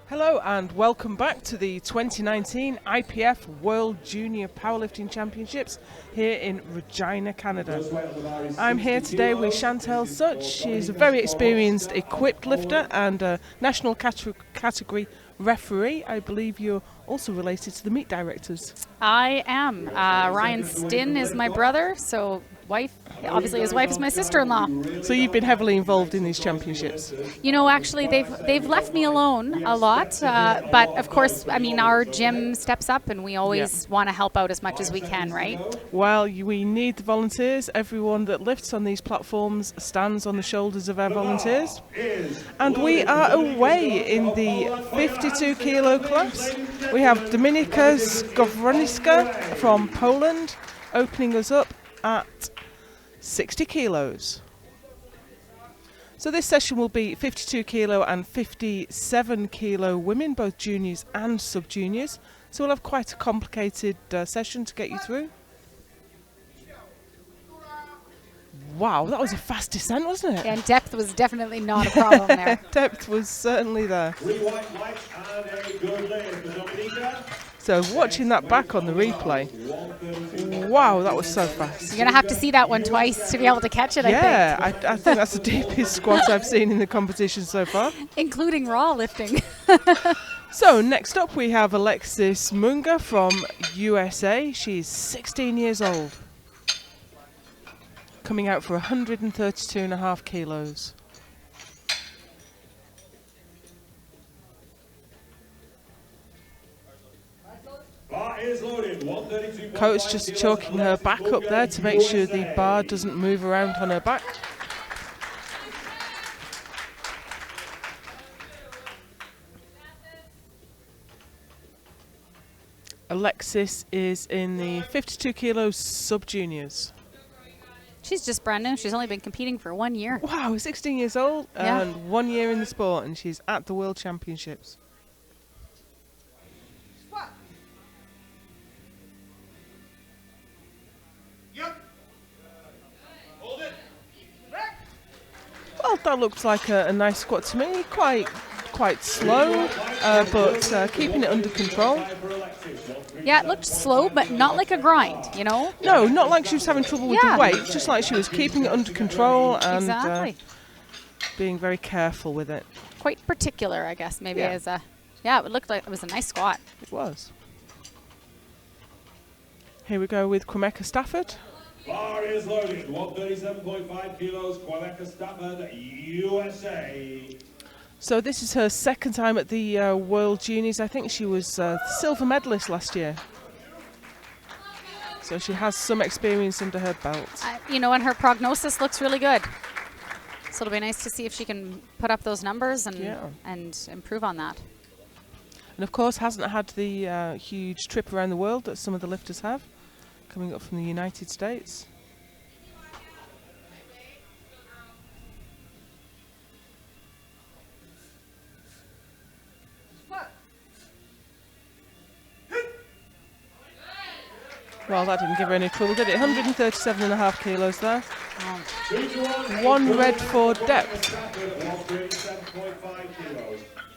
Hello and welcome back to the 2019 IPF World Junior Powerlifting Championships here in Regina, Canada. I'm here today with Chapelle Such. She's a very experienced equipped lifter and a national category referee. I believe you're also related to the meet directors. I am. Ryan Stin is my brother, so obviously his wife is my sister-in-law. So you've been heavily involved in these championships? You know, actually they've left me alone a lot, but of course, I mean, our gym steps up and we always want to help out as much as we can, right? Well, we need the volunteers. Everyone that lifts on these platforms stands on the shoulders of our volunteers. And we are away in the 52 kilo class. We have Dominika Skowrońska from Poland opening us up at 60 kilos. So this session will be 52 kilo and 57 kilo women, both juniors and sub-juniors. So we'll have quite a complicated session to get you through. Wow, that was a fast descent, wasn't it? Yeah, and depth was definitely not a problem there. Depth was certainly there. So watching that back on the replay, wow, that was so fast. You're going to have to see that one twice to be able to catch it, I think. Yeah, I think that's the deepest squat I've seen in the competition so far. Including raw lifting. So next up we have Alexis Manga from USA. She's 16 years old. Coming out for 132.5 kilos. Coach just chalking her back up there to make sure the bar doesn't move around on her back. Alexis is in the 52 kilo sub-juniors. She's just brand new. She's only been competing for 1 year. Wow, 16 years old and 1 year in the sport, and she's at the World Championships. Well, that looks like a nice squat to me. Quite slow, but keeping it under control. Yeah, it looked slow, but not like a grind, you know? No, not like she was having trouble with the weight, just like she was keeping it under control and being very careful with it. Quite particular, I guess, maybe as a... Yeah, it looked like it was a nice squat. It was. Here we go with Quemeca Stafford. Bar is loaded, 137.5 kilos, Quemeca Stafford, USA. So this is her second time at the World Juniors. I think she was silver medalist last year. So she has some experience under her belt. You know, and her prognosis looks really good. So it'll be nice to see if she can put up those numbers and improve on that. And of course hasn't had the huge trip around the world that some of the lifters have, coming up from the United States. Well, that didn't give her any trouble, did it? 137.5 kilos there. One red for depth.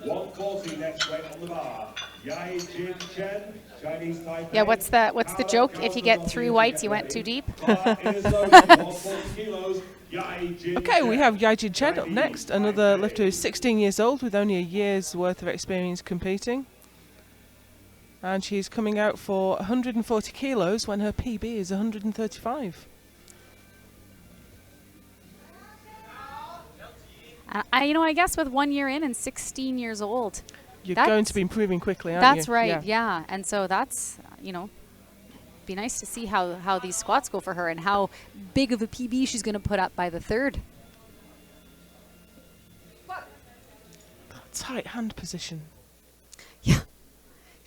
140 next weight on the bar. Jin Chen, Chinese Taipei. Yeah, what's the joke? If you get 3 whites, you went too deep. Okay, we have Jin Chen up next, another lifter who's 16 years old with only a year's worth of experience competing. And she's coming out for 140 kilos when her PB is 135. You know, I guess with 1 year in and 16 years old, you're going to be improving quickly, aren't you? That's right, yeah. And so that's, you know, be nice to see how these squats go for her and how big of a PB she's going to put up by the third. Tight hand position. Yeah.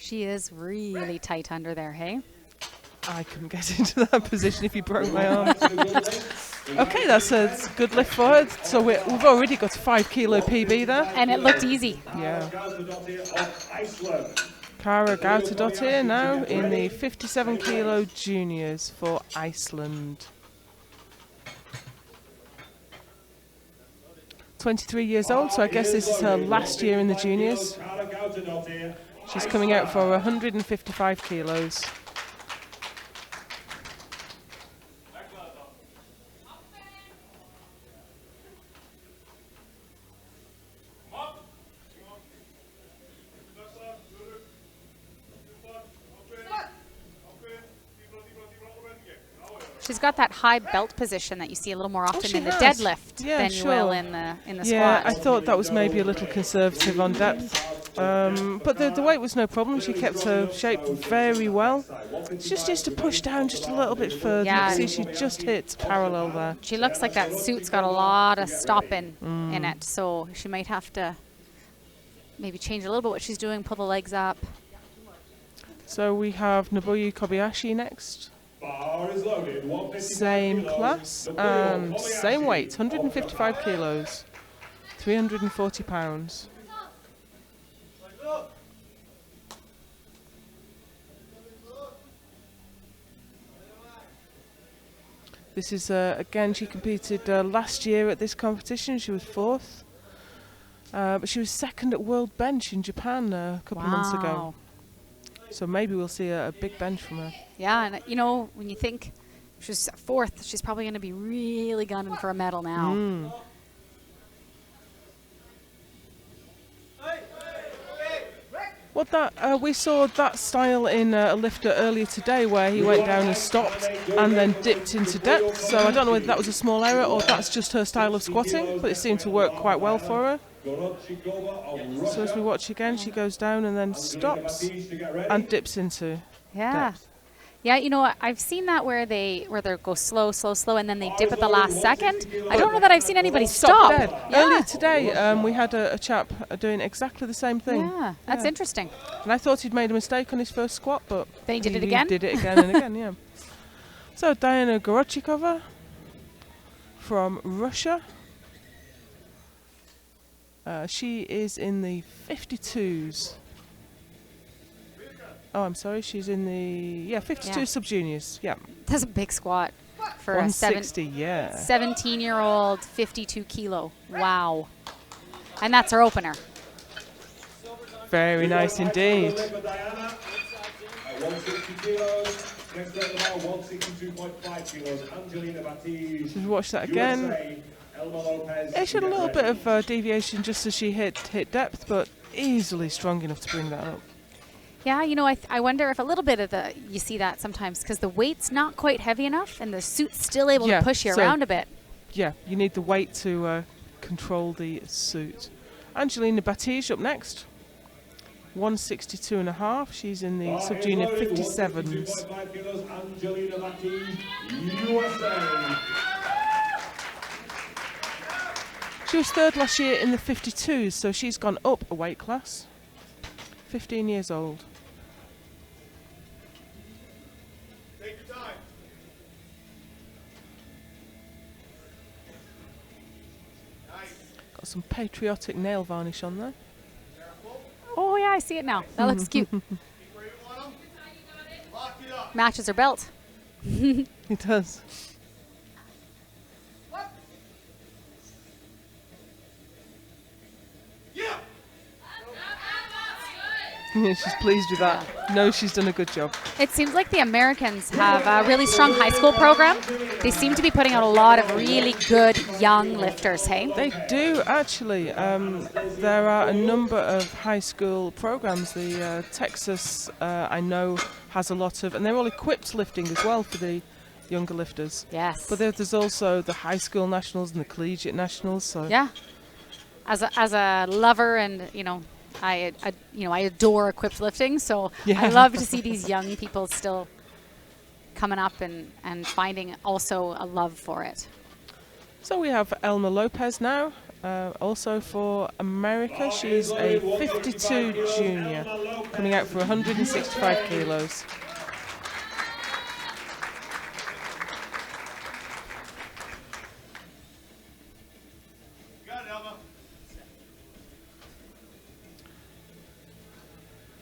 She is really tight under there, hey? I couldn't get into that position if you broke my arm. Okay, that's a good lift forward. So we've already got a 5 kilo PB there. And it looked easy. Yeah. Kara Gautadottir now in the 57 kilo juniors for Iceland. 23 years old, so I guess this is her last year in the juniors. about to note here. She's coming out for 155 kilos. She's got that high belt position that you see a little more often in the has. deadlift Yeah, than you will in the Yeah, squat. I thought that was maybe a little conservative on depth. But the weight was no problem. She kept her shape very well. She just needs to push down just a little bit further. Yeah. See, she just hit parallel there. She looks like that suit's got a lot of stopping in it, so she might have to maybe change a little bit what she's doing, pull the legs up. So we have Naboo Kobayashi next. Bar is loaded. 155 Same kilos. class Naboo and Kobayashi. same weight, 155 kilos, 340 pounds. This is, again, she competed last year at this competition. She was 4th. But she was 2nd at World Bench in Japan a couple of months ago. So maybe we'll see a big bench from her. Yeah, and you know, when you think she's 4th, she's probably going to be really gunning for a medal now. What that we saw that style in a lifter earlier today, where he went down and stopped and then dipped into depth. So I don't know whether that was a small error or that's just her style of squatting, but it seemed to work quite well for her. So as we watch again, she goes down and then stops and dips into depth. Yeah, you know, I've seen that where they go slow, and then they dip at the last second. I don't know that I've seen anybody stop. Dead. Yeah. Earlier today, we had a chap doing exactly the same thing. Yeah, that's interesting. And I thought he'd made a mistake on his first squat, but Then he did it again? Did it again and again, yeah. So Diana Gorochikova from Russia. She is in the 52s. Oh, I'm sorry, she's in the 52 sub-juniors. Yeah. That's a big squat for 160, a 17-year-old, 52 kilo. Wow. And that's her opener. Very nice indeed. 160 kilos. Next up now, 162.5 kilos. Angelina Batties. Should we watch that again? USA, Elma Lopez. Yeah, she had a little bit of deviation just as she hit depth, but easily strong enough to bring that up. Yeah, you know, I wonder if a little bit of you see that sometimes because the weight's not quite heavy enough and the suit's still able to push you around a bit. Yeah, you need the weight to control the suit. Angelina Batties up next. 162.5. She's in the sub-junior 57s. 162.5 kilos. Angelina Batties, USA. She was 3rd last year in the 52s, so she's gone up a weight class. 15 years old. Take your time. Nice. Got some patriotic nail varnish on there. Oh, yeah, I see it now. That looks cute. Matches her belt. It does. She's pleased with that. Knows she's done a good job. It seems like the Americans have a really strong high school program. They seem to be putting out a lot of really good young lifters, hey? They do, actually. There are a number of high school programs. The Texas, I know, has a lot of, and they're all equipped lifting as well for the younger lifters. Yes. But there's also the high school nationals and the collegiate nationals. So yeah. As a lover and, you know, I adore equipped lifting, so yeah. I love to see these young people still coming up and finding also a love for it. So we have Elma Lopez now, also for America. She's a 52 junior, coming out for 165 kilos.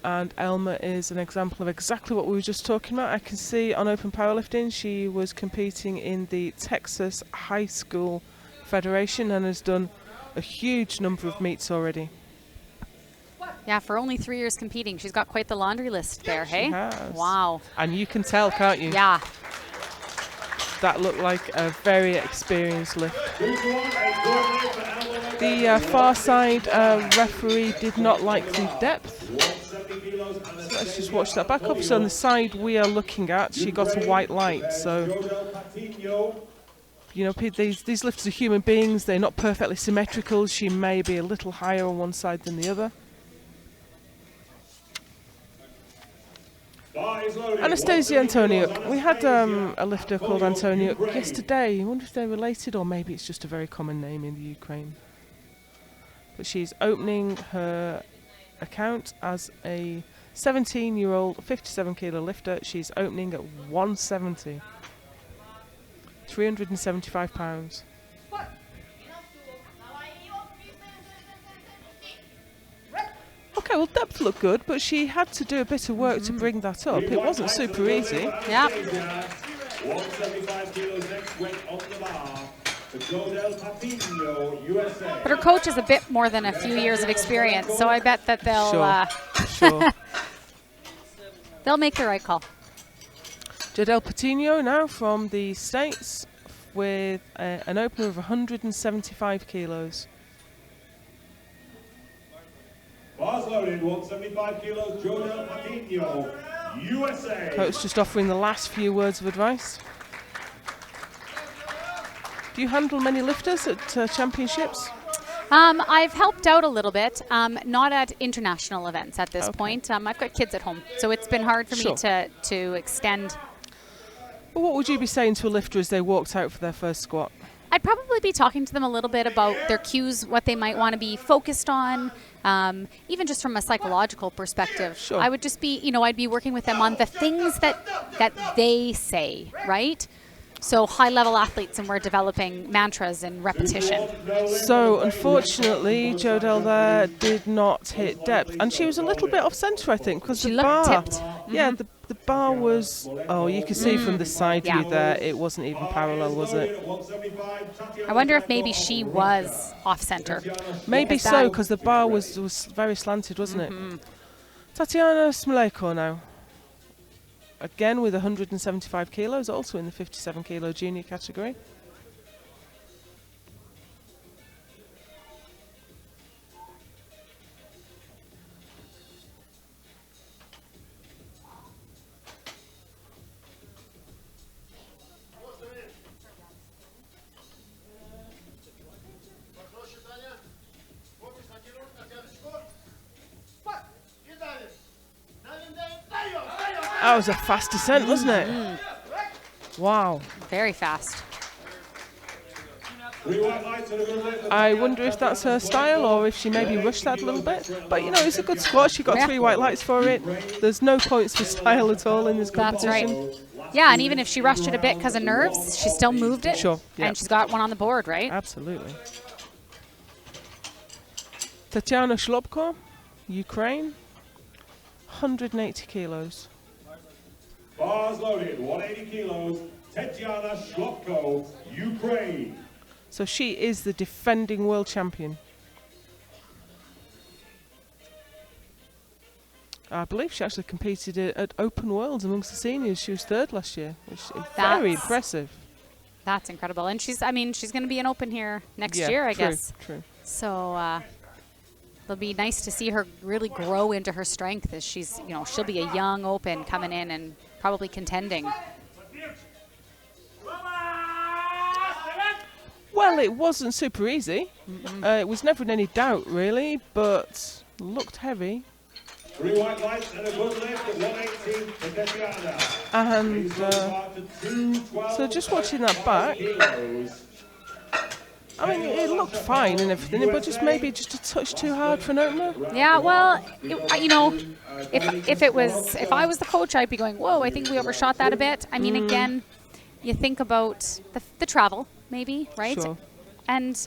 And Elma is an example of exactly what we were just talking about. I can see on Open Powerlifting she was competing in the Texas High School Federation and has done a huge number of meets already. Yeah, for only 3 years competing, she's got quite the laundry list there, hey? She has. Wow. And you can tell, can't you? Yeah. That looked like a very experienced lift. The far side referee did not like the depth. So let's just watch that back up. So on the side we are looking at, she got a white light. So, you know, these lifters are human beings. They're not perfectly symmetrical. She may be a little higher on one side than the other. Anastasia Antoniak. We had a lifter called Antoniak yesterday. I wonder if they're related or maybe it's just a very common name in the Ukraine. But she's opening her account as a 17-year-old 57 kilo lifter. She's opening at 170. 375 pounds. Okay, well, depth looked good, but she had to do a bit of work to bring that up. It wasn't super easy. Yeah. 175 kilos next went on the bar for Jodel Patina, USA. But her coach has a bit more than a few years of experience, so I bet that they'll Sure. they'll make the right call. Jodel Patina now from the States with an opener of 175 kilos. Bars loaded, 175 kilos, Jodel Patina, USA. Coach just offering the last few words of advice. Do you handle many lifters at championships? I've helped out a little bit, not at international events at this point. I've got kids at home, so it's been hard for me to extend. Well, what would you be saying to a lifter as they walked out for their first squat? I'd probably be talking to them a little bit about their cues, what they might want to be focused on, even just from a psychological perspective. Sure. I would just be, you know, I'd be working with them on the things that they say, right? So high-level athletes, and we're developing mantras and repetition. So, unfortunately, Jodel there did not hit depth. And she was a little bit off-centre, I think, because She the looked bar... tipped. Yeah, the bar was... Oh, you can see from the side view there, it wasn't even parallel, was it? I wonder if maybe she was off-center. Maybe so, because the bar was very slanted, wasn't it? Tatiana Smolejko now. Again with 175 kilos, also in the 57 kilo junior category. That was a fast descent, wasn't it? Wow. Very fast. I wonder if that's her style or if she maybe rushed that a little bit. But, you know, it's a good squat. She got 3 white lights for it. There's no points for style at all in this competition. That's right. Yeah, and even if she rushed it a bit because of nerves, she still moved it. Sure. Yeah. And she's got one on the board, right? Absolutely. Tatiana Shlopko, Ukraine, 180 kilos. Bars loaded, 180 kilos, Tatiana Shlopko, Ukraine. So she is the defending world champion. I believe she actually competed at Open Worlds amongst the seniors. She was 3rd last year, which is very impressive. That's incredible. And she's going to be an Open here next year, I guess. True. So it'll be nice to see her really grow into her strength as she's, you know, she'll be a young Open coming in and probably contending. Well, it wasn't super easy. It was never in any doubt, really, but looked heavy. 3 white lights and a good lift at 118 for Tatiana. And so just watching that back, I mean, it looked fine and everything, but just maybe just a touch too hard for an opener. Yeah, well, you know, if I was the coach, I'd be going, whoa, I think we overshot that a bit. I mean, again, you think about the travel, maybe, right? Sure. And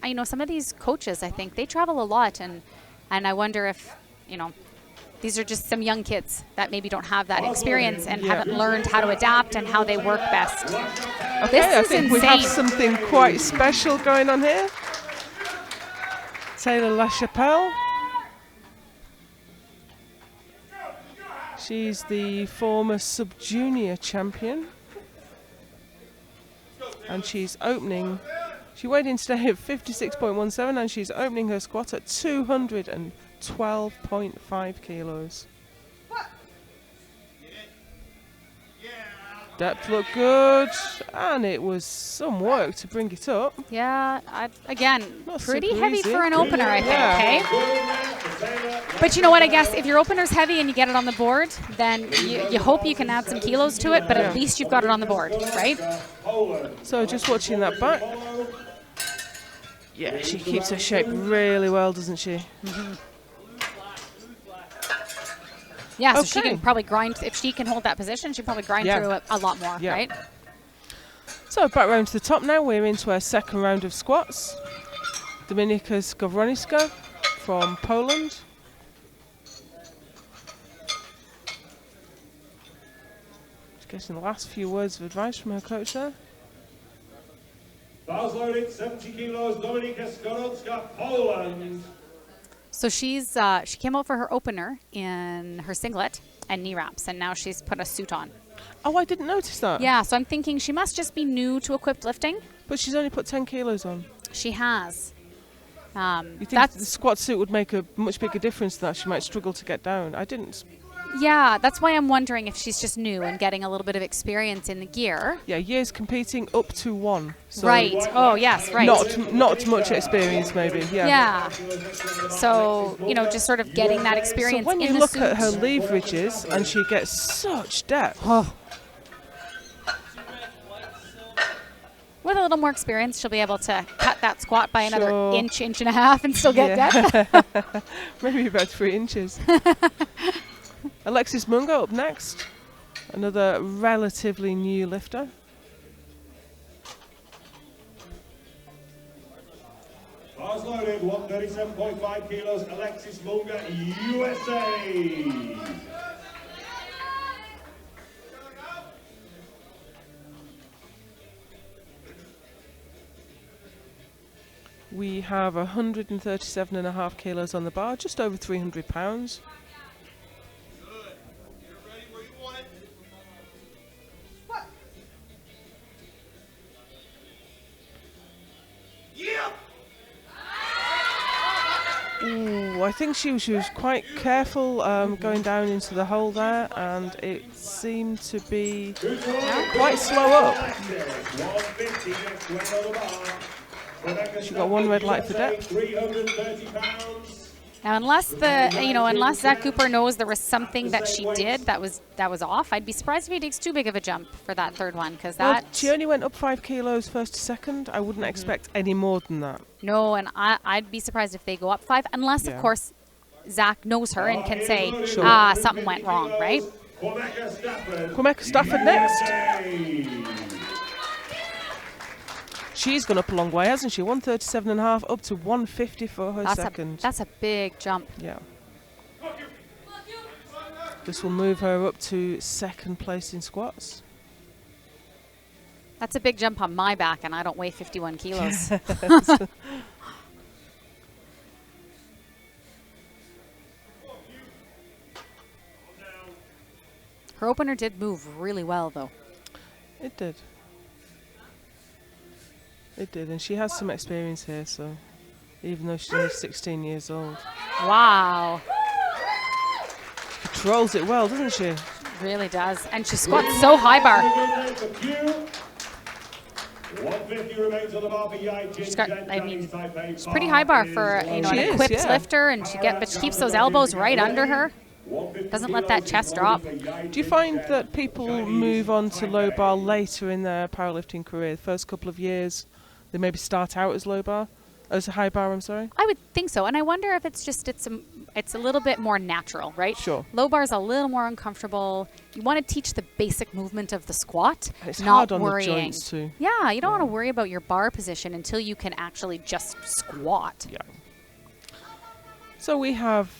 you know, some of these coaches, I think they travel a lot, and I wonder if, you know, these are just some young kids that maybe don't have that experience and haven't learned how to adapt and how they work best. Okay, I think we have something quite special going on here. Taylor La Chapelle. She's the former sub-junior champion. And she's opening, she weighed in today at 56.17 and she's opening her squat at 212.5 kilos. Depth looked good, and it was some work to bring it up. Yeah, again, Not pretty super heavy easy. for an opener, I think, okay? But you know what, I guess if your opener's heavy and you get it on the board, then you hope you can add some kilos to it, but at least you've got it on the board, right? So just watching that back. Yeah, she keeps her shape really well, doesn't she? Mm-hmm. Yeah, so she Okay. can probably grind, if she can hold that position, she'll probably grind through it a lot more, right? So back round to the top now, we're into our second round of squats. Dominika Skowrońska from Poland. Just getting the last few words of advice from her coach there. Bars loaded, 70 kilos, Dominika Skowrońska, Poland. So she came out for her opener in her singlet and knee wraps, and now she's put a suit on. Oh, I didn't notice that. Yeah, so I'm thinking she must just be new to equipped lifting. But she's only put 10 kilos on. She has. You think the squat suit would make a much bigger difference than that? She might struggle to get down. I didn't. Yeah, that's why I'm wondering if she's just new and getting a little bit of experience in the gear. Yeah, years competing up to 1. So Right. Oh, yes, right. Not much experience, maybe. Yeah. Yeah. So, just sort of getting that experience So when in you the look suit. at her leverages, and she gets such depth. Oh. With a little more experience, she'll be able to cut that squat by another inch and a half and still get depth. Maybe about 3 inches. Alexis Manga up next. Another relatively new lifter. Bars loaded, 137.5 kilos, Alexis Manga, USA. We have 137.5 kilos on the bar, just over 300 pounds. Ooh, I think she was quite careful going down into the hole there, and it seemed to be quite slow up. She got one red light for depth. Now, unless Zach Cooper knows there was something that she did that was off, I'd be surprised if he takes too big of a jump for that third one, because she only went up 5 kilos first to second. I wouldn't expect any more than that. No, and I'd be surprised if they go up 5, unless of course Zach knows her and can say, something went wrong, right? Kwameka Stafford next. She's gone up a long way, hasn't she? 137.5 up to 150 for her second. That's a big jump. Yeah. This will move her up to second place in squats. That's a big jump on my back, and I don't weigh 51 kilos. Her opener did move really well, though. It did. It did, and she has some experience here, so even though she's only 16 years old. Wow. Controls it well, doesn't she? Really does. And she squats so high bar. She's got, she's pretty high bar for an equipped lifter, and she keeps those elbows right under her. Doesn't let that chest drop. Do you find that people move on to low bar later in their powerlifting career? The first couple of years, they maybe start out as as a high bar, I'm sorry? I would think so, and I wonder if it's a little bit more natural, right? Sure. Low bar's a little more uncomfortable. You want to teach the basic movement of the squat, and it's not hard on worrying. the joints too. Yeah, you don't want to worry about your bar position until you can actually just squat. Yeah. So we have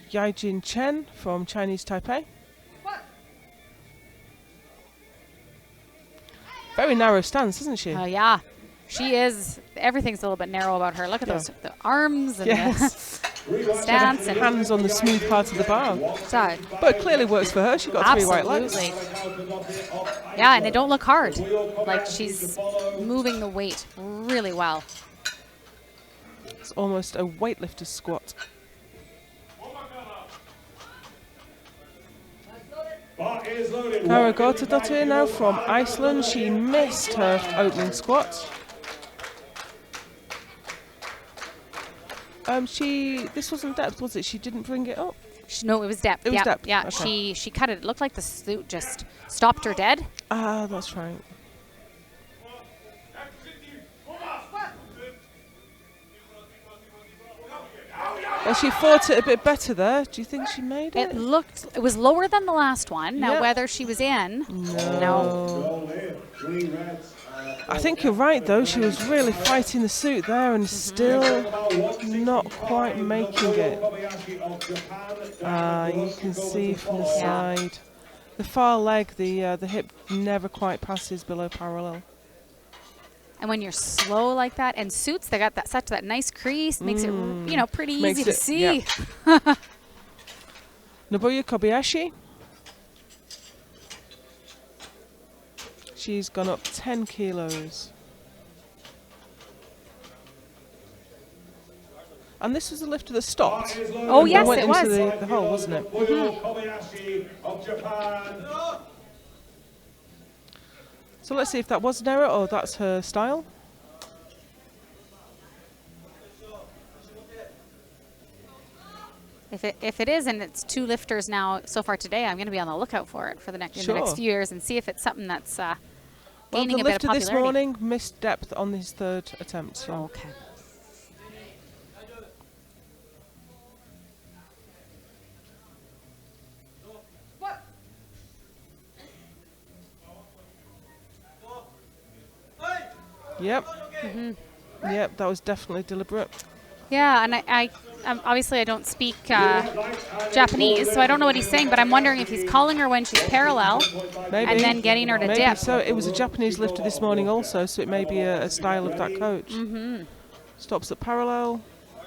Jin Chen from Chinese Taipei. Very narrow stance, isn't she? Oh, yeah. She is. Everything's a little bit narrow about her. Look at those the arms. And stance and hands on the smooth part of the bar. so, But it clearly works for her. She got 3 white legs. yeah, and they don't look hard. Like she's moving the weight really well. It's almost a weightlifter's squat. Kara Gortadottir now from Iceland. She missed her opening squat. This wasn't depth, was it? She didn't bring it up. No, it was depth. It was depth. Yeah, Okay. she cut it. It looked like the suit just stopped her dead. Ah, that's right. Well, she fought it a bit better there. Do you think she made it? It was lower than the last one. Now, Yeah. whether she was in, no. I think you're right, though. She was really fighting the suit there and still not quite making it. You can see from the side. The far leg, the hip never quite passes below parallel. And when you're slow like that, and suits, they got that nice crease, makes it pretty easy to see. Yeah. Naboo Kobayashi. She's gone up 10 kilos. And this was the lifter that stopped. Oh, yes, went it into was. the hole, wasn't it? Kobayashi of Japan. So let's see if that was an error or that's her style. If it is, and it's 2 lifters now so far today, I'm going to be on the lookout for it for the next few years and see if it's something that's gaining a bit of popularity. The lifter this morning missed depth on his 3rd attempt. So. Okay. Yep. Yep, that was definitely deliberate. Yeah, and I obviously I don't speak Japanese, so I don't know what he's saying, but I'm wondering if he's calling her when she's parallel Maybe. and then getting her to Maybe dip. so. It was a Japanese lifter this morning also, so it may be a style of that coach. Stops at parallel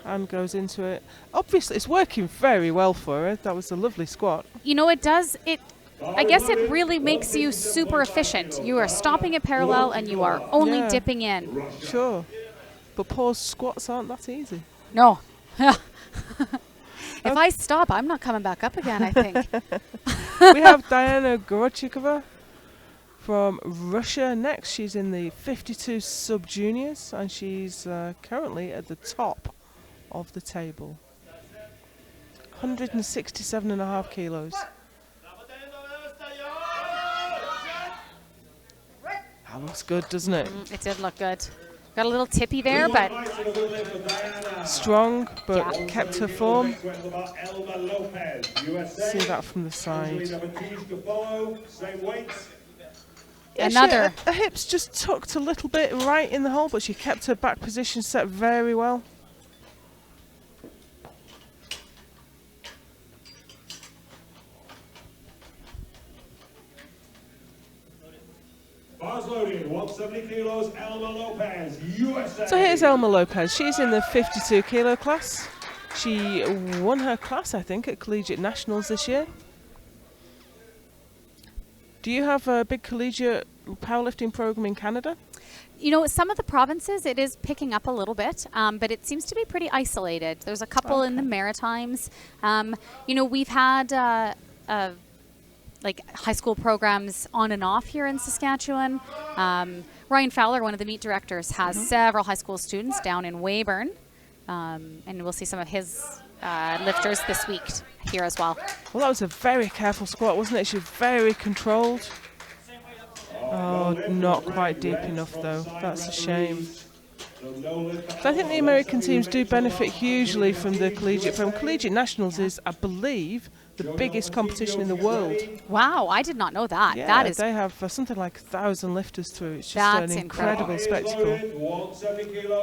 and goes into it. Obviously, it's working very well for her. That was a lovely squat. You know, it does. I guess it really makes you super efficient. You are stopping at parallel and you are only dipping in. Sure. But pause squats aren't that easy. No. If I stop, I'm not coming back up again, I think. We have Diana Gorochikova from Russia next. She's in the 52 sub-juniors and she's currently at the top of the table. 167.5 kilos. That looks good, doesn't it? It did look good. Got a little tippy there, but strong, but kept her form. Elma Lopez, USA. See that from the side. Another. Her hips just tucked a little bit right in the hole, but she kept her back position set very well. Bars loaded, 170 kilos, Alma Lopez, USA. So here's Elma Lopez. She's in the 52 kilo class. She won her class, I think, at Collegiate Nationals this year. Do you have a big collegiate powerlifting program in Canada? You know, some of the provinces, it is picking up a little bit, but it seems to be pretty isolated. There's a couple in the Maritimes. You know, we've had like high school programs on and off here in Saskatchewan. Ryan Fowler, one of the meet directors, has several high school students down in Weyburn, and we'll see some of his lifters this week here as well. Well, that was a very careful squat, wasn't it? She was very controlled. Oh, not quite deep enough though. That's a shame. So I think the American teams do benefit hugely from the collegiate program. Collegiate Nationals is, I believe, the biggest competition in the world. Wow, I did not know that. Yeah, that is they have something like 1,000 lifters through. It's just an incredible spectacle.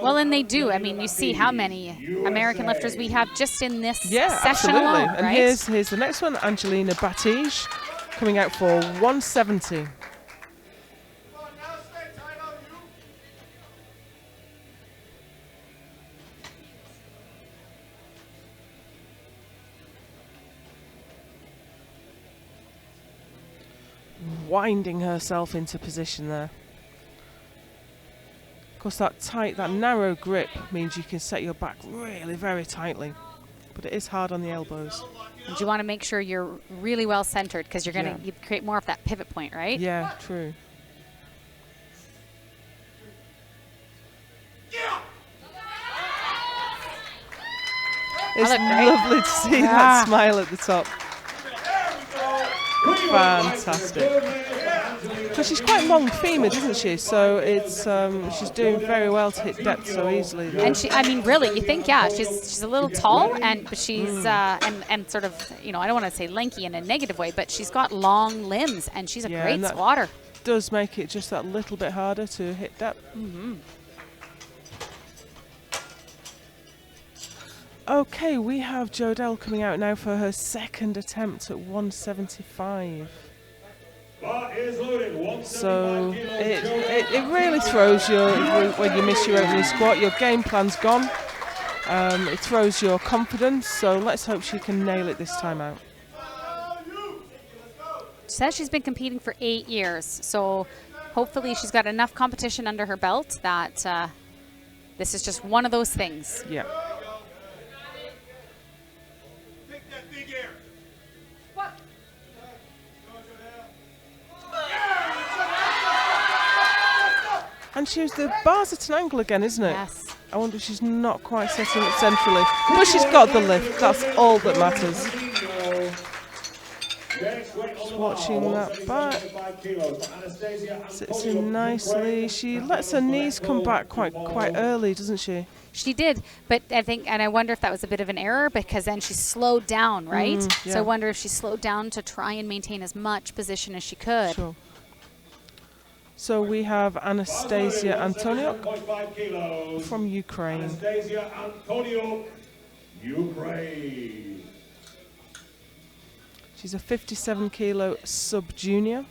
Well, and they do. I mean, you see how many American lifters we have just in this session absolutely. alone, And right? here's the next one, Angelina Batties, coming out for 170. winding herself into position there. Of course, that narrow grip means you can set your back really very tightly, but it is hard on the elbows. And you want to make sure you're really well centered because you're going to create more of that pivot point, right? Yeah, true. It's lovely to see that smile at the top. Fantastic. Because she's quite long-femored, isn't she? So it's she's doing very well to hit depth so easily. And she, I mean, really, you think, she's a little tall, but she's and sort of, you know, I don't want to say lanky in a negative way, but she's got long limbs, and she's a great squatter. Does make it just that little bit harder to hit depth. Okay, we have Jodel coming out now for her second attempt at 175. So it really throws you when you miss your opening squat. Your game plan's gone. It throws your confidence. So let's hope she can nail it this time out. She says she's been competing for 8 years. So hopefully she's got enough competition under her belt that this is just one of those things. Yeah. And the bar's at an angle again, isn't it? Yes. I wonder if she's not quite setting it centrally. But she's got the lift. That's all that matters. Just watching that back. Sits in nicely. She lets her knees come back quite early, doesn't she? She did, but I think, and I wonder if that was a bit of an error because then she slowed down, right? Yeah. So I wonder if she slowed down to try and maintain as much position as she could. Sure. So we have Anastasia Antoniak from Ukraine. Anastasia Antoniak, Ukraine. She's a 57 kilo sub-junior.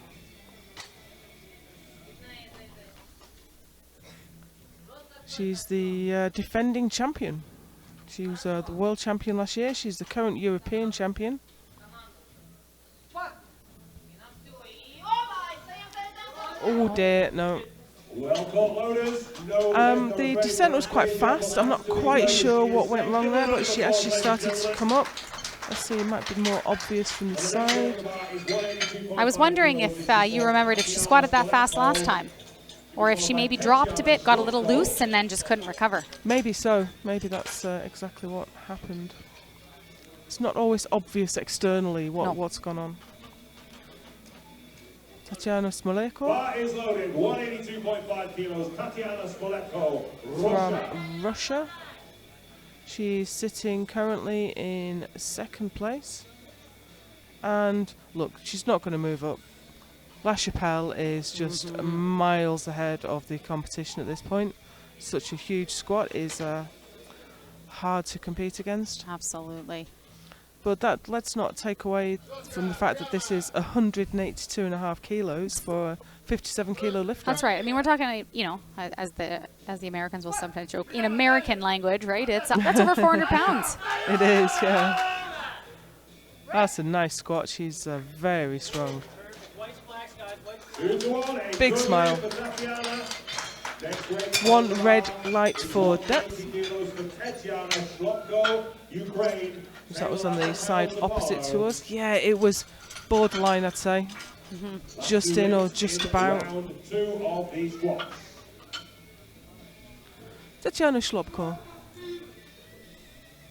She's the defending champion. She was the world champion last year. She's the current European champion. Oh dear, no. The descent was quite fast. I'm not quite sure what went wrong there, but as she started to come up, let's see, it might be more obvious from the side. I was wondering if you remembered if she squatted that fast last time, or if she maybe dropped a bit, got a little loose, and then just couldn't recover. Maybe so. Maybe that's exactly what happened. It's not always obvious externally what's gone on. Tatiana Smolenko. Bar is loaded, 182.5 kilos. Tatiana Smolenko, from Russia. She's sitting currently in second place. And look, she's not going to move up. La Chapelle is just miles ahead of the competition at this point. Such a huge squat is hard to compete against. Absolutely. But let's not take away from the fact that this is 182.5 kilos for a 57 kilo lifter. That's right. I mean, we're talking, you know, as the Americans will sometimes joke, in American language, right? That's over 400 pounds. It is, yeah. That's a nice squat. She's very strong. Big smile. One red light for depth. So that was on the side opposite to us. Yeah, it was borderline, I'd say. Just in or just about. Tatiana Shlopko.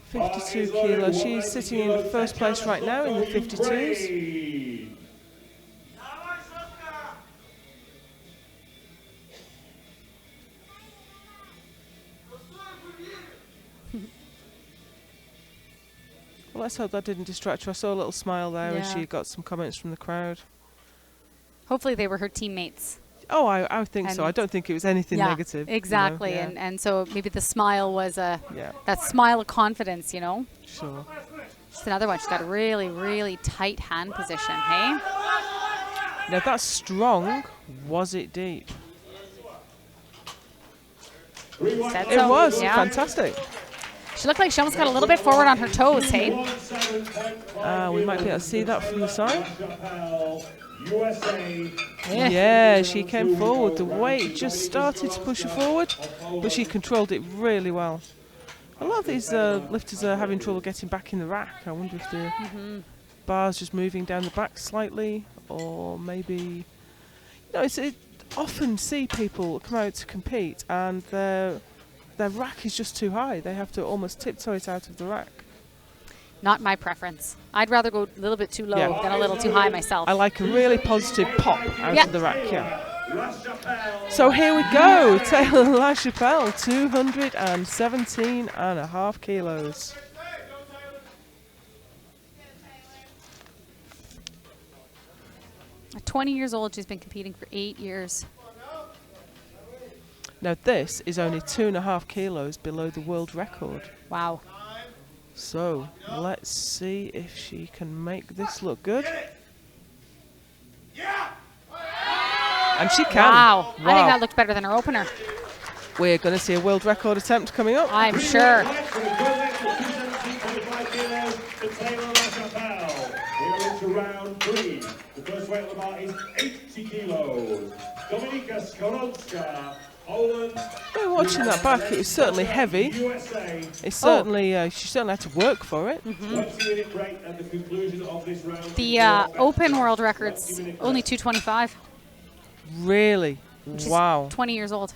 52 kilos. She's sitting in first place right now in the 52s. Well, let's hope that didn't distract her. I saw a little smile there and she got some comments from the crowd. Hopefully they were her teammates. Oh, I think so. I don't think it was anything negative. Exactly. You know? And so maybe the smile was that smile of confidence, you know? Sure. Just another one. She's got a really, really tight hand position, hey? Now that's strong. Was it deep? It was fantastic. She looked like she almost got a little bit forward on her toes, hey? We might be able to see that from the side. Chapelle, USA. Yeah, she came forward. The weight just started to push her forward, but she controlled it really well. A lot of these lifters are having trouble getting back in the rack. I wonder if the bar's just moving down the back slightly, or maybe... I often see people come out to compete and their rack is just too high. They have to almost tiptoe it out of the rack. Not my preference. I'd rather go a little bit too low than a little too high myself. I like a really positive pop out of the rack, So here we go, Taylor LaChapelle, 217.5 kilos. At 20 years old, she's been competing for 8 years. Now this is only 2.5 kilos below the world record. Wow. So let's see if she can make this look good. And she can. Wow. I think that looked better than her opener. We're going to see a world record attempt coming up. I'm sure. Round 3. The first weight on the bar is 80 kilos. Dominika Skorolska, Poland. We're watching that back. It was certainly heavy. It's certainly she certainly had to work for it. The open world record's only 225. Really? Wow. 20 years old.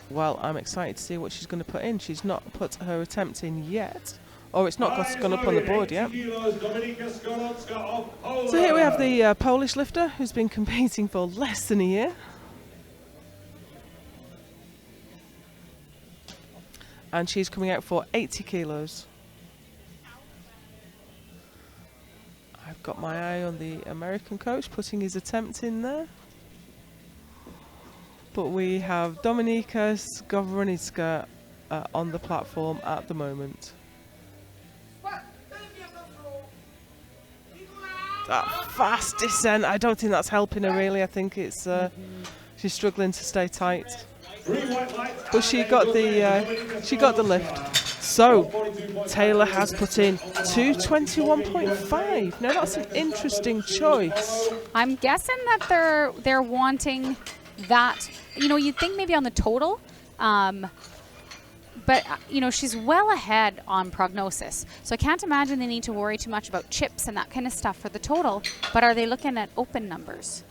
Well, I'm excited to see what she's going to put in. She's not put her attempt in yet. Or it's not gone up on the board yet. So here we have the Polish lifter who's been competing for less than a year. And she's coming out for 80 kilos. I've got my eye on the American coach putting his attempt in there. But we have Dominika Skowronicka on the platform at the moment. That fast descent, I don't think that's helping her really. I think it's she's struggling to stay tight. But she got the lift. So Taylor has put in 221.5. Now that's an interesting choice. I'm guessing that they're wanting that. You'd think maybe on the total. But, she's well ahead on prognosis. So I can't imagine they need to worry too much about chips and that kind of stuff for the total. But are they looking at open numbers?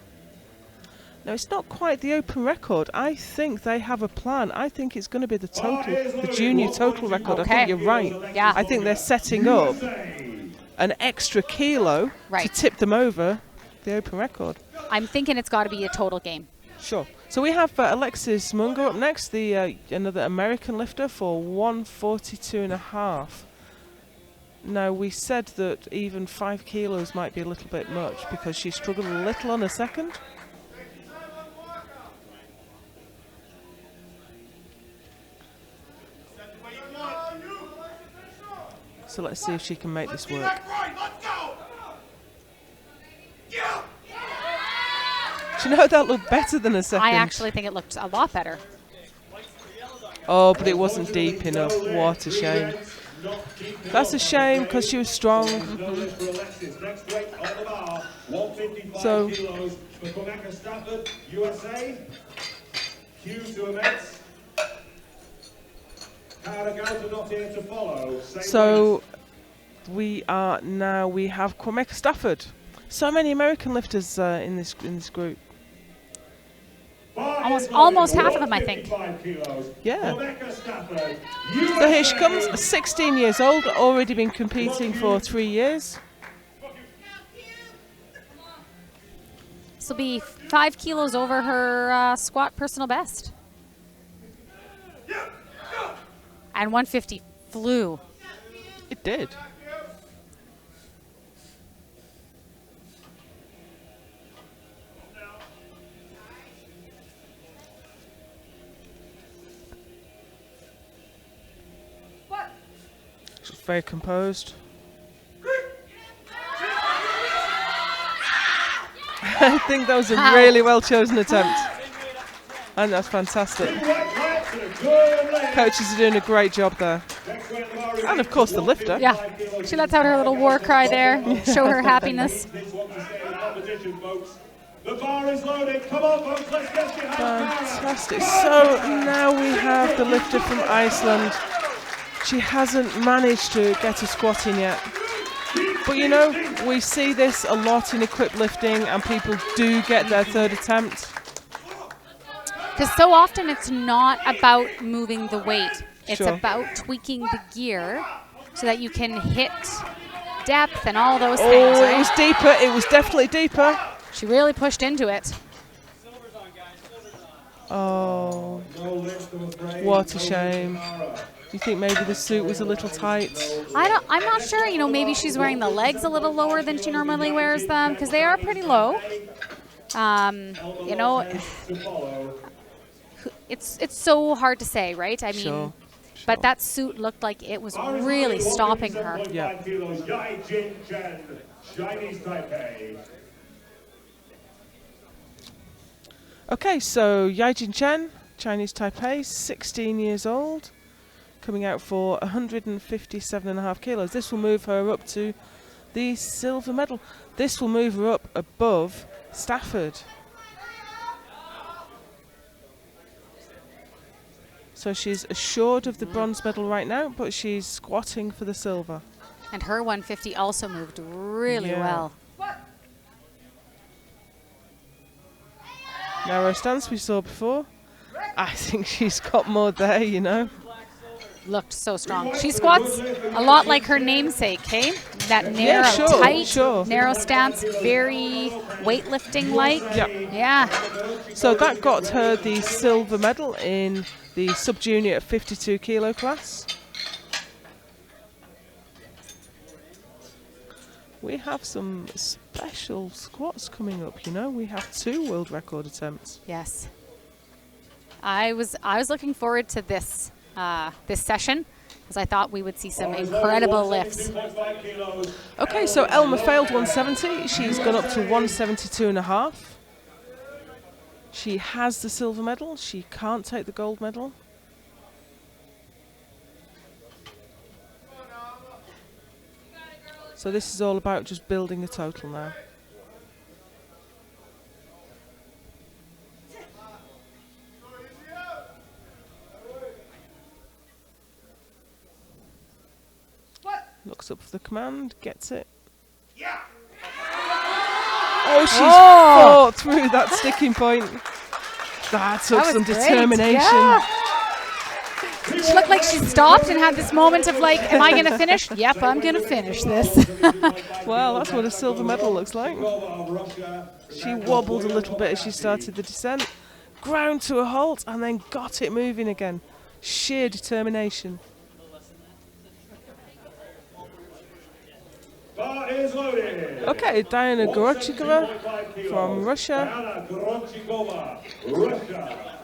No, it's not quite the open record. I think they have a plan. I think it's going to be the total, the junior total record. Okay. I think you're right. Yeah. I think they're setting up an extra kilo to tip them over the open record. I'm thinking it's got to be a total game. Sure. So we have Alexis Manga up next, the another American lifter for 142.5. Now we said that even 5 kilos might be a little bit much because she struggled a little on her second. So let's see if she can make this work. Do you know that looked better than a second? I actually think it looked a lot better. Oh, but it wasn't deep enough. What a shame. That's a shame because she was strong. So, we have Cormac Stafford. So many American lifters in this group. Almost half of them, I think. Yeah. So here she comes, 16 years old, already been competing for 3 years. This will be 5 kilos over her squat personal best. And 150 flew. It did. She's very composed. I think that was a really well chosen attempt. And that's fantastic. Coaches are doing a great job there. And of course the lifter. Yeah, she lets out her little war cry there, show her happiness. The bar is loaded. Come on, folks, let's get behind. Fantastic. So now we have the lifter from Iceland. She hasn't managed to get a squat in yet. But you know, we see this a lot in equipped lifting, and people do get their third attempt. Because so often it's not about moving the weight. It's Sure. about tweaking the gear so that you can hit depth and all those things, Oh, right? it was deeper. It was definitely deeper. She really pushed into it. Oh, what a shame. You think maybe the suit was a little tight? I'm not sure. You know, maybe she's wearing the legs a little lower than she normally wears them because they are pretty low. You know, it's so hard to say, right? I mean, Sure. but that suit looked like it was really stopping her. Yeah. Jin Chen, Chinese Taipei. Okay, so Jin Chen, Chinese Taipei, 16 years old, coming out for 157.5 kilos. This will move her up to the silver medal. This will move her up above Stafford. So she's assured of the bronze medal right now, but she's squatting for the silver. And her 150 also moved really Yeah. well. Narrow stance we saw before. I think she's got more there, you know. Looked so strong. She squats a lot like her namesake, hey? That narrow, sure, tight, sure. narrow stance, very weightlifting-like. Yep. Yeah. So that got her the silver medal in the sub-junior 52 kilo class. We have some special squats coming up, you know. We have 2 world record attempts. Yes. I was looking forward to this this session because I thought we would see some incredible lifts. Okay, so Elma failed 170. She's gone up to 172.5. She has the silver medal. She can't take the gold medal. So this is all about just building a total now. Looks up for the command, gets it. Oh, she's fought through that sticking point. That took That some was great, determination. yeah. She looked like she stopped and had this moment of like, am I going to finish? Yep, I'm going to finish this. Well, that's what a silver medal looks like. She wobbled a little bit as she started the descent, ground to a halt, and then got it moving again. Sheer determination. Bar is loaded. Okay, Diana Gorochikova from Russia. Diana Gorochikova, Russia.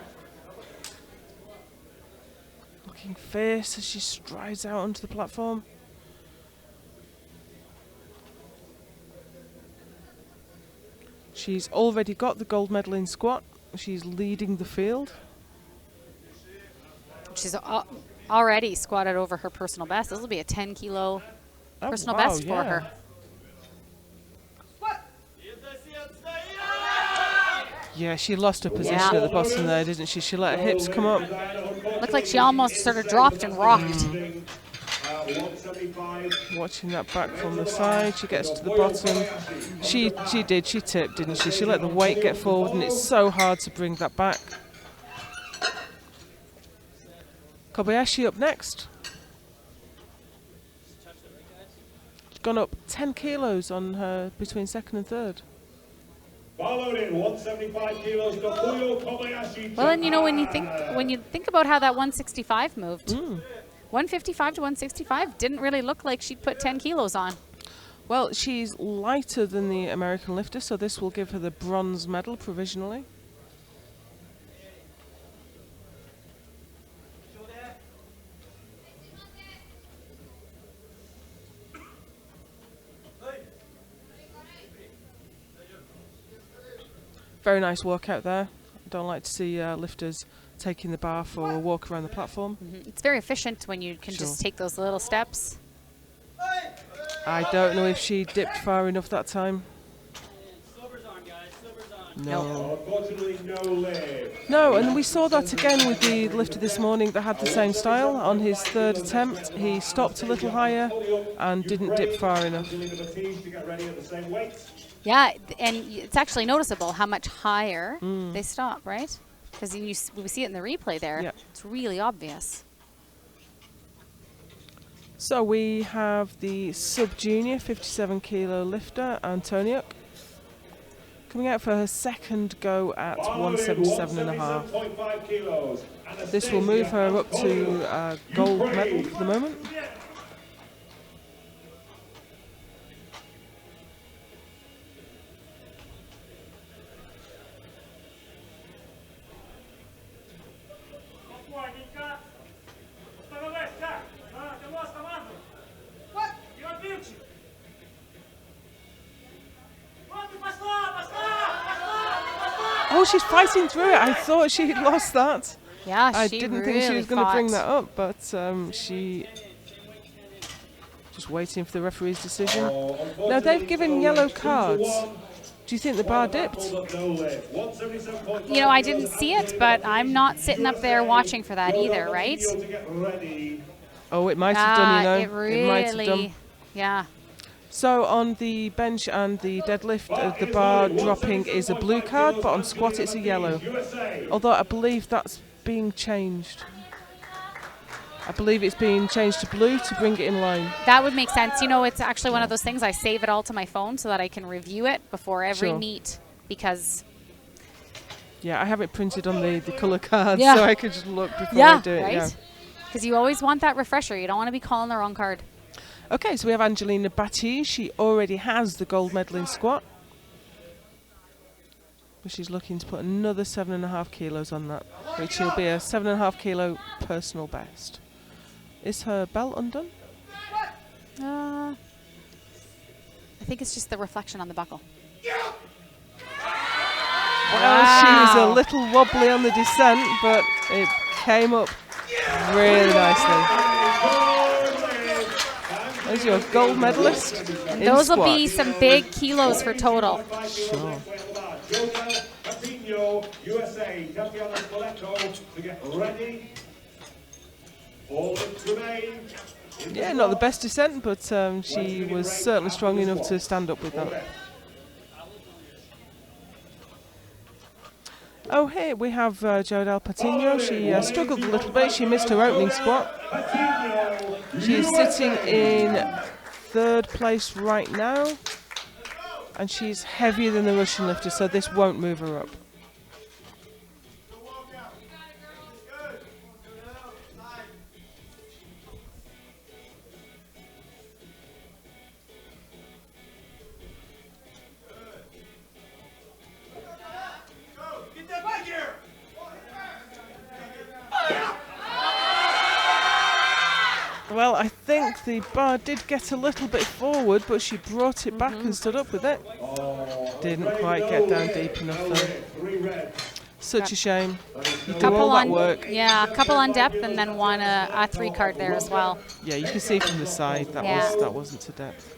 Looking fierce as she strides out onto the platform. She's already got the gold medal in squat. She's leading the field. She's already squatted over her personal best. This will be a 10 kilo personal best for her. Yeah, she lost her position at the bottom there, didn't she? She let her hips come up. Looked like she almost sort of dropped and rocked. Watching that back from the side, she gets to the bottom. She tipped, didn't she? She let the weight get forward, and it's so hard to bring that back. Kobayashi up next. She's gone up 10 kilos on her between second and third. Followed 175 kilos, Naboo Kobayashi. Well, and you know, when you think about how that 165 moved, 155 to 165 didn't really look like she'd put 10 kilos on. Well, she's lighter than the American lifter, so this will give her the bronze medal provisionally. Very nice workout there. I don't like to see lifters taking the bar for a walk around the platform. It's very efficient when you can just take those little steps. I don't know if she dipped far enough that time. No. Unfortunately, no lift. No, and we saw that again with the lifter this morning that had the same style. On his third attempt, he stopped a little higher and didn't dip far enough. Angelina Batties to get ready at the same weight. Yeah, and it's actually noticeable how much higher they stop, right? Because we see it in the replay there. Yeah. It's really obvious. So we have the sub-junior 57 kilo lifter, Antoniak, coming out for her second go at 177.5. kilos. This will move her up to gold medal for the moment. Oh, she's fighting through it. I thought she had lost that. Yeah, I she didn't really think she was going to bring fought. that up, but she just waiting for the referee's decision. Now they've given yellow cards. Do you think the bar dipped? You know, I didn't see it, but I'm not sitting up there watching for that either, right? Oh, it might have done, you know. It really, might have done. yeah. So on the bench and the deadlift, the bar dropping is a blue card, but on squat it's a yellow. Although I believe that's being changed. I believe it's being changed to blue to bring it in line. That would make sense. You know, it's actually one of those things, I save it all to my phone so that I can review it before every meet, because... Yeah, I have it printed on the colour card, Yeah. so I could just look before I do it. Right? Yeah. Because you always want that refresher. You don't want to be calling the wrong card. Okay, so we have Angelina Batties. She already has the gold medal in squat. But she's looking to put another 7.5 kilos on that, which will be a 7.5 kilo personal best. Is her belt undone? I think it's just the reflection on the buckle. Well, she was a little wobbly on the descent, but it came up really nicely. There's your gold medalist. And those will be some big kilos for total. Sure. Jodel Patina, USA. To get ready. All to remain. Yeah, not the best descent, but she was certainly strong enough to stand up with that. Oh, here we have Jodel Patina. She struggled a little bit. She missed her opening squat. She is sitting in third place right now, and she's heavier than the Russian lifter, so this won't move her up. Well, I think the bar did get a little bit forward, but she brought it back and stood up with it. Didn't quite get down deep enough though. Such a shame. You do all that work. Yeah, a couple on depth and then one a 3 card there as well. Yeah, you can see from the side that wasn't to depth.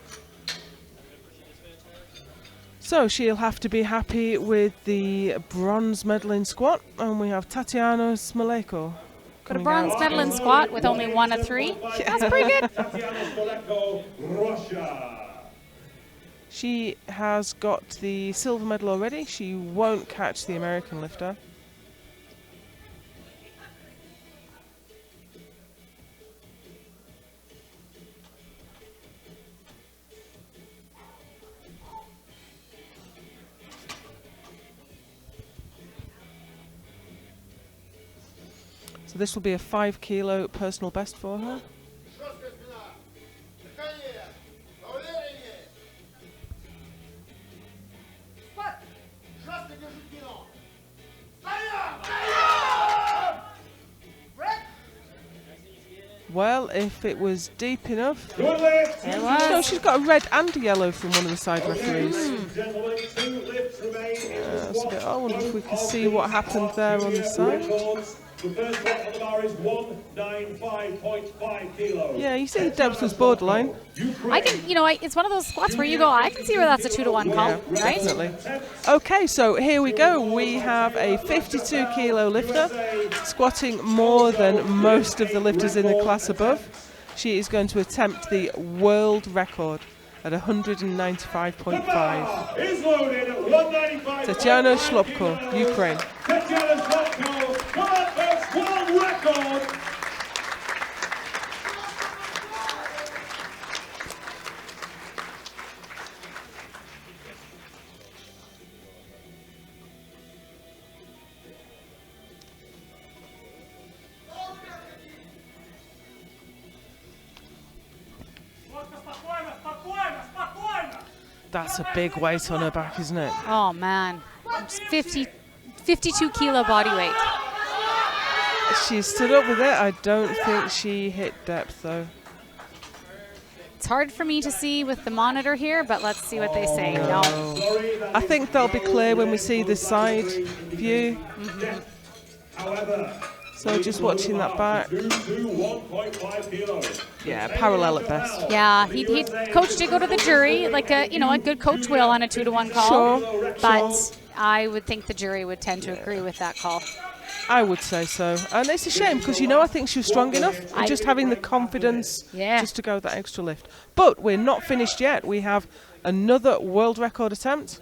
So she'll have to be happy with the bronze medal in squat, and we have Tatiana Smaleko. Got a bronze medal in squat with only 1 of 3. That's pretty good. She has got the silver medal already. She won't catch the American lifter. So this will be a 5 kilo personal best for her. Well, if it was deep enough. It was. No, she's got a red and a yellow from one of the side referees. I wonder if we can see what happened there on the side. The first weight on the bar is 195.5 kilos. Yeah, you see the depth was borderline. I can, it's one of those squats where you go, I can see where that's a 2-to-1 call, right? Definitely. Okay, so here we go. We have a 52 kilo lifter squatting more than most of the lifters in the class above. She is going to attempt the world record at 195.5. Is loaded at 195. Tatiana Shlopko, Ukraine. Tatiana Shlopko, Powerlifting world record. That's a big weight on her back, isn't it? Oh, man. It's 52 kilo body weight. She stood up with it. I don't think she hit depth, though. It's hard for me to see with the monitor here, but let's see what they say. No. I think they'll be clear when we see the side view. So just watching that back. Yeah, parallel at best. Yeah, coach did go to the jury, like a good coach will on a 2-to-1 call. Sure, but I would think the jury would tend to agree with that call. I would say so. And it's a shame because, I think she was strong enough. Just having the confidence just to go that extra lift. But we're not finished yet. We have another world record attempt.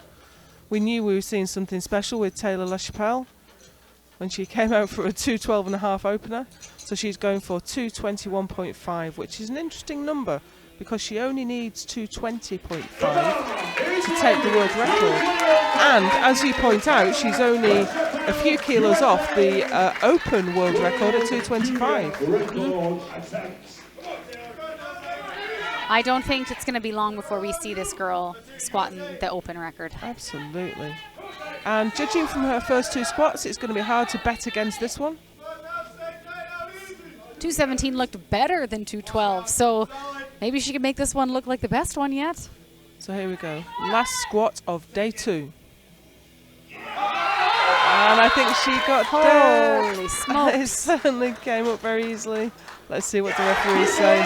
We knew we were seeing something special with Taylor LaChapelle when she came out for a 2:12.5 opener. So she's going for 2:21.5, which is an interesting number because she only needs 2:20.5 to take the world record. And as you point out, she's only a few kilos off the open world record at 2:25. I don't think it's going to be long before we see this girl squatting the open record. Absolutely. And judging from her first two squats, it's going to be hard to bet against this one. 217 looked better than 212, so maybe she can make this one look like the best one yet. So here we go. Last squat of day 2. And I think she got there. Holy smokes. It certainly came up very easily. Let's see what the referees say.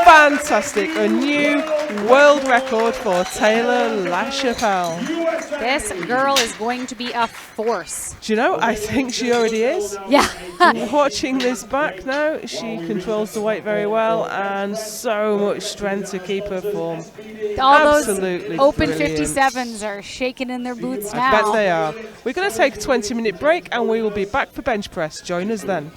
Fantastic. A new world record for Taylor LaChapelle. This girl is going to be a force. Do you know, I think she already is. Yeah. Watching this back now, she controls the weight very well and so much strength to keep her form. All Absolutely those open brilliant. 57s are shaking in their boots now. I bet they are. We're going to take a 20-minute break and we will be back for bench press. Join us then.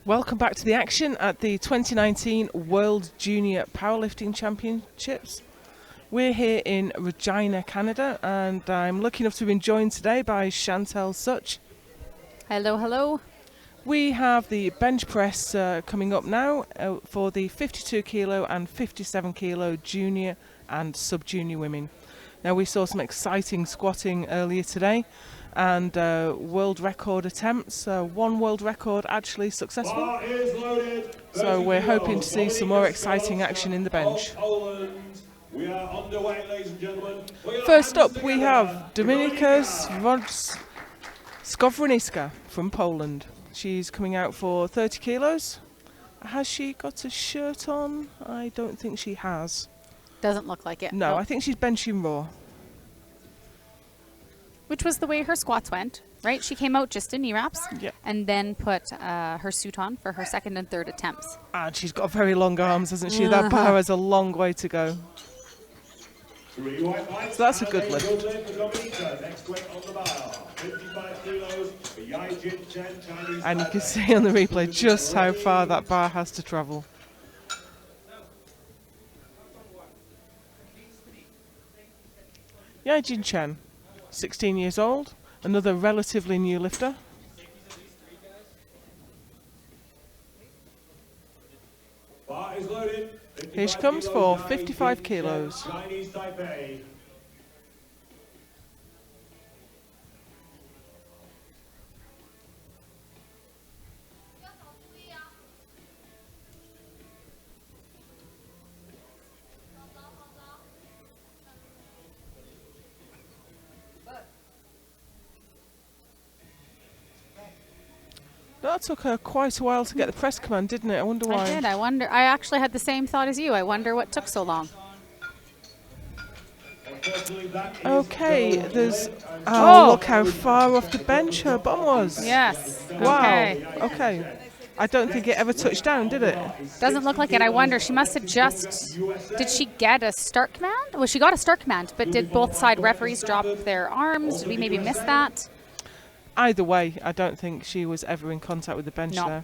Welcome back to the action at the 2019 World Junior Powerlifting Championships. We're here in Regina, Canada, and I'm lucky enough to have been joined today by Chapelle Such. Hello, hello. We have the bench press coming up now for the 52 kilo and 57 kilo junior and sub-junior women. Now, we saw some exciting squatting earlier today, and world record attempts. One world record actually successful. So we're hoping to see some more exciting action in the bench. We are underway, ladies and gentlemen. First up, we have Dominika Skowrońska from Poland. She's coming out for 30 kilos. Has she got a shirt on? I don't think she has. Doesn't look like it. No, Nope. I think she's benching raw. Which was the way her squats went, right? She came out just in knee wraps Yep. and then put her suit on for her second and third attempts. And she's got very long arms, hasn't she? That bar has a long way to go. So that's a good lift. And you can see on the replay just how far that bar has to travel. Jin Chen, 16 years old, another relatively new lifter. Here she comes for 55 kilos. That took her quite a while to get the press command, didn't it? I wonder why. I did. I wonder. I actually had the same thought as you. I wonder what took so long. Okay, there's... Oh, look how far off the bench her bum was. Yes. Wow. Okay. I don't think it ever touched down, did it? Doesn't look like it. I wonder. She must have just... Did she get a start command? Well, she got a start command, but did both side referees drop their arms? Did we maybe miss that? Either way, I don't think she was ever in contact with the bench there.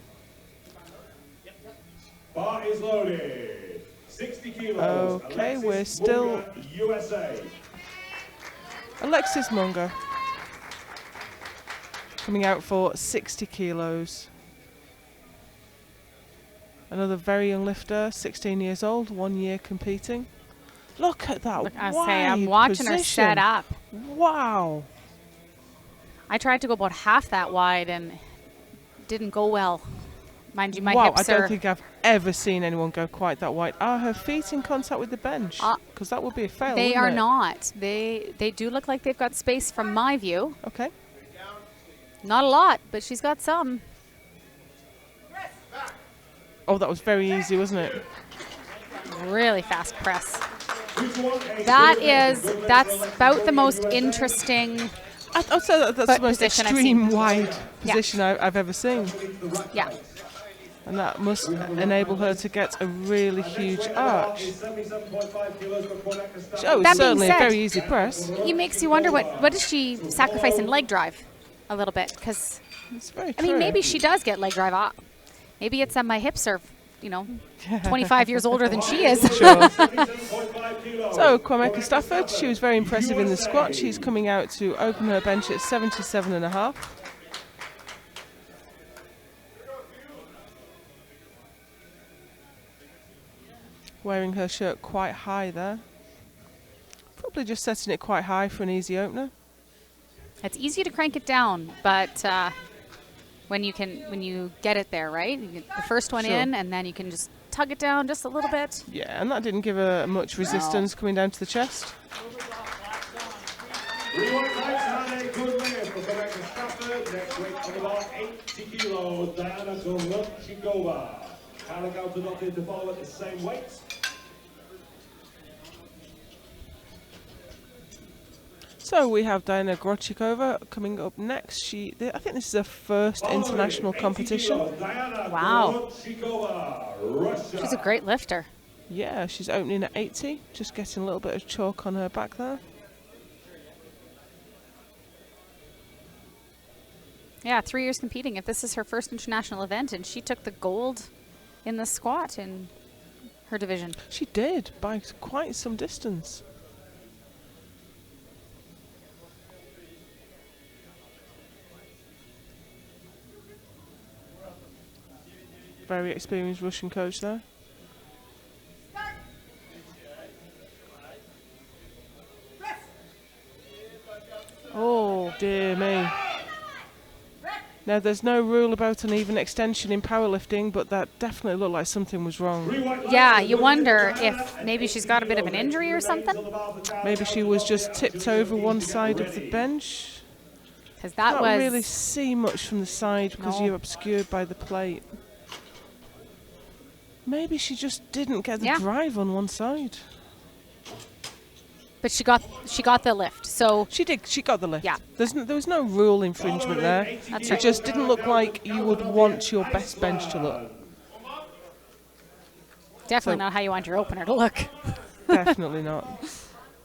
Bar is loaded. 60 kilos. Okay, Alexis we're still... Manga, USA. Alexis Manga. Coming out for 60 kilos. Another very young lifter, 16 years old, 1 year competing. Look at that I'm watching her set up. Wow. I tried to go about half that wide and didn't go well. Mind you, my wow, hips I are... don't think I've ever seen anyone go quite that wide. Are her feet in contact with the bench? Because that would be a fail, They wouldn't are it? not. They do look like they've got space from my view. Okay. Not a lot, but she's got some. Oh, that was very easy, wasn't it? Really fast press. That's about the most interesting... I'd say that's the most extreme wide position I've ever seen. Yeah. And that must enable her to get a really huge arch. Oh, it's certainly a very easy press. It makes you wonder what does she sacrifice in leg drive a little bit? Because, I mean, maybe she does get leg drive off. Maybe it's that my hips are, 25 years older than she is. Sure. So, Kwameka Stafford, she was very impressive in the squat. She's coming out to open her bench at 77.5. Wearing her shirt quite high there. Probably just setting it quite high for an easy opener. It's easy to crank it down, but when you get it there, right? You get the first one in, and then you can just tug it down just a little bit. Yeah, and that didn't give her much resistance coming down to the chest. We want lights and a good lift for Kwameka Stafford. Next weight on about 80 kilos. Diana Goronchikova. Alec Anthem to follow at the same weight. So we have Diana Grochikova coming up next. I think this is her first international competition. Wow. She's a great lifter. Yeah, she's opening at 80, just getting a little bit of chalk on her back there. Yeah, 3 years competing. If this is her first international event, and she took the gold in the squat in her division. She did, by quite some distance. Very experienced Russian coach there. Oh, dear me. Now, there's no rule about an even extension in powerlifting, but that definitely looked like something was wrong. Yeah, you wonder if maybe she's got a bit of an injury or something. Maybe she was just tipped over one side of the bench. Because that Can't was... really see much from the side because No. you're obscured by the plate. Maybe she just didn't get the Yeah. drive on one side. But she got the lift, so... She did. She got the lift. Yeah. There was no rule infringement there. That's It right. just didn't look like you would want your best bench to look. Definitely So- not how you want your opener to look. Definitely not.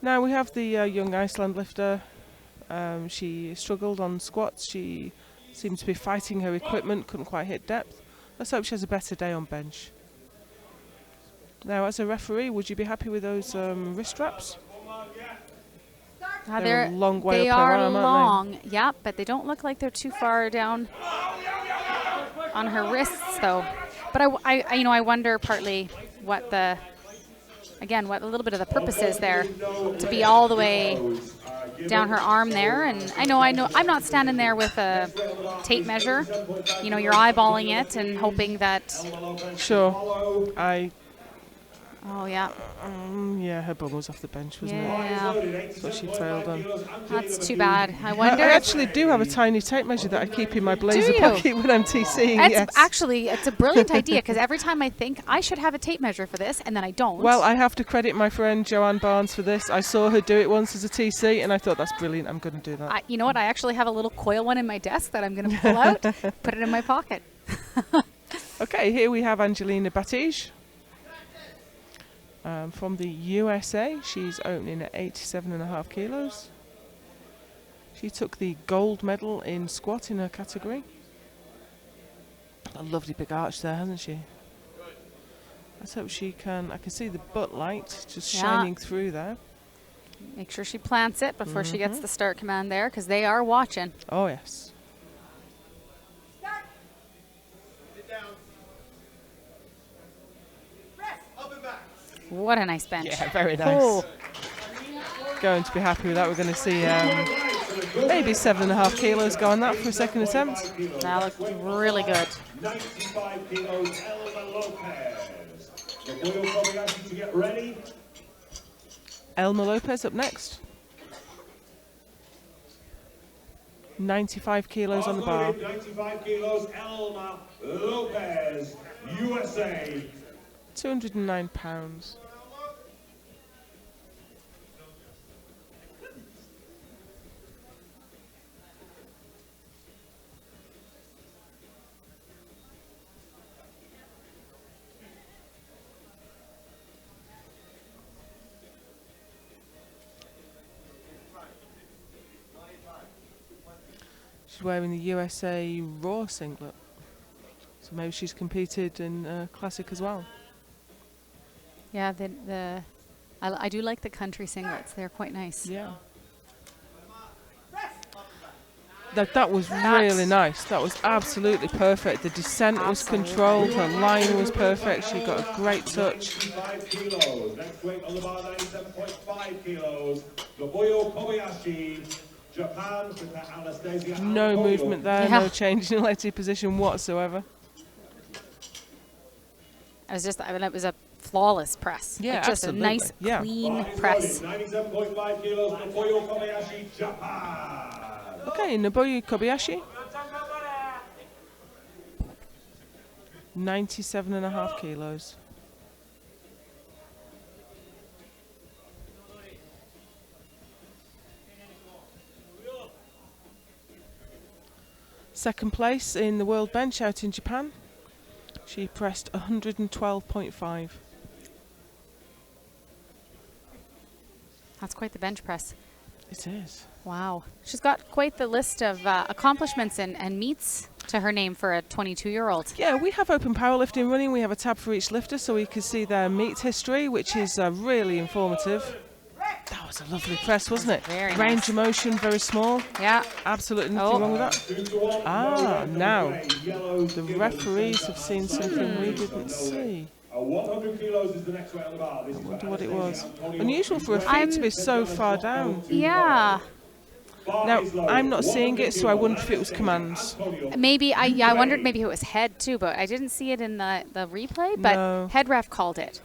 Now we have the young Iceland lifter. She struggled on squats. She seemed to be fighting her equipment, couldn't quite hit depth. Let's hope she has a better day on bench. Now, as a referee, would you be happy with those wrist straps? They're a long way they up her are arm, aren't long, yeah, but they don't look like they're too far down on her wrists, though. But I wonder partly what the, again, what a little bit of the purpose is there to be all the way down her arm there. And I know, I'm not standing there with a tape measure. You know, you're eyeballing it and hoping that. Sure. Oh yeah. Yeah, her bum was off the bench, wasn't it? Yeah, That's what she failed on. that's too bad. I I wonder. actually do have a tiny tape measure that I keep in my blazer you? pocket when I'm TCing. It's a brilliant idea, because every time I think I should have a tape measure for this, and then I don't. Well, I have to credit my friend Joanne Barnes for this. I saw her do it once as a TC, and I thought, that's brilliant. I'm going to do that. You know what? I actually have a little coil one in my desk that I'm going to pull out, put it in my pocket. Okay, here we have Angelina Batties. From the USA, she's opening at 87.5 kilos. She took the gold medal in squat in her category. A lovely big arch there, hasn't she? Let's hope she can. I can see the butt light just shining through there. Make sure she plants it before she gets the start command there, because they are watching. Oh, yes. What a nice bench. Yeah, very nice. Oh, Going to be happy with that. We're going to see maybe 7.5 kilos go on that for a second attempt. that looked really good. 95 kilos, Elma Lopez. Naboo Kobayashi to get ready. Elma Lopez up next. 95 kilos on the bar. 95 kilos, Elma Lopez, USA. 209 pounds. She's wearing the USA Raw singlet. So maybe she's competed in Classic as well. Yeah, I do like the country singlets. They're quite nice. Yeah. That was really nice. That was absolutely perfect. The descent was controlled. Her line was perfect. She got a great touch. 95 kilos. Next weight on the bar, 97.5 kilos. Naboo Kobayashi, Japan, with that Anastasia No Antoniak. movement there. Yeah. No change in elective position whatsoever. It was a flawless press. Yeah, Like just absolutely. a nice, Yeah. clean press. 97.5 kilos, Naboo Kobayashi, Japan. Okay, Naboo Kobayashi. 97.5 kilos. Second place in the world bench out in Japan. She pressed 112.5. That's quite the bench press. It is. Wow. She's got quite the list of accomplishments and meets to her name for a 22-year-old. Yeah, we have open powerlifting running. We have a tab for each lifter so we can see their meet history, which is really informative. That was a lovely press, wasn't it? Very Range nice. of motion, very small. Yeah. Absolutely nothing wrong with that. Ah, now the referees have seen something we didn't see. 100 kilos is the next weight on the bar. I wonder what it was. Unusual for a feet to be so far down. Yeah. Now, I'm not seeing it, so I wonder if it was commands. Maybe, I wondered maybe it was head too, but I didn't see it in the replay, but No. head ref called it.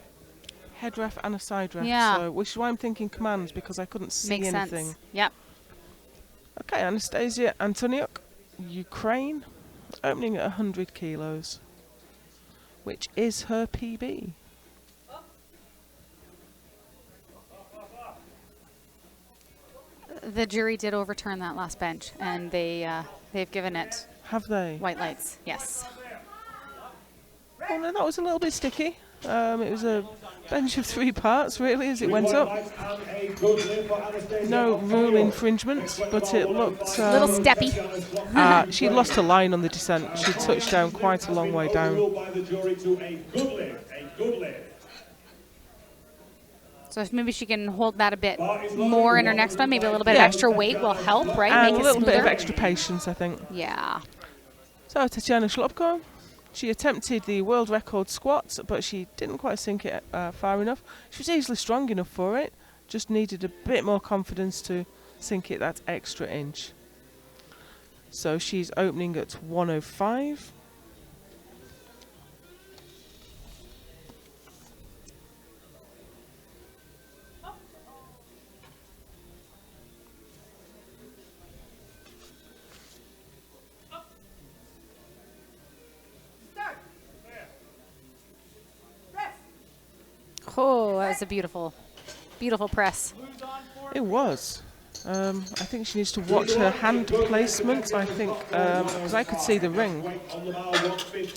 Head ref and a side ref, Yeah. so, which is why I'm thinking commands, because I couldn't see Makes anything. sense. Yep. Okay, Anastasia Antoniak, Ukraine, opening at 100 kilos, which is her PB. The jury did overturn that last bench, and they've given it Have they? white lights. Yes. Oh no, that was a little bit sticky. It was a bench of 3 parts, really, as it went up. No rule infringement, but it looked... Little steppy. she lost a line on the descent. She touched down quite a long way down. So if maybe she can hold that a bit more in her next one. Maybe a little bit of extra weight will help, right? And Make a it little bit of smoother. extra patience, I think. Yeah. So Tatiana Shlopko, she attempted the world record squat, but she didn't quite sink it far enough. She was easily strong enough for it, just needed a bit more confidence to sink it that extra inch. So she's opening at 105. Oh, that was a beautiful, beautiful press. It was. I think she needs to watch her hand placement, I think, because I could see the ring.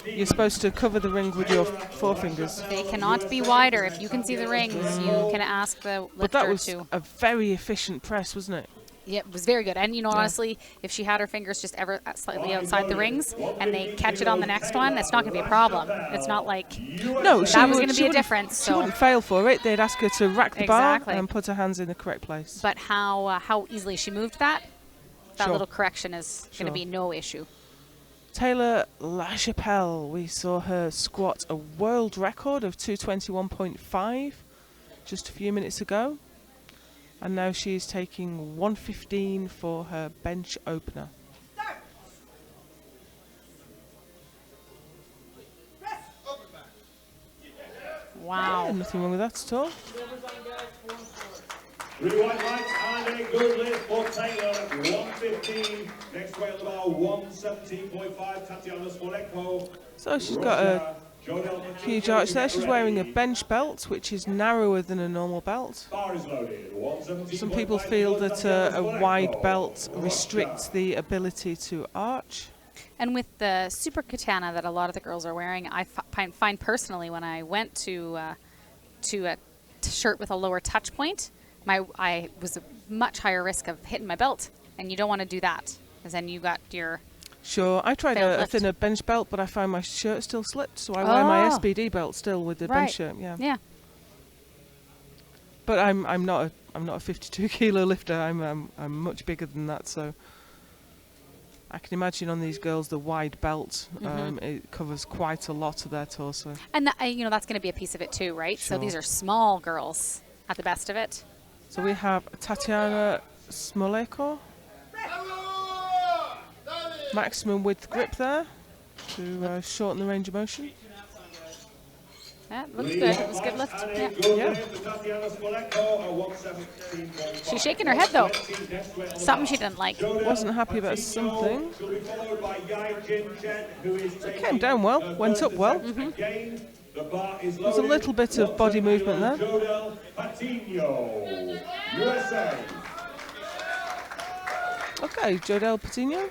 You're supposed to cover the ring with your forefingers. They cannot be wider. If you can see the rings, you can ask the lifter But that was to. a very efficient press, wasn't it? Yeah, it was very good. And, you know, honestly, if she had her fingers just ever slightly outside the rings and they catch it on the next one, that's not going to be a problem. It's not like No, that was going to be a difference. She So. wouldn't fail for it. They'd ask her to rack the Exactly. bar and put her hands in the correct place. But how easily she moved that Sure. little correction is going Sure. to be no issue. Taylor Chapelle, we saw her squat a world record of 221.5 just a few minutes ago. And now she's taking 115 for her bench opener. Wow. Yeah, nothing wrong with that at all. 3 white lights and a good lift for Taylor, 115. Next weight on the bar, 117.5. Tatiana Smolenko. So she's got a Jodel Patina huge arch there. She's wearing a ready. bench belt, which is narrower than a normal belt. Bar is loaded. 117.5 Some people feel that Tatiana a wide Smolenko. belt restricts the ability to arch. And with the super katana that a lot of the girls are wearing, I find personally when I went to a shirt with a lower touch point, I was a much higher risk of hitting my belt, and you don't want to do that, because then you got your. Sure, I tried Failed a lift. thinner bench belt, but I found my shirt still slipped, so I wear my Oh. SBD belt still with the Right. bench shirt. Yeah. Yeah. But I'm not a 52 kilo lifter. I'm much bigger than that, so I can imagine on these girls the wide belt. It covers quite a lot of their torso. And that's going to be a piece of it too, right? So Sure. these are small girls at the best of it. So we have Tatiana Smolenko. Maximum width grip there to shorten the range of motion. Yeah, looked good. It was a good lift. Yeah. She's shaking her head though. Something she didn't like. Wasn't happy about something. It came down well, went up well. There's a little bit of body movement there. Jodel Patina, USA. Okay, Jodel Patina.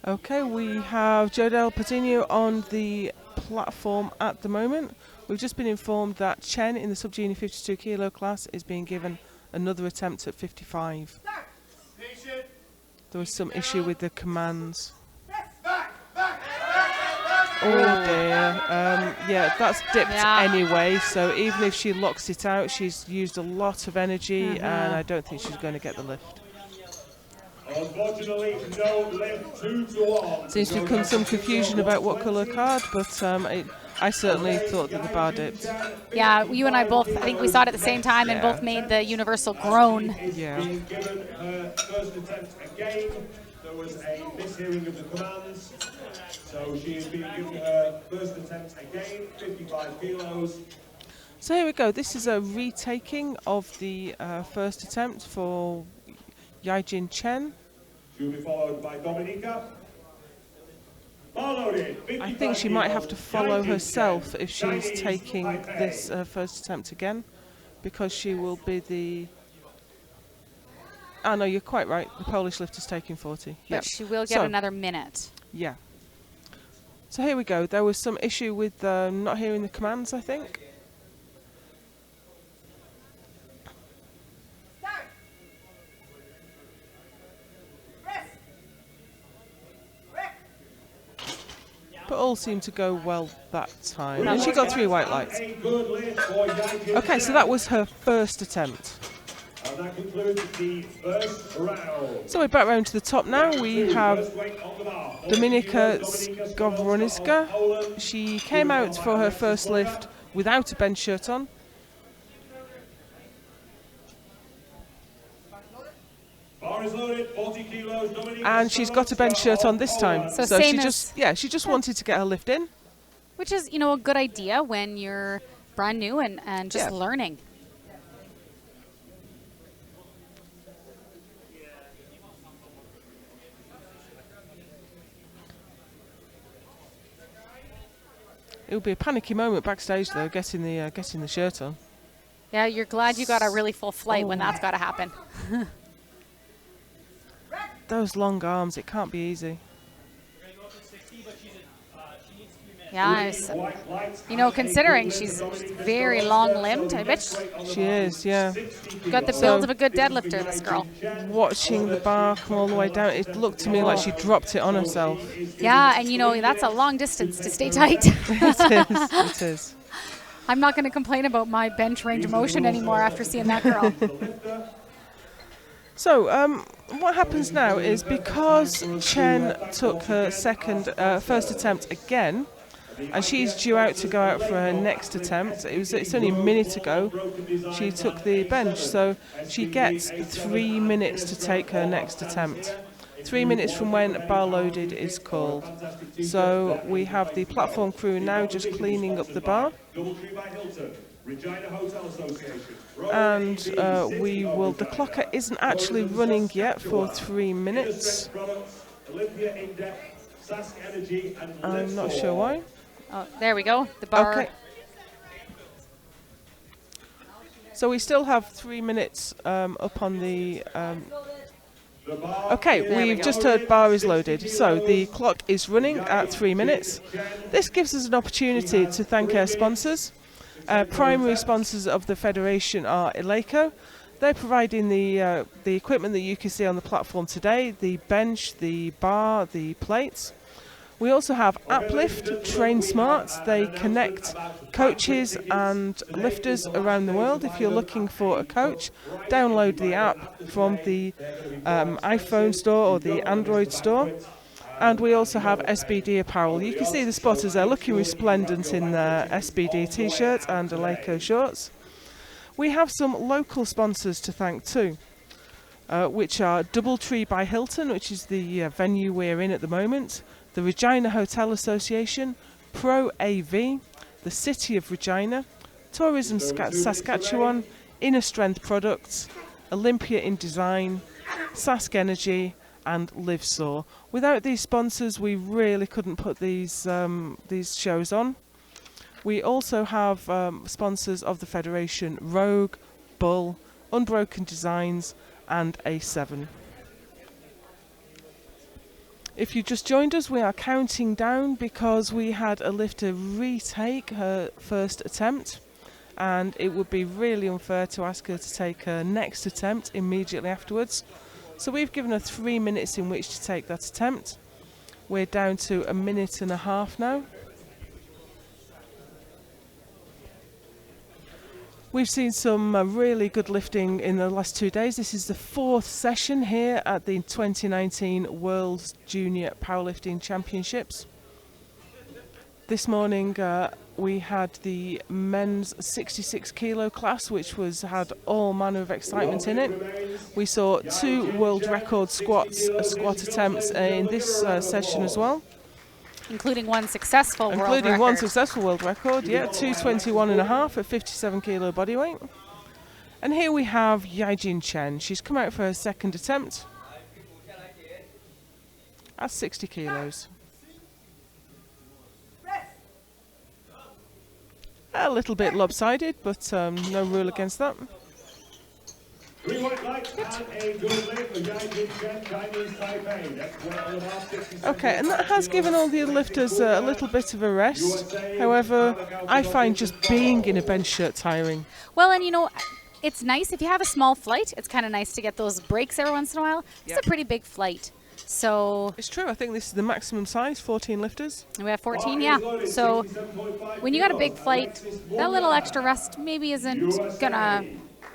Okay, we have Jodel Patina on the platform at the moment. We've just been informed that Chen in the sub-junior 52 kilo class is being given another attempt at 55. There was some issue with the commands. Oh dear. Yeah, that's dipped anyway, so even if she locks it out, she's used a lot of energy and I don't think she's going to get the lift. Unfortunately, no lift, 2-1. Seems to become some confusion about what colour card, but I certainly thought that the bar dipped. Yeah, you and I both, I think we saw it at the same time and both made the universal groan. Yeah. Given her first attempt again, there was a mishearing of the commands. So she is being given her first attempt again, 55 kilos. So here we go. This is a retaking of the first attempt for Jin Chen. She'll be followed by Dominica. I think she might have to follow herself if she's taking this first attempt again, because she will be the... Oh no, you're quite right. The Polish lifter's taking 40. But she will get another minute. Yeah. So here we go. There was some issue with not hearing the commands, I think. But all seemed to go well that time. And she got 3 white lights. Okay, so that was her first attempt. And that concludes the first round. So we're back round to the top now. We have Dominika Skowrońska. She came out for her first lift without a bench shirt on. And she's got a bench shirt on this time. So she just wanted to get her lift in. Which is, you know, a good idea when you're brand new and just learning. It would be a panicky moment backstage though, getting the shirt on. Yeah, you're glad you got a really full flight when that's got to happen. Those long arms, it can't be easy. Yeah, you know, considering she's very long-limbed, I bet she is, yeah. Got the build of a good deadlifter, this girl. Watching the bar come all the way down, it looked to me like she dropped it on herself. Yeah, and you know, that's a long distance to stay tight. It is. I'm not going to complain about my bench range of motion anymore after seeing that girl. So, what happens now is because Chen took her first attempt again, and she's due out to go out for her next attempt. It's only a minute ago she took the bench, so she gets 3 minutes to take her next attempt. 3 minutes from when bar loaded is called. So we have the platform crew now just cleaning up the bar. And the clocker isn't actually running yet for 3 minutes. I'm not sure why. Oh, there we go. The bar. Okay. So we still have 3 minutes up on the... Okay, we've just heard bar is loaded. So the clock is running at 3 minutes. This gives us an opportunity to thank our sponsors. Primary sponsors of the Federation are Eleiko. They're providing the equipment that you can see on the platform today, the bench, the bar, the plates. We also have Uplift, Train Smart. They connect coaches and lifters around the world. If you're looking for a coach, download the app from the iPhone store or the Android store. And we also have SBD apparel. You can see the spotters there looking resplendent in their SBD t-shirts and Eleiko shorts. We have some local sponsors to thank too, which are Doubletree by Hilton, which is the venue we're in at the moment, the Regina Hotel Association, Pro AV, the City of Regina, Tourism Saskatchewan, Inner Strength Products, Olympia in Design, Sask Energy, and LiveSaw. Without these sponsors, we really couldn't put these shows on. We also have sponsors of the Federation: Rogue, Bull, Unbroken Designs, and A7. If you just joined us, we are counting down because we had a lifter retake her first attempt, and it would be really unfair to ask her to take her next attempt immediately afterwards. So we've given her 3 minutes in which to take that attempt. We're down to 1.5 minutes now. We've seen some really good lifting in the last 2 days. This is the 4th session here at the 2019 World Junior Powerlifting Championships. This morning we had the men's 66 kilo class, which had all manner of excitement in it. We saw 2 world record squat attempts in this session as well. Including one successful world record. Including one successful world record, yeah, 221.5 at 57 kilo body weight. And here we have Jin Chen. She's come out for her second attempt at 60 kilos. A little bit lopsided, but no rule against that. Okay, and that has given all the other lifters a little bit of a rest. However, I find just being in a bench shirt tiring. Well, and you know, it's nice if you have a small flight. It's kind of nice to get those breaks every once in a while. It's a pretty big flight. So it's true. I think this is the maximum size, 14 lifters. We have 14, yeah. So when you got a big flight, that little extra rest maybe isn't gonna,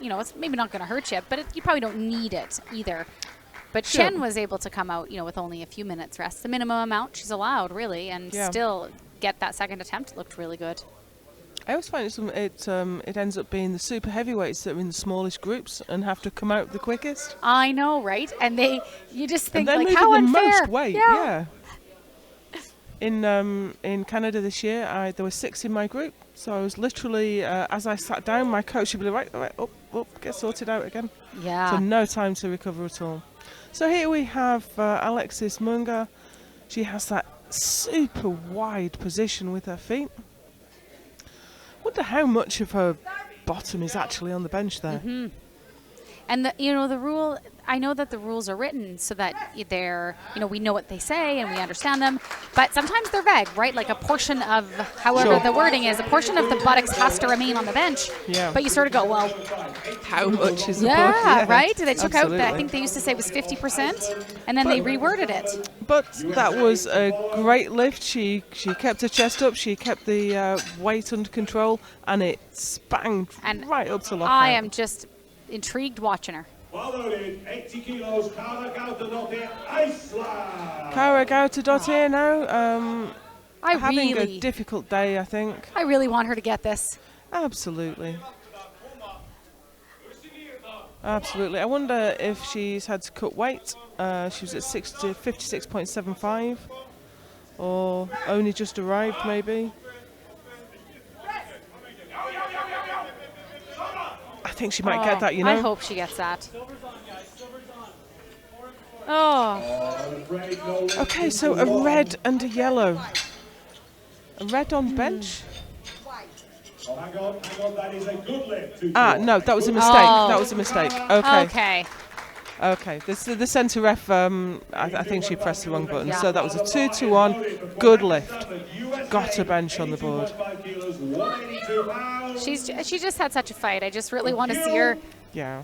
you know, it's maybe not gonna hurt you, but you probably don't need it either. But sure. Chen was able to come out, you know, with only a few minutes rest, the minimum amount she's allowed, really, and still get that second attempt. It looked really good. I always find it ends up being the super heavyweights that are in the smallest groups and have to come out the quickest. I know, right? And you just think, like, how unfair. The most weight, yeah. In Canada this year, there were 6 in my group, so I was literally, as I sat down, my coach would be like, right, up, get sorted out again. Yeah. So no time to recover at all. So here we have Alexis Manga. She has that super wide position with her feet. Wonder how much of her bottom is actually on the bench there. Mm-hmm. And the rule, I know that the rules are written so that they're, we know what they say and we understand them, but sometimes they're vague, right? Like a portion of, however the wording is, a portion of the buttocks has to remain on the bench. Yeah. But you sort of go, well, how much is the yeah, right? They took absolutely. out, I think they used to say it was 50%, and then they reworded it. But that was a great lift. She kept her chest up, she kept the weight under control, and it spanged right up to lockout. I am just intrigued watching her. Followed 80 kilos, Kara Gautadottir, Iceland. Kara Gautadottir now, having really, a difficult day, I think. I really want her to get this. Absolutely. Absolutely. I wonder if she's had to cut weight. She was at 56.75, or only just arrived, maybe. I think she might get that, you know. I hope she gets that. Oh. Okay, so a red and a yellow. A red on bench. Oh, hang on, that is a good lift. No, that was a mistake. That was a mistake. Okay. Okay, the centre ref, I think she pressed the wrong button. Yeah. So that was a 2-1, good lift. Got a bench on the board. She just had such a fight. I just really want to see her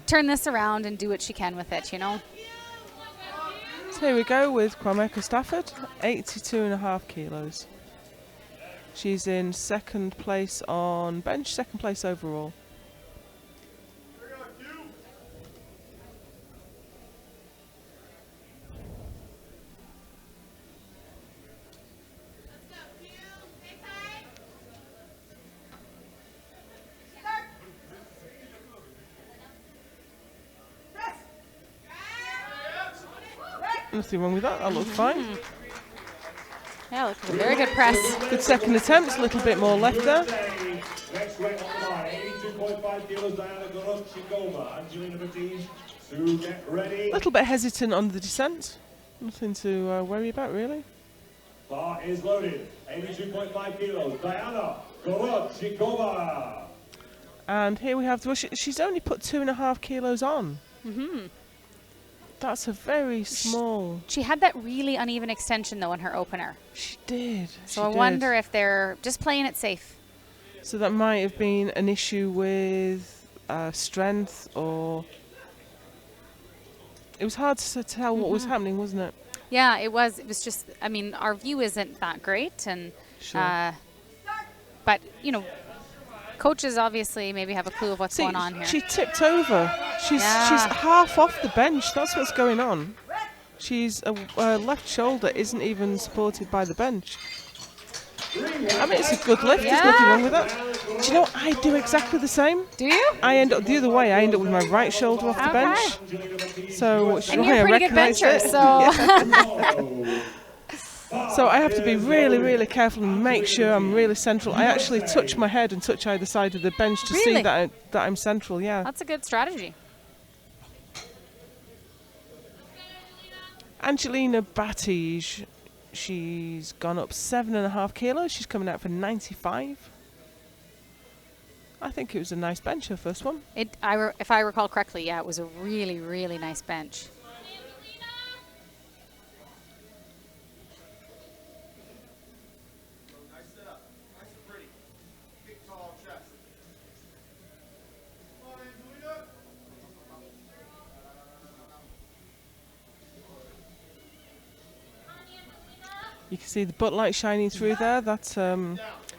turn this around and do what she can with it, you know. So here we go with Kwameka Stafford, 82.5 kilos. She's in second place on bench, second place overall. Nothing wrong with that, that looks fine. Yeah, looks a very good press. Good second attempt, a little bit more left there. Next weight on the line, 82.5 kilos, Angelina Batties. Get ready. A little bit hesitant on the descent. Nothing to worry about, really. Bar is loaded, 82.5 kilos, Diana Gorochikova. And here we have the rush. She's only put 2.5 kilos on. Mm-hmm. That's a very small. She had that really uneven extension, though, in her opener. She did. So I wonder if they're just playing it safe. So that might have been an issue with strength, or it was hard to tell what was happening, wasn't it? Yeah, it was. It was just, I mean, our view isn't that great, and Sure. but you know, coaches obviously maybe have a clue of what's going on here. She tipped over. She's half off the bench. That's what's going on. She's her left shoulder isn't even supported by the bench. I mean, it's a good lift. There's nothing wrong with that. Do you know what? I do exactly the same. Do you? I end up the other way. I end up with my right shoulder off the bench. So, which is And why you're a I pretty good recognise bencher, it. so. So I have to be really, really careful and make sure I'm really central. I actually touch my head and touch either side of the bench to see that I'm central. Yeah. That's a good strategy. Angelina Batties, she's gone up 7.5 kilos. She's coming out for 95. I think it was a nice bench, her first one. If I recall correctly, yeah, it was a really, really nice bench. You can see the butt light shining through there. That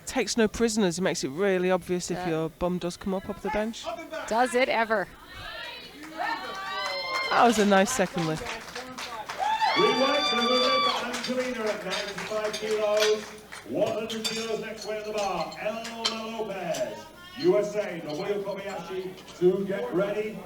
takes no prisoners. It makes it really obvious if your bum does come up off the bench. Does it ever? That was a nice second lift. Angelina at 95 kilos, 100 kilos next way on the bar. Elma Lopez, USA, Naboo Kobayashi, to get ready.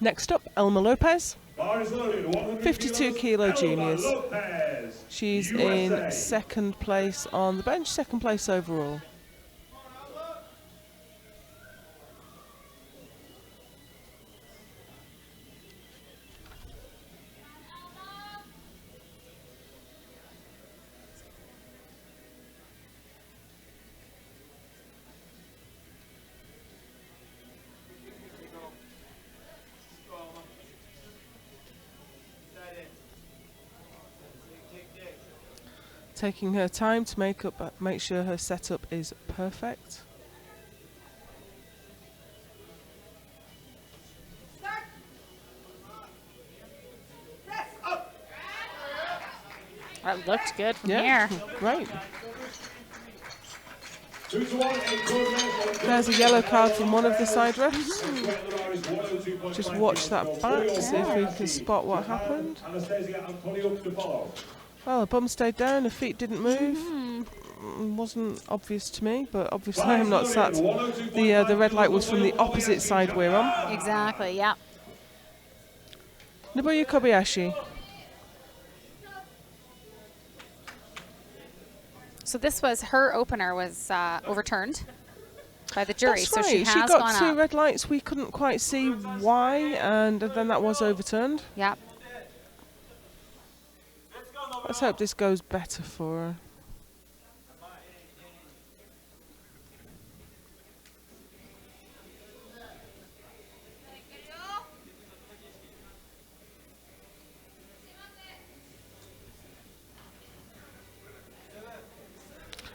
Next up, Alma Lopez, Bar is loaded, 52 kilo juniors. Lopez, She's USA. in second place on the bench, second place overall. Taking her time to make sure her setup is perfect. That looked good from here. Great. 2-1, There's a yellow card from one of the side refs. Just watch that back, see if we can spot what happened. Anastasia Antoniak to follow. Well, her bum stayed down, her feet didn't move. Wasn't obvious to me, but obviously I'm not sat. The red light was from the opposite side we're on. Exactly, yeah. Naboo Kobayashi. So this was her opener was overturned by the jury. That's so right. she has got gone two up. red lights. We couldn't quite see why, and then that was overturned. Yeah. Let's hope this goes better for her.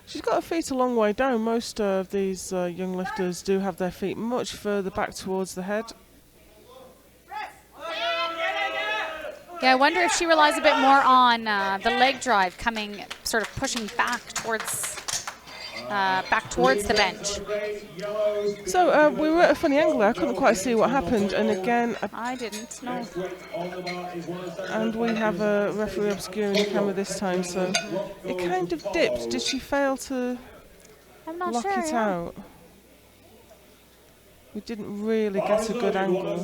She's got her feet a long way down. Most of these young lifters do have their feet much further back towards the head. Yeah, I wonder if she relies a bit more on the leg drive coming, sort of pushing back towards the bench. So we were at a funny angle there. I couldn't quite see what happened. And again, I didn't know. and we have a referee obscuring the camera this time. So it kind of dipped. Did she fail to I'm not lock sure. it Yeah. out? We didn't really get a good angle.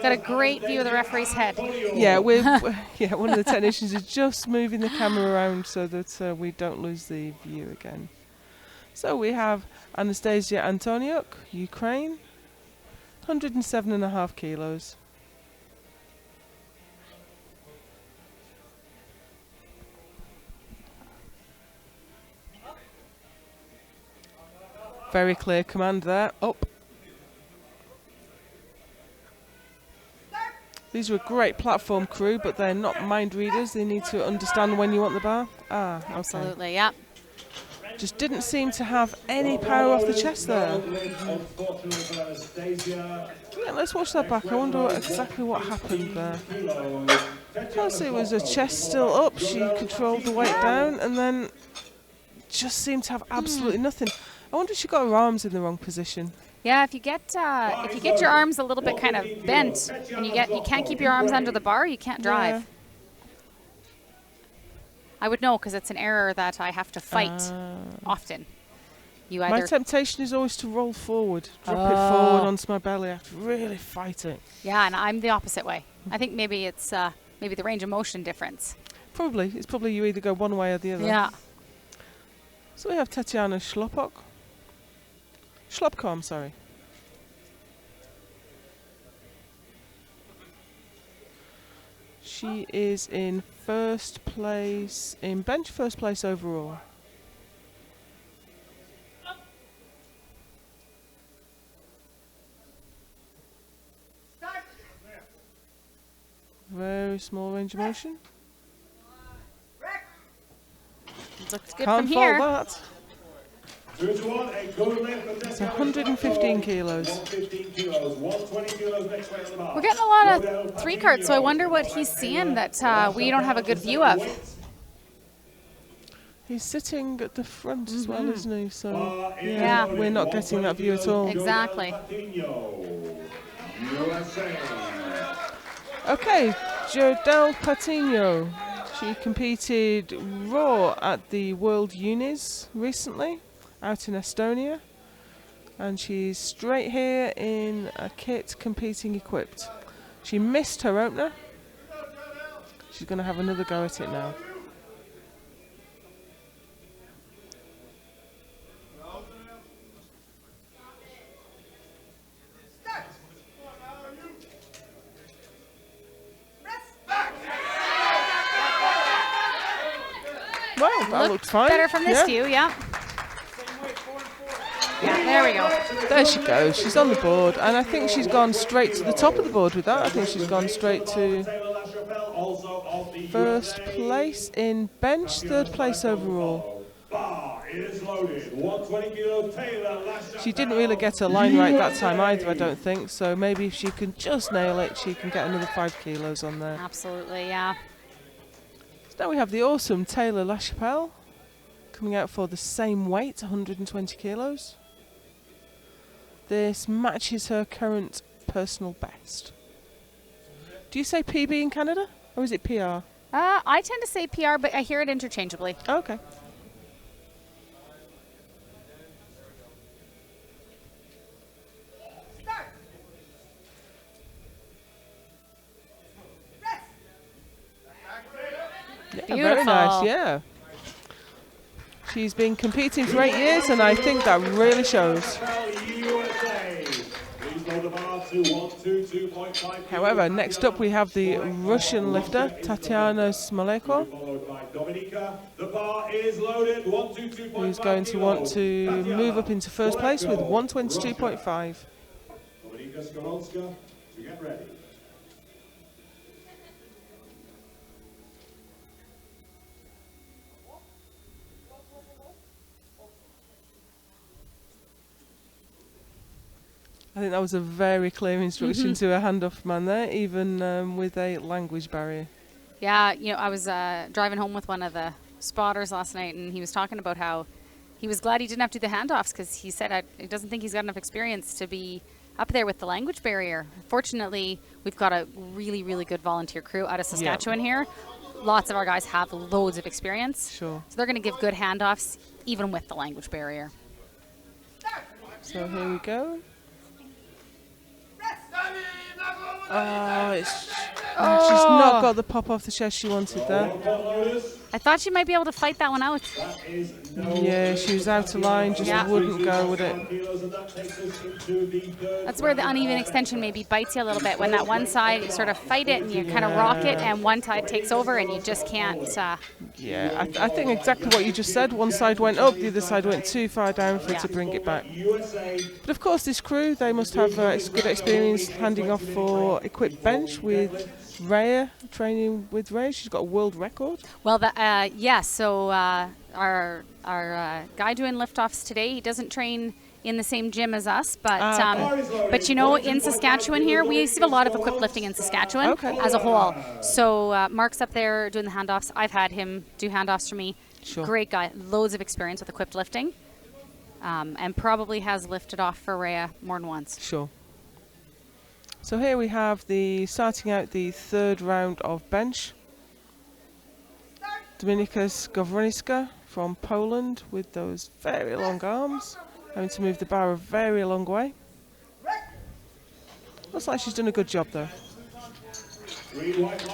Got a great view of the referee's head. Yeah, one of the technicians is just moving the camera around so that we don't lose the view again. So we have Anastasia Antoniak, Ukraine, 107.5 kilos. Very clear command there. Up. These are a great platform crew, but they're not mind readers. They need to understand when you want the bar. Ah, okay. Absolutely, yeah. Just didn't seem to have any power off the chest there. Yeah, let's watch that back. I wonder exactly what happened there. Because it was her chest still up, she controlled the weight down, and then just seemed to have absolutely nothing. I wonder if she got her arms in the wrong position. Yeah, if you get your arms a little bit kind of bent, and you can't keep your arms under the bar, you can't drive. Yeah. I would know because it's an error that I have to fight often. My temptation is always to roll forward, drop it forward onto my belly. I have to really fight it. Yeah, and I'm the opposite way. I think maybe it's maybe the range of motion difference. Probably. It's probably you either go one way or the other. Yeah. So we have Tatiana Schlopko, I'm sorry. She is in first place in bench, first place overall. Very small range of motion. Looks good Can't from fault here. that. It's 115 kilos. We're getting a lot of three cards, so I wonder what he's seeing that we don't have a good view of. He's sitting at the front as well, isn't he? So yeah, we're not getting that view at all. Exactly. Okay, Jodel Patina. She competed raw at the World Unis recently, out in Estonia, and she's straight here in a kit competing equipped. She missed her opener. She's going to have another go at it now. Well, that looks fine. Better from this view, yeah. Yeah, there we go. There she goes. She's on the board, and I think she's gone straight to the top of the board with that. I think she's gone straight to first place in bench, third place overall. She didn't really get her line right that time either, I don't think. So maybe if she can just nail it, she can get another 5 kilos on there. Absolutely, yeah. So now we have the awesome Taylor Chapelle coming out for the same weight, 120 kilos. This matches her current personal best. Do you say PB in Canada, or is it PR? I tend to say PR, but I hear it interchangeably. Okay. Yeah, very nice, yeah. She's been competing for 8 years, and I think that really shows. However, next up we have the Russian lifter, Tatiana Smoleko, who's going to want to move up into first place with 122.5. I think that was a very clear instruction to a handoff man there, even with a language barrier. Yeah, you know, I was driving home with one of the spotters last night, and he was talking about how he was glad he didn't have to do the handoffs because he said he doesn't think he's got enough experience to be up there with the language barrier. Fortunately, we've got a really, really good volunteer crew out of Saskatchewan here. Lots of our guys have loads of experience. Sure. So they're going to give good handoffs even with the language barrier. So here we go. Oh, she's not got the pop off the chest she wanted there. I thought she might be able to fight that one out. Yeah, she was out of line, just wouldn't go with it. That's where the uneven extension maybe bites you a little bit. When that one side, you sort of fight it and you kind of rock it, and one side takes over and you just can't. Yeah, I think exactly what you just said. One side went up, the other side went too far down for her to bring it back. But of course, this crew, they must have good experience handing off for equipped bench with Rhea, training with Rhea. She's got a world record. Well, so our guy doing liftoffs today, he doesn't train in the same gym as us, but you know, in Saskatchewan here, we see a lot of equipped lifting in Saskatchewan as a whole. So Mark's up there doing the handoffs. I've had him do handoffs for me. Sure. Great guy, loads of experience with equipped lifting, and probably has lifted off for Rhea more than once. Sure. So here we have starting out the third round of bench. Dominika Skowrońska from Poland with those very long arms, having to move the bar a very long way. Looks like she's done a good job though.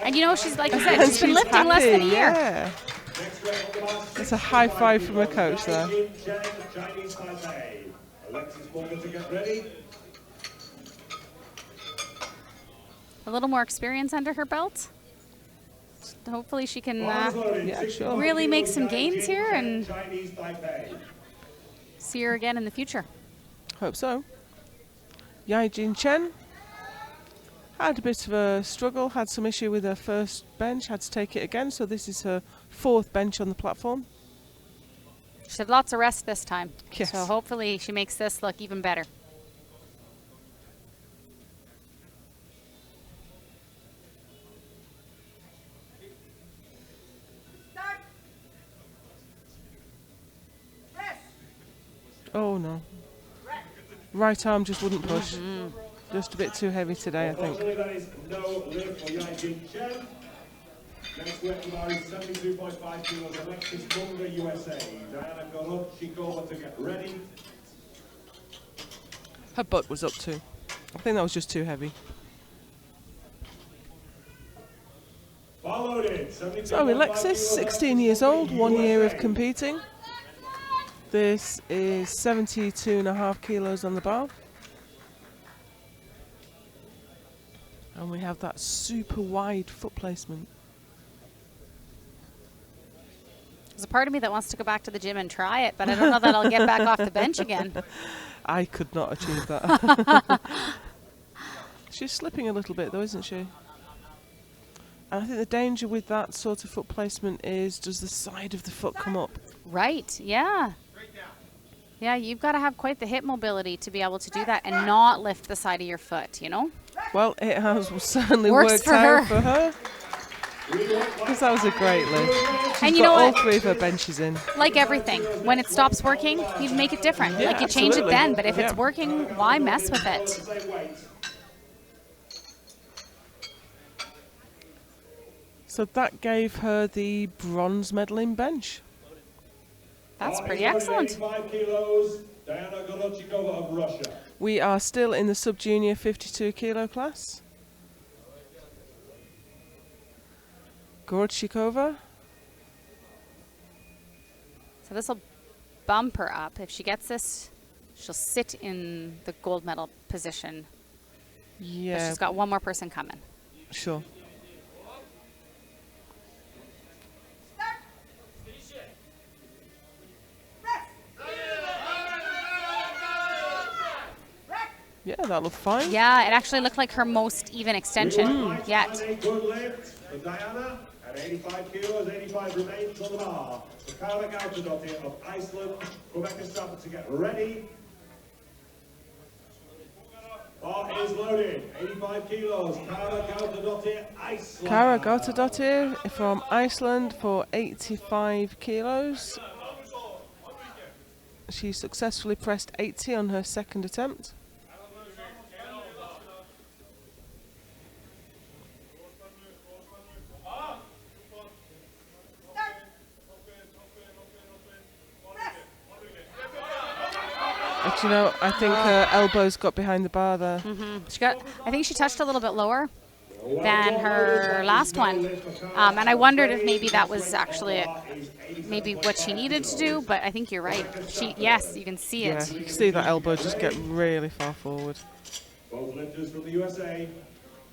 And you know, she's, like I said, she's been lifting happy, less than a year. Yeah. It's a high five from a coach there. Alexis Manga to get ready. A little more experience under her belt. Hopefully she can really make some gains here and see her again in the future. Hope so. Jin Chen had a bit of a struggle, had some issue with her first bench, had to take it again, so this is her fourth bench on the platform. She had lots of rest this time, yes. So hopefully she makes this look even better. Oh no. Right arm just wouldn't push. Just a bit too heavy today, I think. That is no lift for Jin Chen. Next weight bar is 72.5 kilos. Alexis Manga, USA. Diana Gorochikova to get ready. Her butt was up too. I think that was just too heavy. So Alexis, 16 years old, 1 year of competing. This is 72.5 kilos on the bar. And we have that super wide foot placement. There's a part of me that wants to go back to the gym and try it, but I don't know that I'll get back off the bench again. I could not achieve that. She's slipping a little bit though, isn't she? And I think the danger with that sort of foot placement is, does the side of the foot come up? Right, yeah. Yeah, you've got to have quite the hip mobility to be able to do that and not lift the side of your foot, you know? Well, it has certainly Works worked for out her. for her. Because that was a great lift. She's And you got know all what? 3 of her benches in. Like everything, when it stops working, you make it different. Yeah, like you change it absolutely. then, but if it's Yeah. working, why mess with it? So that gave her the bronze medal in bench. That's pretty excellent. 85 kilos, Diana Gorochikova of Russia. We are still in the sub-junior 52 kilo class. Gorochikova. So this will bump her up. If she gets this, she'll sit in the gold medal position. But Yeah, she's got one more person coming. sure. Yeah, that looked fine. Yeah, it actually looked like her most even extension yet. Good lift for Diana at 85 kilos, 85 remains on the bar. The Kara Gautadottir of Iceland. Go back to Stafford to get ready. Bar is loaded, 85 kilos, Kara Gautadottir, Iceland. Kara Gautadottir from Iceland for 85 kilos. She successfully pressed 80 on her second attempt. But you know, I think her elbows got behind the bar there. I think she touched a little bit lower. than her last one. And I wondered if maybe that was actually maybe what she needed to do, but I think you're right. Yes, you can see it. Yeah, you can see that elbow just get really far forward. Both lifters from the USA.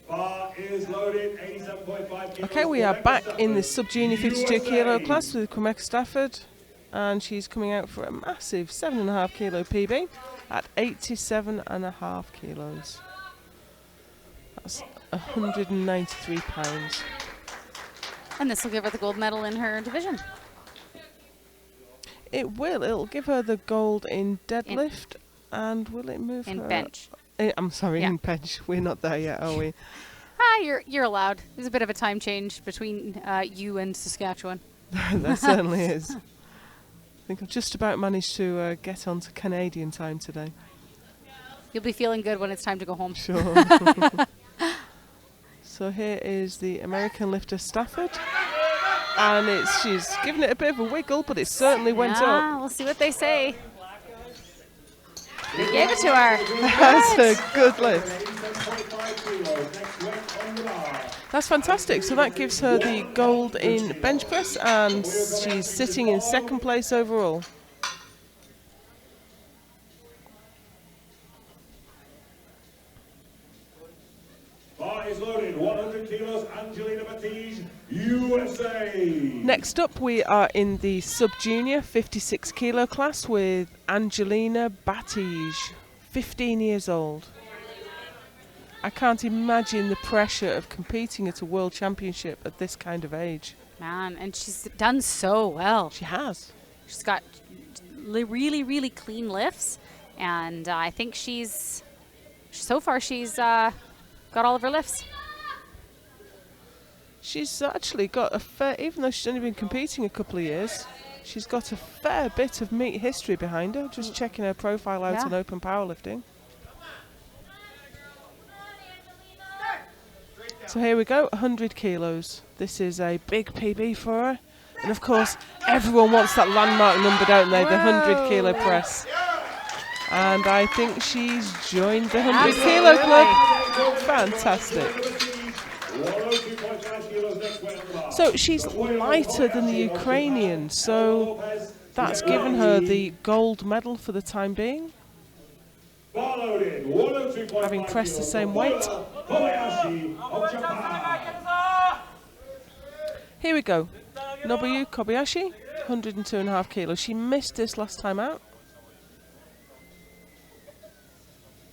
Bar is loaded, 87.5 kilos. Okay, we are Rebecca back Stafford, in the sub-junior 52 USA. kilo class with Rebecca Stafford, and she's coming out for a massive 7.5 kilo PB at 87.5 kilos. That's 193 pounds. And this will give her the gold medal in her division. It will. It'll give her the gold in deadlift, and will it move In her? bench. I'm sorry, Yeah. in bench. We're not there yet, are we? You're allowed. There's a bit of a time change between you and Saskatchewan. There certainly is. I think I've just about managed to get onto Canadian time today. You'll be feeling good when it's time to go home. Sure. So here is the American lifter Stafford, and she's given it a bit of a wiggle, but it certainly went up. We'll see what they say. They gave it to her. That's a good lift. 87.5 kilos. Next weight on the bar. That's fantastic. So that gives her the gold in bench press, and she's sitting in second place overall. Bar is loaded, 100 kilos, Angelina Batties, USA. Next up, we are in the sub-junior 56 kilo class with Angelina Batties, 15 years old. I can't imagine the pressure of competing at a world championship at this kind of age. Man, and she's done so well. She has. She's got really, really clean lifts, and I think so far she's got all of her lifts. She's actually got a fair, even though she's only been competing a couple of years, she's got a fair bit of meet history behind her, just checking her profile out on Open Powerlifting. So here we go, 100 kilos. This is a big PB for her. And of course, everyone wants that landmark number, don't they? The 100 kilo press. And I think she's joined the 100 kilo club. Fantastic. 102.5 kilos next weight on the bar. So she's lighter than the Ukrainian, so that's given her the gold medal for the time being. Bar loaded, 102.5 Having pressed the kilos. same weight. Kobayashi of Japan. Here we go. Naboo Kobayashi, 102.5 kilos. She missed this last time out.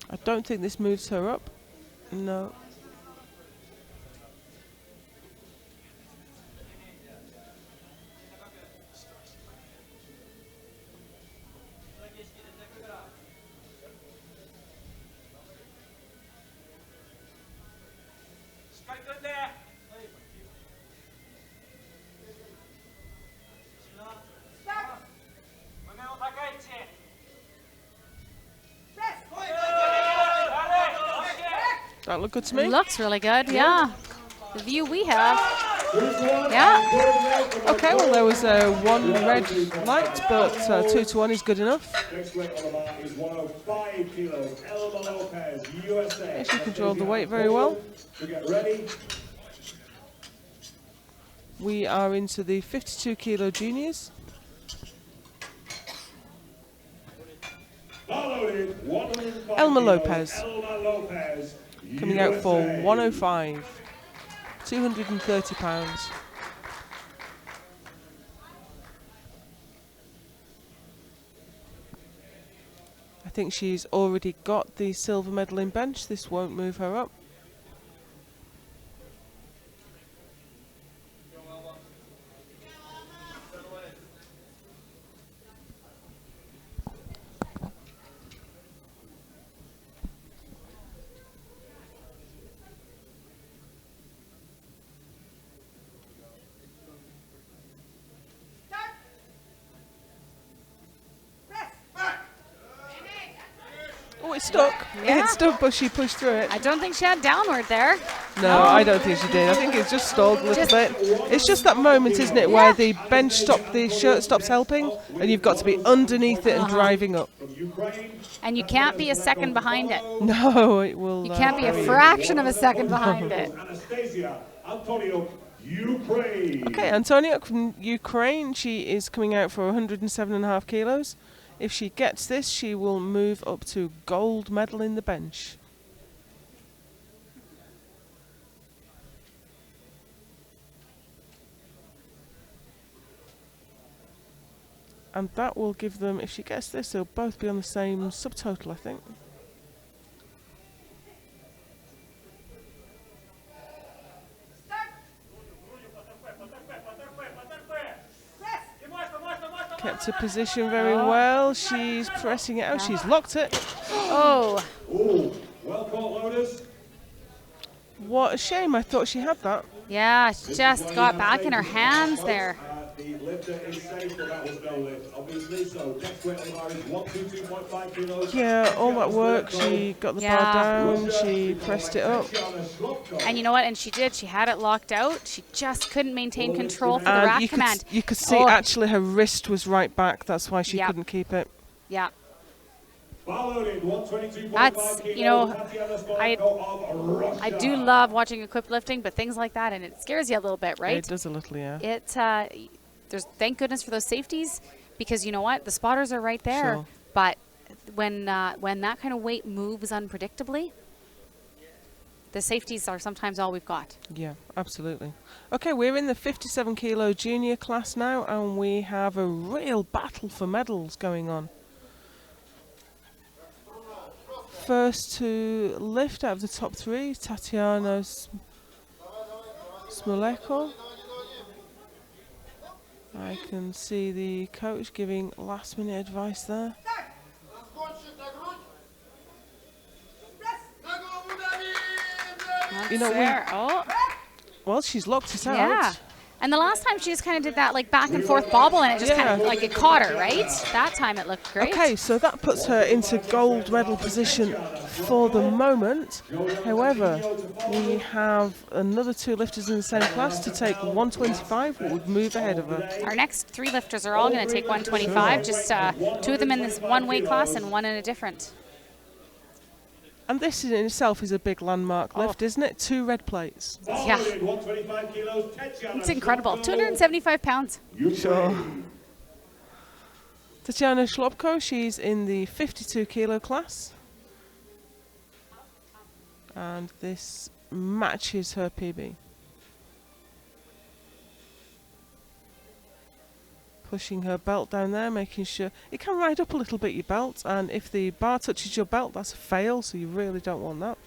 I don't think this moves her up. No. That look good to me. Looks really good, yeah. The view we have. Yeah. Okay, well there was one red light, but 2-1 is good enough. Next weight on the bar is 105 kilos. Elma Lopez, USA. She controlled the weight very well. So get ready. We are into the 52 kilo juniors. Bar loaded, 105 Elma kilos. Lopez. Elma Lopez, Coming out for USA. 105, 230 pounds. I think she's already got the silver medal in bench. This won't move her up. Oh, it stuck. Yeah. It stuck, but she pushed through it. I don't think she had downward there. No, I don't think she did. I think it's just stalled a little bit. It's just that moment, isn't it, where the bench the shirt stops helping, and you've got to be underneath it and driving up. And you can't be a second behind it. No, it will. You can't be a fraction of a second behind it. Anastasia Antoniak, Ukraine. Okay, Antoniak from Ukraine. She is coming out for 107.5 kilos. If she gets this, she will move up to gold medal in the bench. And that will give them, if she gets this, they'll both be on the same subtotal, I think. Kept her position very well. She's pressing it out. She's locked it. Oh. Ooh, well caught, loaders. What a shame. I thought she had that. Yeah, she just got back in her hands there. The lifter is safe, but that was no lift, obviously. So next weight on the bar is 122.5 kilos. Yeah, all that work. She got the bar down. She pressed it up. And you know what? And she did. She had it locked out. She just couldn't maintain control for the rack command. You could see actually her wrist was right back. That's why she couldn't keep it. Yeah. That's, you know, I do love watching equipped lifting, but things like that, and it scares you a little bit, right? It does a little, yeah. There's thank goodness for those safeties, because you know what, the spotters are right there. Sure. But when that kind of weight moves unpredictably, the safeties are sometimes all we've got. Yeah, absolutely. Okay, we're in the 57 kilo junior class now, and we have a real battle for medals going on. First to lift out of the top three, Tatiana Smoleko. I can see the coach giving last minute advice there. You know, well, she's locked it out. Yeah. And the last time she just kind of did that like back and forth bobble, and it just kind of like it caught her, right? That time it looked great. Okay, so that puts her into gold medal position for the moment. However, we have another two lifters in the same class to take 125, what would move ahead of her. Our next three lifters are all going to take 125, just two of them in this one weight class and one in a different. And this in itself is a big landmark lift, isn't it? 2 red plates. Yeah. It's incredible. 275 pounds. Sure. Tatiana Shlopko, she's in the 52 kilo class. And this matches her PB. Pushing her belt down there, making sure it can ride up a little bit, your belt, and if the bar touches your belt, that's a fail, so you really don't want that.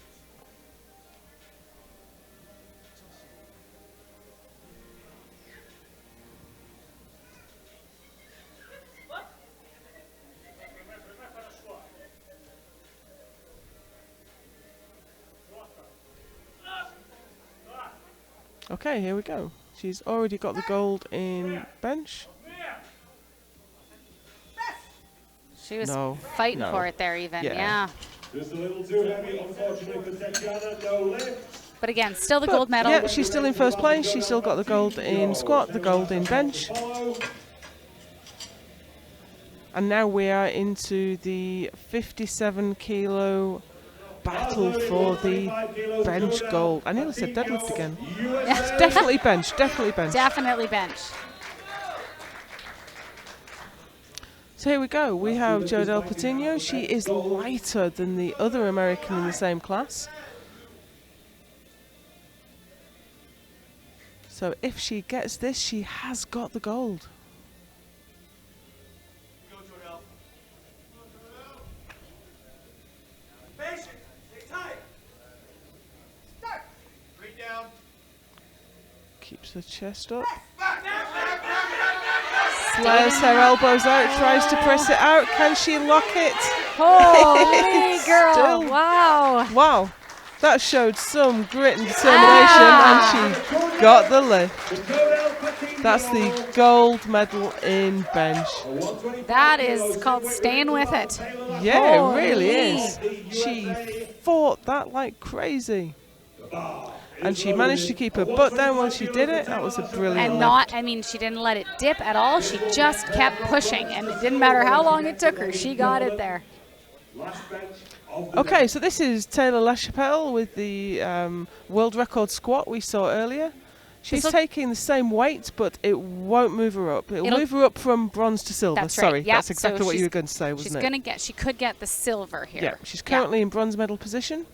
Okay, here we go. She's already got the gold in bench. She was fighting for it there even, yeah. Just a little too heavy, unfortunately, for Tatiana, no lift. But again, still the gold medal. Yeah, she's still in first place. She's still got the gold in squat, the gold in bench. And now we are into the 57 kilo battle for the bench gold. I nearly said deadlift again. Yeah. Definitely bench, definitely bench. Definitely bench. So here we go. We have Jodel Patina. She is lighter than the other American in the same class. So if she gets this, she has got the gold. Go, Jodel. Patient. Stay tight. Start. Breathe down. Keeps the chest up. Back. Slams her elbows out, tries to press it out. Can she lock it? Holy girl. Still. Wow. Wow. That showed some grit and determination, and she got the lift. That's the gold medal in bench. That is called staying with it. Yeah, Holy. it really is. She fought that like crazy. And she managed to keep her butt down while she did it. That was a brilliant And lift. I mean, she didn't let it dip at all. She just kept pushing, and it didn't matter how long it took her. She got it there. Okay, so this is Taylor LaChapelle with the world record squat we saw earlier. She's taking the same weight, but it won't move her up. It'll move her up from bronze to silver. That's right. Sorry, Yep. that's exactly what you were going to say, wasn't it? She could get the silver here. Yeah, she's currently in bronze medal position.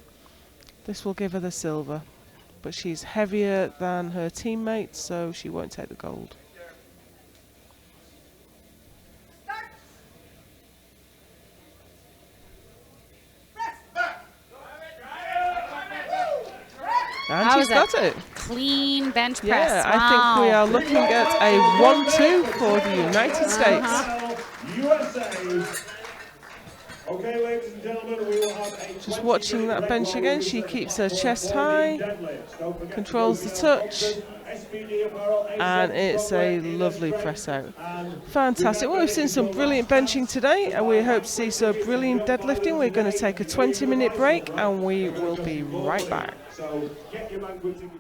This will give her the silver, but she's heavier than her teammates, so she won't take the gold. And she's got it. Clean bench press. Yeah, wow. I think we are looking at a 1-2 for the United States. USA. Okay, ladies and gentlemen, we will have a Just watching that bench again. She keeps her chest high, controls the touch, and it's a lovely press out. Fantastic. Well, we've seen some brilliant benching today, and we hope to see some brilliant deadlifting. We're going to take a 20-minute break, and we will be right back. So get your man good tickets.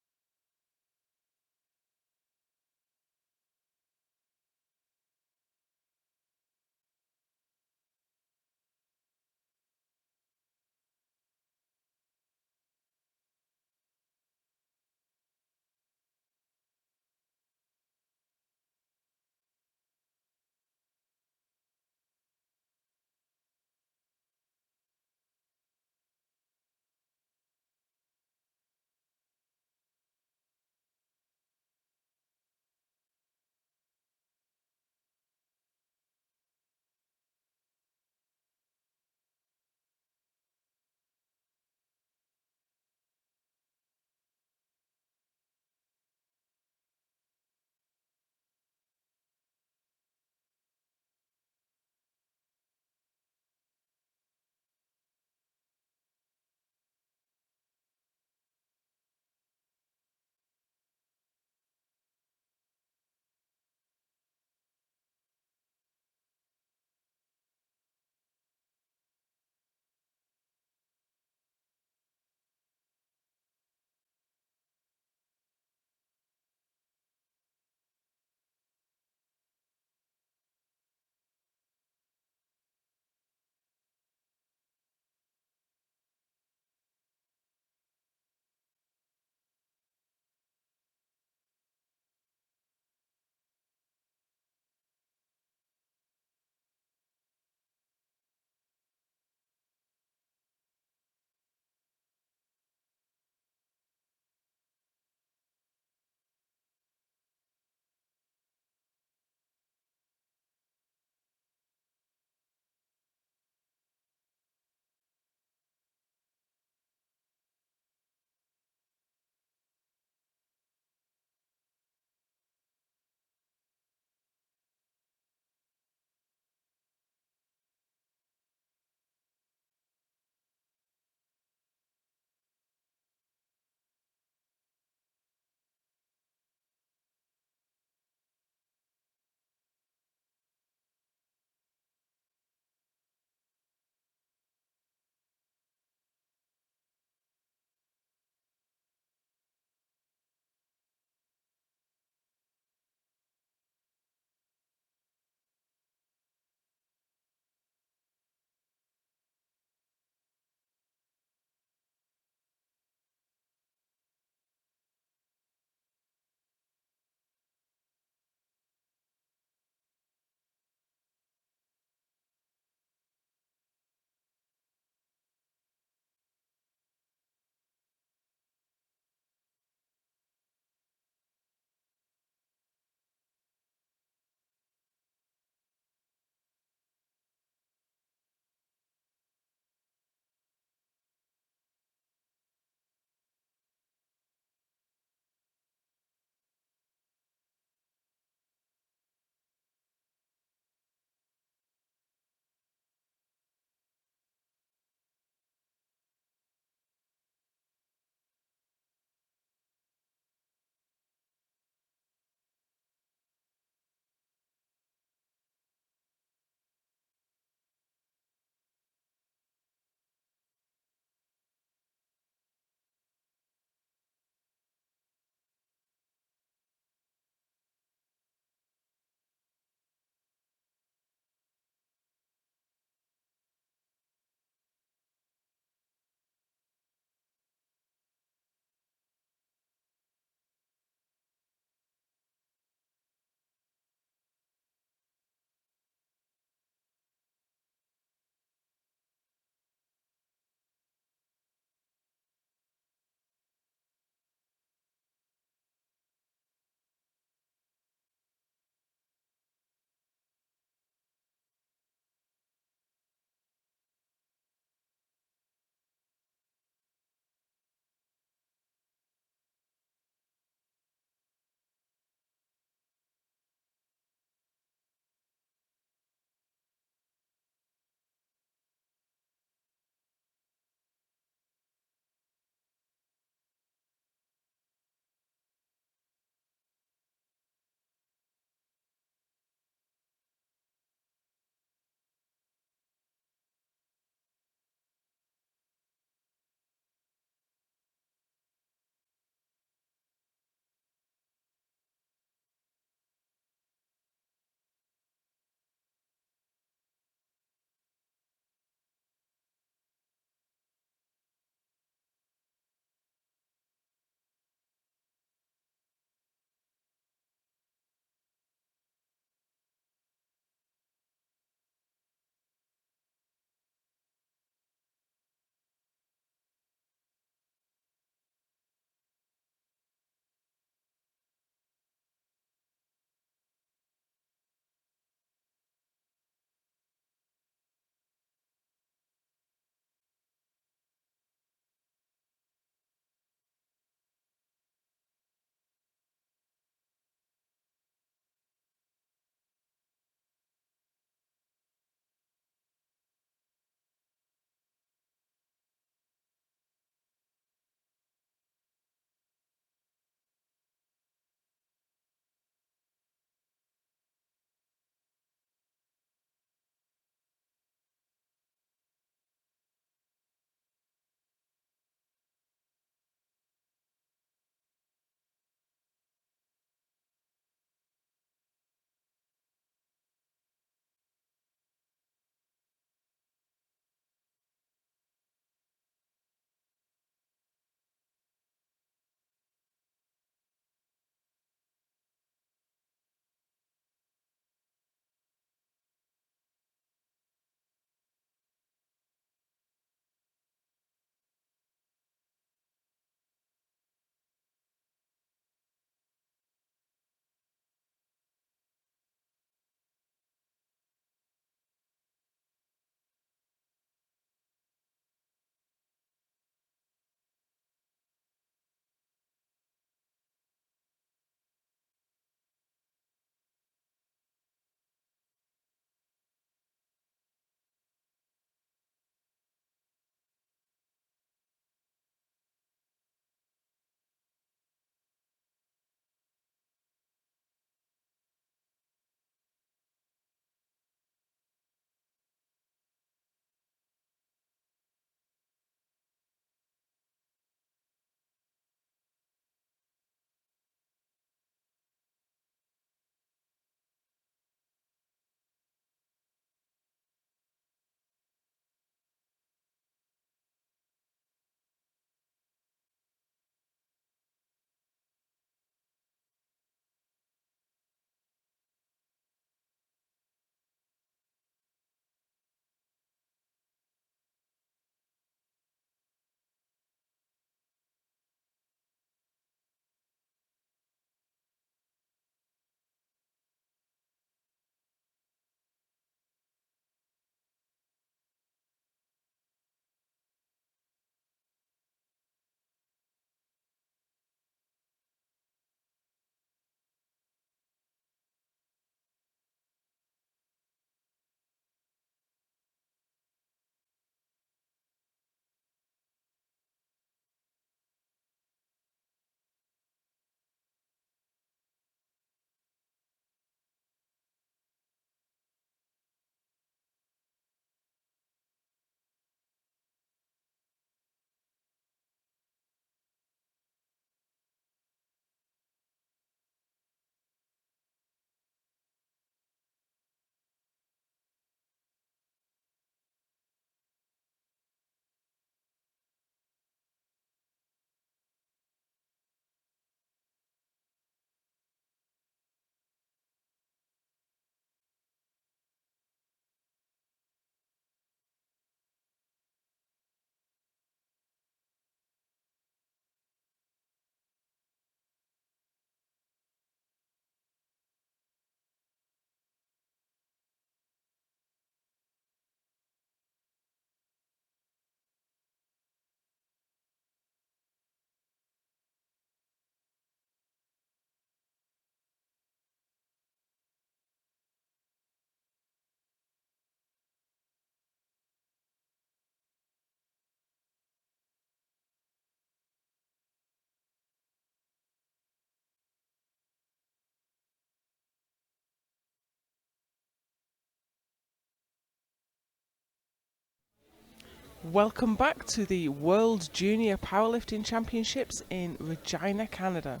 Welcome back to the World Junior Powerlifting Championships in Regina, Canada.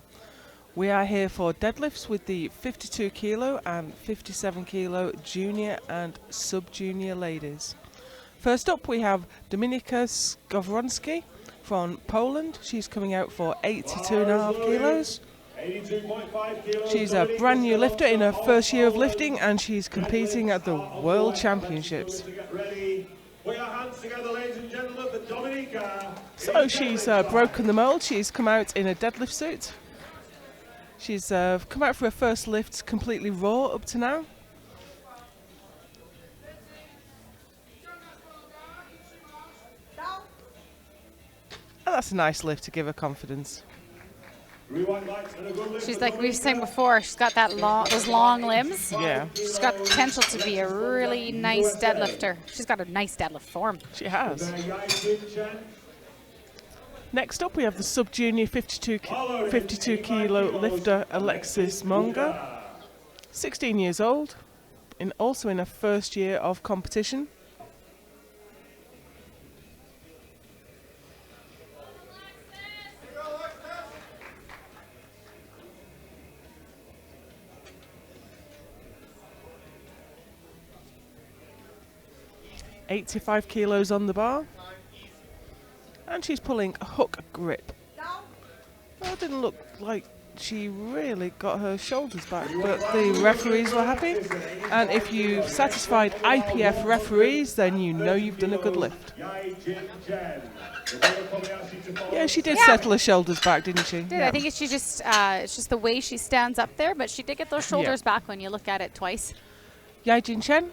We are here for deadlifts with the 52 kilo and 57 kilo junior and sub-junior ladies. First up we have Dominika Skowronski from Poland. She's coming out for 82.5 kilos. 82.5 kilos. She's a brand new lifter in her first year of lifting, and she's competing at the World Championships. Put your hands together, ladies and gentlemen, for Dominika. So she's broken the mould. She's come out in a deadlift suit. She's come out for her first lift completely raw up to now. And that's a nice lift to give her confidence. She's like we were saying before, she's got that those long limbs. Yeah. She's got the potential to be a really nice deadlifter. She's got a nice deadlift form. She has. Next up we have the sub-junior 52 kilo lifter Alexis Manga. 16 years old, also in her first year of competition. .85 kilos on the bar, and she's pulling a hook grip. Well, it didn't look like she really got her shoulders back, but the referees were happy, and if you've satisfied IPF referees, then you know you've done a good lift. Yeah, she did settle her shoulders back, didn't she? I think it's just the way she stands up there, but she did get those shoulders back when you look at it twice. Jin Chen,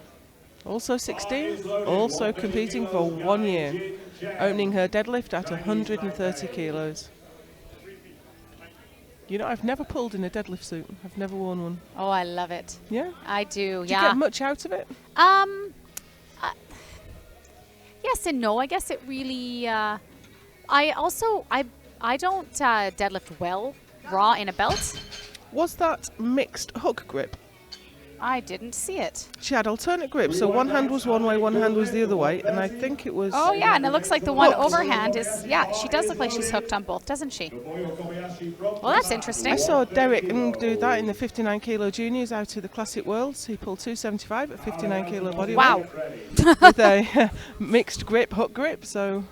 also 16, also competing for 1 year, opening her deadlift at 130 kilos. You know, I've never pulled in a deadlift suit. I've never worn one. Oh, I love it. Yeah? I do, Do you get much out of it? Yes and no. I guess it really... I don't deadlift well raw in a belt. Was that mixed hook grip? I didn't see it. She had alternate grips, so one hand was one way, one hand was the other way, and I think it was... Oh, yeah, and it looks like the one overhand is... Yeah, she does look like she's hooked on both, doesn't she? Well, that's interesting. I saw Derek do that in the 59 kilo juniors out of the Classic Worlds. He pulled 275 at 59 kilo body weight. Wow. With a mixed grip, hook grip, so...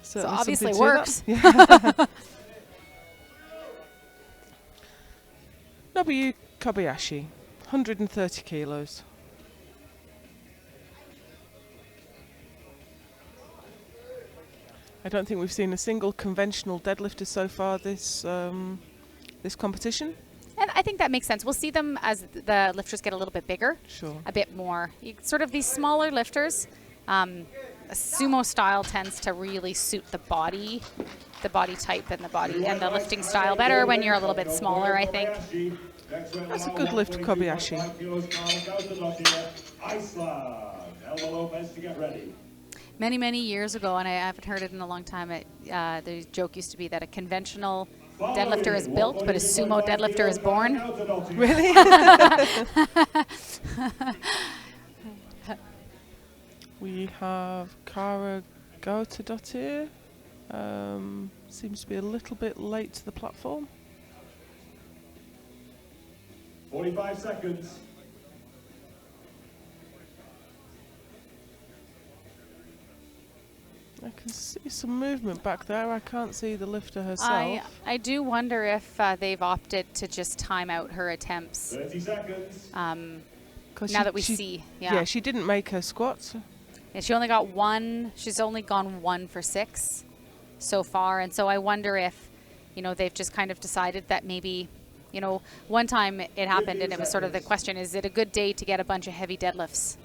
So obviously works. Naboo Kobayashi, 130 kilos. I don't think we've seen a single conventional deadlifter so far this competition. And I think that makes sense. We'll see them as the lifters get a little bit bigger. Sure. A bit more. Sort of these smaller lifters, a sumo style tends to really suit the body type and the lifting style better when you're a little bit smaller, I think. That's a good lift, Kobayashi. Elma Lopez to get ready. Many years ago, and I haven't heard it in a long time, the joke used to be that a conventional deadlifter is built, but a sumo deadlifter is born. Really? We have Kara Gautadottir. Seems to be a little bit late to the platform. 45 seconds. I can see some movement back there. I can't see the lifter herself. I do wonder if they've opted to just time out her attempts. 30 seconds. Now that we see. Yeah, she didn't make her squats. Yeah, she only got one. She's only gone 1 for 6 so far. And so I wonder if, they've just kind of decided that maybe, one time it happened and it was sort of the question, is it a good day to get a bunch of heavy deadlifts?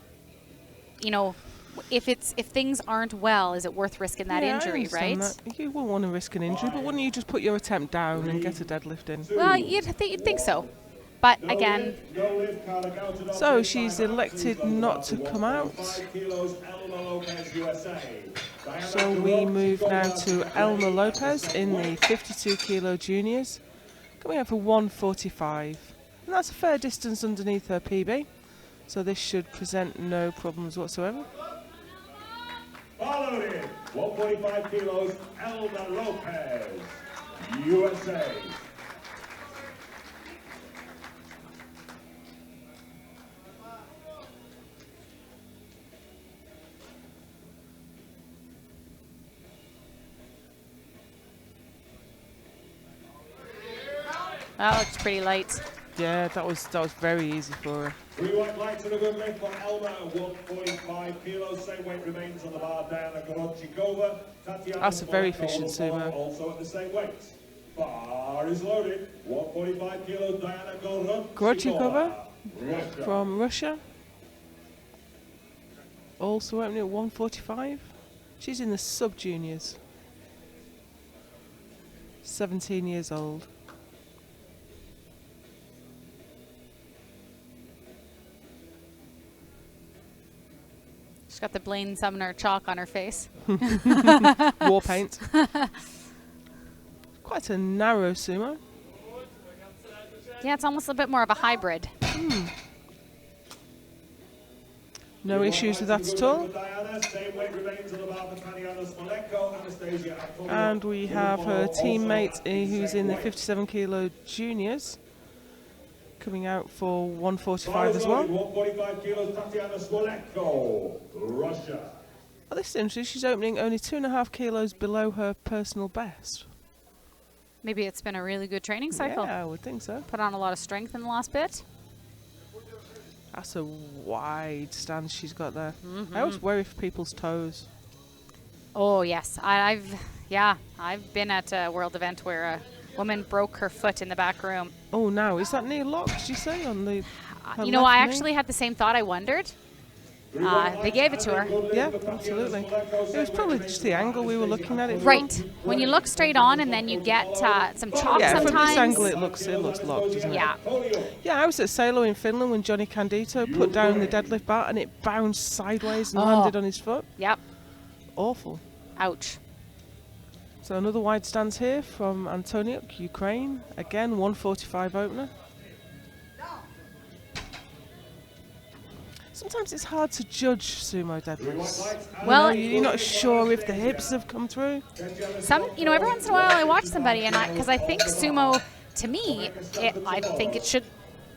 If things aren't well, is it worth risking that injury, right? That. You wouldn't want to risk an injury, but wouldn't you just put your attempt down and get a deadlift in? Well, you'd think so. But again... So she's elected not to come out. So we move now to Elma Lopez in the 52 kilo juniors, coming out for 145. And that's a fair distance underneath her PB. So this should present no problems whatsoever. 145 kilos, Elma Lopez, USA. That looks pretty light. Yeah, that was very easy for her. 3 white lights and a good lift for Elma at 145 kilos. Same weight remains on the bar. Diana Gorodchikova. Tatiana That's a very efficient Smolakova sumo. Also at the same weight. Bar is loaded. 145 kilos. Diana Gorodchikova Russia. from Russia. Also opening at 145. She's in the sub-juniors. 17 years old. She's got the Blaine Sumner chalk on her face. War paint. Quite a narrow sumo. Yeah, it's almost a bit more of a hybrid. No issues with that at all. And we have her teammate who's in the 57 kilo juniors coming out for 145 as well. 145 kilos, Tatiana Smolenko, Russia. Oh, this is interesting. She's opening only 2.5 kilos below her personal best. Maybe it's been a really good training cycle. Yeah, I would think so. Put on a lot of strength in the last bit. That's a wide stance she's got there. I always worry for people's toes. Oh yes, I've been at a world event where a woman broke her foot in the back room. Oh, now is that knee locked? Did you say on the? her You know, left I knee? actually had the same thought. I wondered. They gave it to her. Yeah, absolutely. It was probably just the angle we were looking at it from. Right. When you look straight on and then you get some chalk Yeah, sometimes. from this angle it looks locked, doesn't it? Yeah. Yeah, I was at Salo in Finland when Johnny Candito put down the deadlift bar and it bounced sideways and landed on his foot. Yep. Awful. Ouch. So another wide stance here from Antoniak, Ukraine. Again, 145 opener. Sometimes it's hard to judge sumo deadlifts. Well, You're not sure if the hips have come through. every once in a while I watch somebody and because I think sumo, to me, I think it should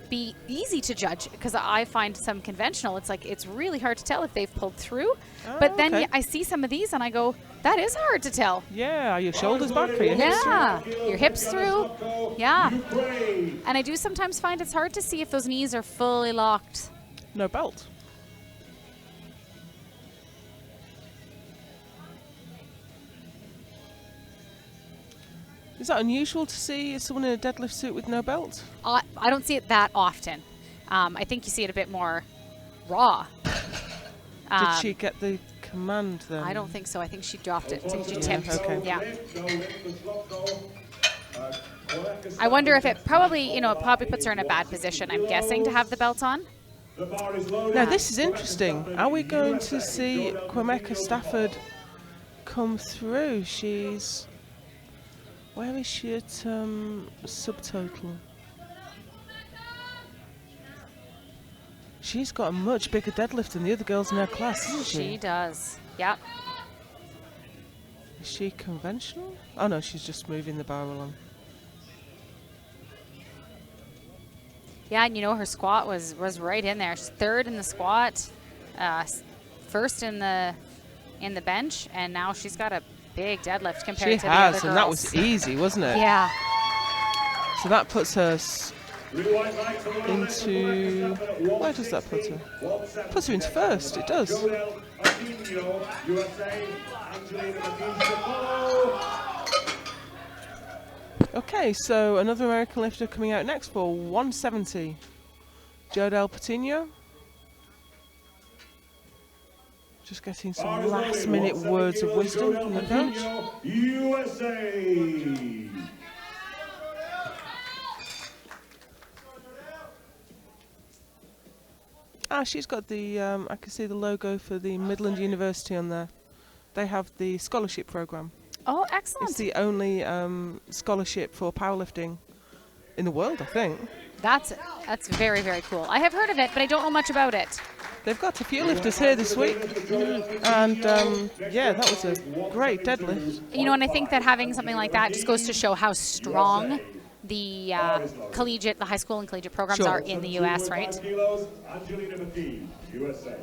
be easy to judge because I find some conventional, it's really hard to tell if they've pulled through. But then okay. I see some of these and I go, that is hard to tell. Yeah, are your shoulders back? Are your hips through? Yeah, your hips through. Yeah. And I do sometimes find it's hard to see if those knees are fully locked. No belt. Is that unusual to see someone in a deadlift suit with no belt? I don't see it that often. I think you see it a bit more raw. Did she get the command then? I don't think so. I think she dropped it. I think she tipped. Okay. Yeah. I wonder if it probably, it probably puts her in a bad position, I'm guessing, to have the belt on. Now this is interesting. Are we going to see Kwameka Stafford come through? She's... Where is she at subtotal? She's got a much bigger deadlift than the other girls in her class, isn't she? She does. Yep. Is she conventional? Oh no, she's just moving the bar along. Yeah, and her squat was right in there. She's third in the squat, first in the bench, and now she's got a big deadlift compared She to the other has, girls. and that was easy, wasn't it? Yeah. So that puts her into... Where does that put her? Puts her into first, it does. Jodel Patina, USA, Angelina Batties. Okay, so another American lifter coming out next for 170. Jodel Patina. Just getting some last minute words of wisdom from the coach. USA. She's got the, I can see the logo for the Midland University on there. They have the scholarship program. Oh, excellent. It's the only scholarship for powerlifting in the world, I think. That's very, very cool. I have heard of it, but I don't know much about it. They've got a few lifters here this week, and yeah, that was a great deadlift. You know, and I think that having something like that just goes to show how strong the collegiate, the high school and collegiate programs Sure. are in the U.S., right? Angelina Batties, USA.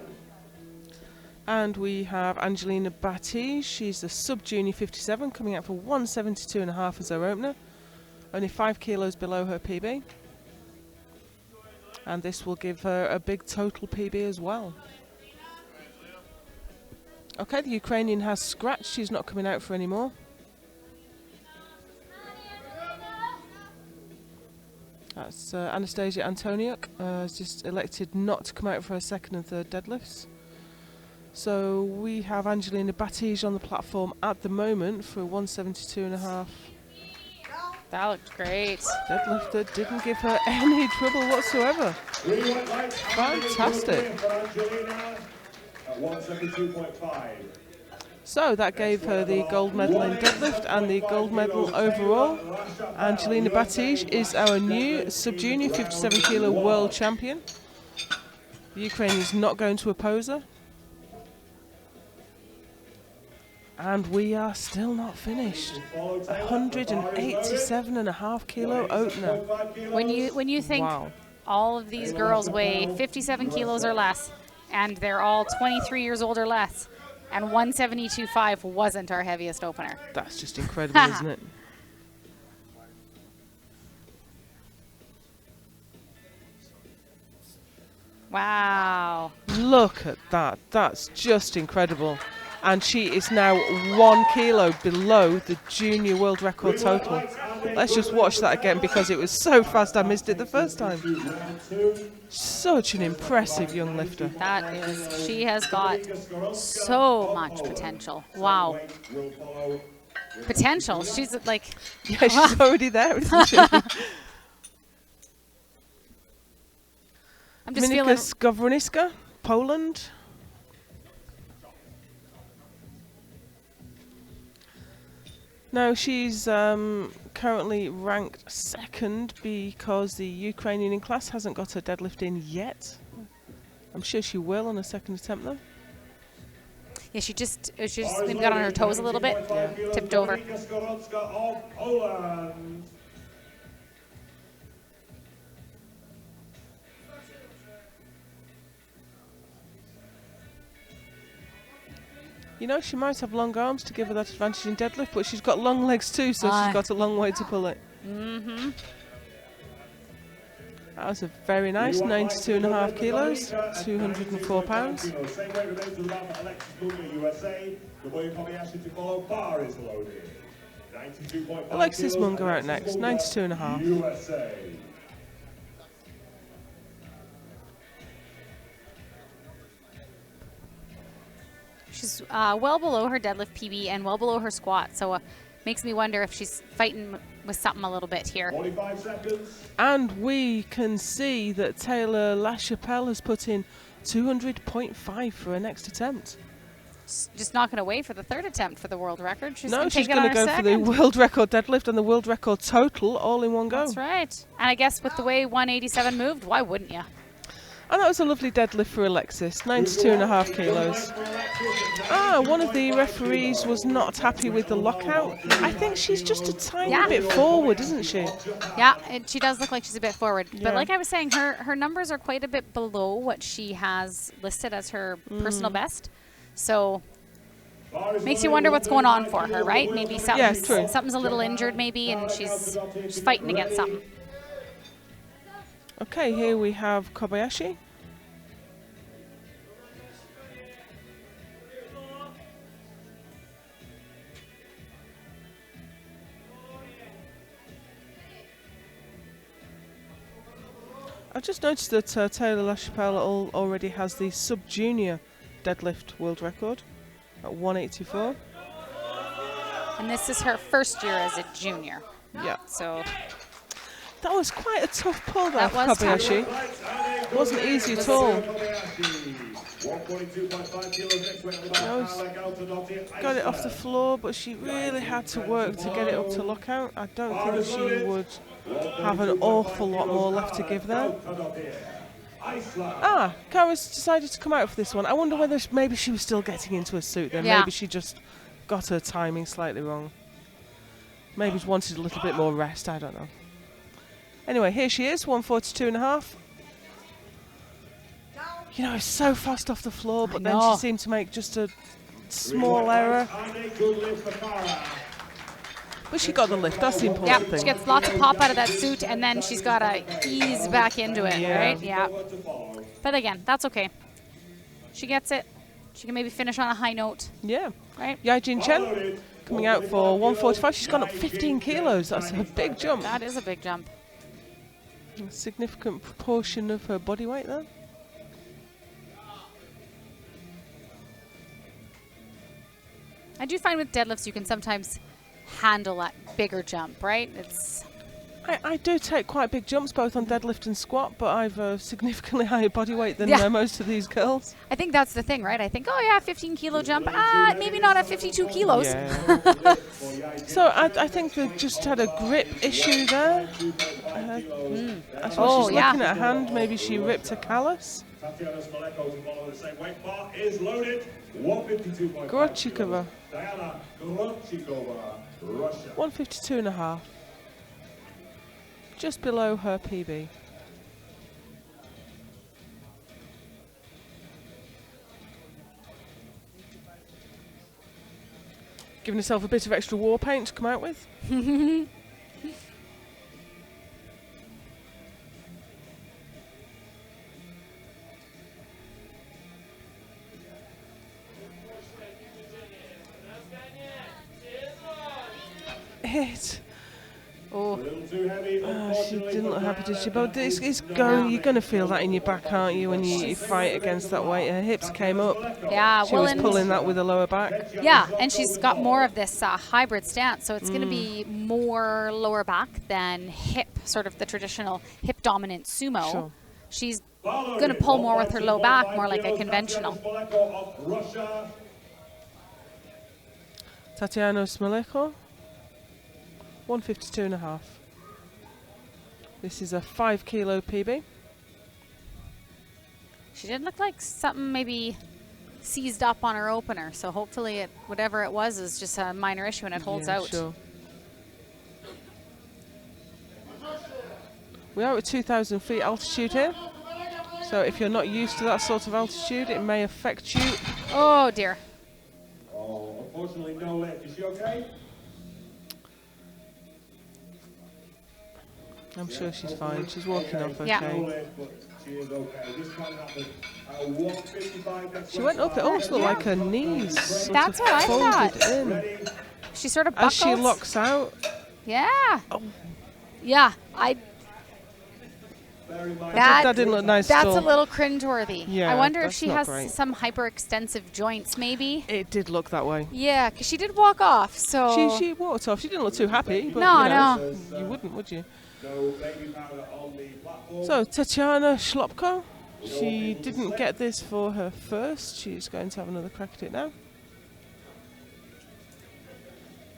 And we have Angelina Batties. She's the sub-junior 57, coming out for 172.5 as her opener. Only 5 kilos below her PB. And this will give her a big total PB as well. Okay, the Ukrainian has scratched. She's not coming out for any more. That's Anastasia Antoniak. Has just elected not to come out for her second and third deadlifts. So we have Angelina Batties on the platform at the moment for 172.5. That looked great. Deadlift that didn't give her any trouble whatsoever. Fantastic. At 172.5. So that gave her the gold medal in deadlift and the gold medal overall. Angelina Batties is our new sub-junior 57 kilo world champion. The Ukraine is not going to oppose her. And we are still not finished. 187.5 kilo opener. When you think Wow. all of these girls weigh 57 kilos or less, and they're all 23 years old or less, and 172.5 wasn't our heaviest opener. That's just incredible, isn't it? Wow. Look at that. That's just incredible. And she is now 1 kilo below the junior world record total. Let's just watch that again because it was so fast I missed it the first time. Such an impressive young lifter. That is, she has got so much potential. Wow. Potential. She's like, Yeah, she's already there, isn't she? I'm just feeling. Minika Skowroniska, Poland. Now she's currently ranked second because the Ukrainian in class hasn't got her deadlift in yet. I'm sure she will on a second attempt though. Yeah, she just maybe got on her toes a little bit, tipped over. You know, she might have long arms to give her that advantage in deadlift, but she's got long legs too, so she's got a long way to pull it. Mm-hmm. That was a very nice 92.5 kilos, 204 pounds. Same weight remains to love Alexis Manga, USA. Naboo Kobayashi to follow. Bar is loaded. 92.5 Alexis kilos, Manga out next, Alexis Manga, 92.5. USA. She's well below her deadlift PB and well below her squat, so makes me wonder if she's fighting with something a little bit here. 45 seconds. And we can see that Taylor LaChapelle has put in 200.5 for her next attempt. Just not going to wait for the third attempt for the world record. She's No, going to she's take it on going to her go for the second. world record deadlift and the world record total all in one go. That's right. And I guess with the way 187 moved, why wouldn't you? And that was a lovely deadlift for Alexis, 92.5 kilos. One of the referees was not happy with the lockout. I think she's just a tiny bit forward, isn't she? Yeah, she does look like she's a bit forward. Yeah. But like I was saying, her numbers are quite a bit below what she has listed as her personal best. So makes you wonder what's going on for her, right? Maybe something's a little injured maybe, and she's fighting against something. Okay, here we have Kobayashi. I just noticed that Taylor LaChapelle already has the sub-junior deadlift world record at 184. And this is her first year as a junior. Yeah. So That was quite a tough pull there That for was tough. Kobayashi. It wasn't easy at all. Got it off the floor, but she really had to work to get it up to lockout. I don't think she would have an awful lot more left to give there. Kara's decided to come out for this one. I wonder whether maybe she was still getting into a suit then. Yeah. Maybe she just got her timing slightly wrong. Maybe she wanted a little bit more rest, I don't know. Anyway, here she is, 142.5. You know, it's so fast off the floor, but then she seemed to make just a small error. But she got the lift, that's the important thing. She gets lots of pop out of that suit, and then she's got to ease back into it, right? Yeah. But again, that's okay. She gets it. She can maybe finish on a high note. Yeah. Right? Jin Chen coming out for 145. She's gone up 15 kilos. That's a big jump. That is a big jump. A significant proportion of her body weight there. I do find with deadlifts you can sometimes handle that bigger jump, right? I do take quite big jumps both on deadlift and squat, but I've a significantly higher body weight than most of these girls. I think that's the thing, right? I think, 15 kilo jump. Maybe not at 52 kilos. Yeah. So I think they just had a grip issue there. As well, she's looking at her hand, maybe she ripped a callus. Grochikova. 152.5. Just below her PB. Giving herself a bit of extra war paint to come out with. Hit. She didn't look happy, did she? But it's going. You're going to feel that in your back, aren't you, when you fight against that weight? Her hips came up. Yeah, she was pulling that with her lower back. Yeah, and she's got more of this hybrid stance, so it's going to be more lower back than hip, sort of the traditional hip-dominant sumo. Sure. She's going to pull more with her low back, more like a conventional. Tatiana Smaleko. 152.5. This is a 5 kilo PB. She did look like something maybe seized up on her opener, so hopefully whatever it was is just a minor issue and it holds out. Sure. We are at 2,000 feet altitude here, so if you're not used to that sort of altitude, it may affect you. Oh dear. Oh, unfortunately no lift. Is she okay? I'm sure she's fine. She's walking off okay. Yeah. She went up. It almost looked like her knees sort That's of what I folded thought. in. She sort of buckled. As she locks out. Yeah. Oh. Yeah. That didn't look nice at all. That's a little cringeworthy. Yeah, I wonder if she has great. some hyperextensive joints, maybe. It did look that way. Yeah, because she did walk off. So she walked off. She didn't look too happy. But, no. You wouldn't, would you? So Tatiana Shlopko, she didn't get this for her first. She's going to have another crack at it now.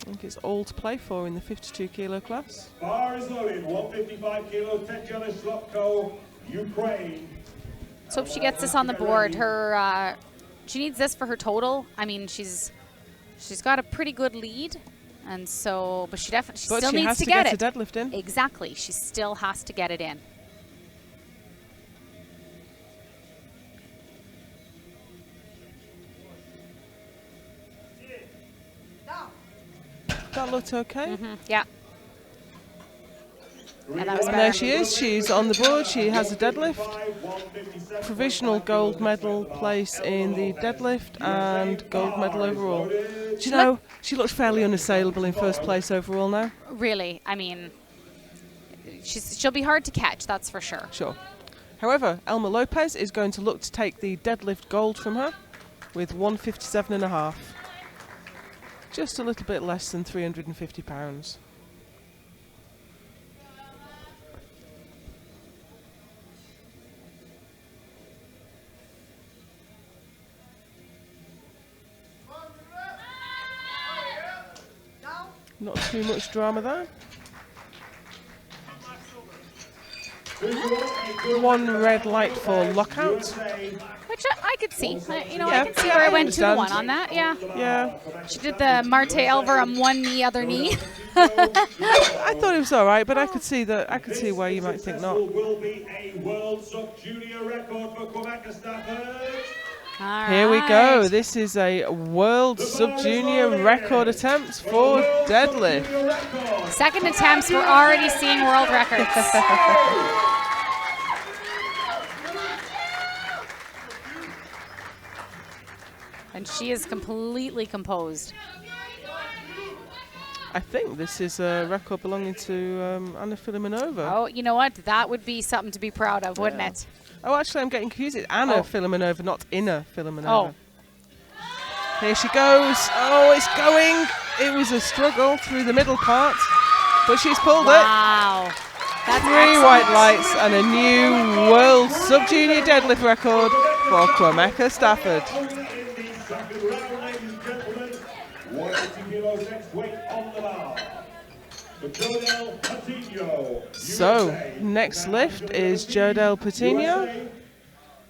I think it's all to play for in the 52 kilo class. Bar is loaded, 155 kilo, Tatiana Shlopko, Ukraine. So if she gets this on the board, her she needs this for her total. I mean, she's got a pretty good lead. And so, but she still needs to get it. But she has to get a deadlift in. Exactly. She still has to get it in. That looked okay. Yeah. And that was better. There she is. She's on the board. She has a deadlift. Provisional gold medal place in the deadlift and gold medal overall. Do you know, she looks fairly unassailable in first place overall now. Really, I mean, she'll be hard to catch, that's for sure. Sure. However, Elma Lopez is going to look to take the deadlift gold from her with 157.5. Just a little bit less than 350 pounds. Not too much drama there. One red light for lockout. Which I could see. You know, Yeah, I can see yeah, where I I went 2 to 1 understand. on that. Yeah. Yeah, She did the Marte Elverum one knee, other knee. I thought it was all right, but I could see that. I could see why you might think not. Will be a World Sub Junior record for Quebec Stafford. All Here we go. right. This is a World Sub Junior record attempt for deadlift. Second attempts, we're already seeing world records. And she is completely composed. I think this is a record belonging to Anna Filimonova. Oh, you know what? That would be something to be proud of, wouldn't it? Oh, actually, I'm getting confused. It's Anna Filimonova, not Inna Filimonova. Oh. Here she goes. Oh, it's going. It was a struggle through the middle part, but she's pulled it. Wow. That's 3 excellent. white lights and a new World Sub-Junior deadlift record for Quebec Stafford. Second round, ladies and gentlemen. 180 kilos next weight on the bar. For Jodel Patina. So, USA. next lift is Jodel Patina,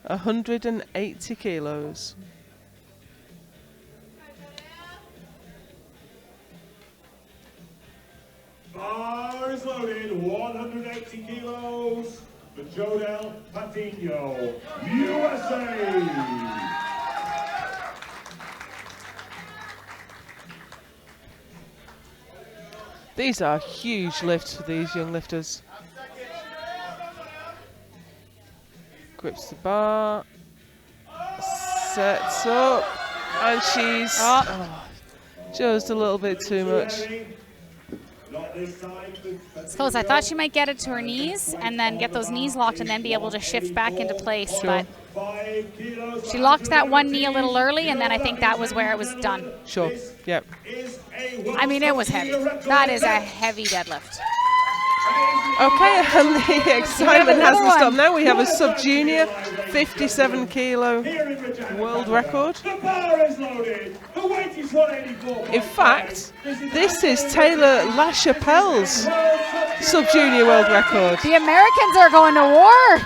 180 kilos. Bar is loaded, 180 kilos. For Jodel Patina, USA. These are huge lifts for these young lifters. Grips the bar, sets up, and she's just a little bit too much. It's close. I thought she might get it to her knees and then get those knees locked and then be able to shift back into place. But she locked that one knee a little early, and then I think that was where it was done. Sure, yep. I mean, it was heavy. That is a heavy deadlift. Okay, and the excitement another hasn't one. stopped. Now we have a sub-junior 57 kilo world record. The bar is loaded. The weight is 184. In fact, this is Taylor LaChapelle's sub-junior world record. The Americans are going to war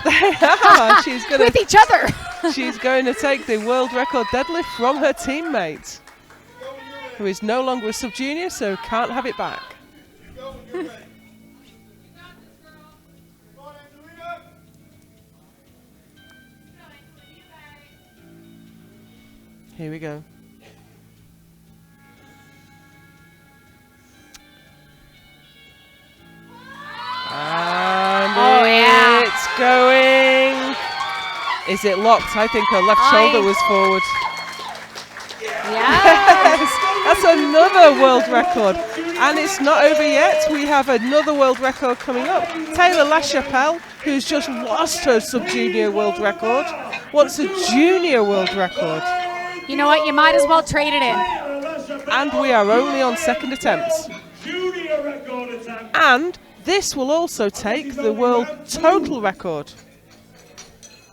She's with each other. She's going to take the world record deadlift from her teammate, who is no longer a sub-junior, so can't have it back. Here we go. And it's going. Is it locked? I think her left shoulder was forward. Yes. That's another world record. And it's not over yet. We have another world record coming up. Taylor LaChapelle, who's just lost her sub-junior world record, wants a junior world record. You know what? You might as well trade it in. And we are only on second attempts. And this will also take the world total record.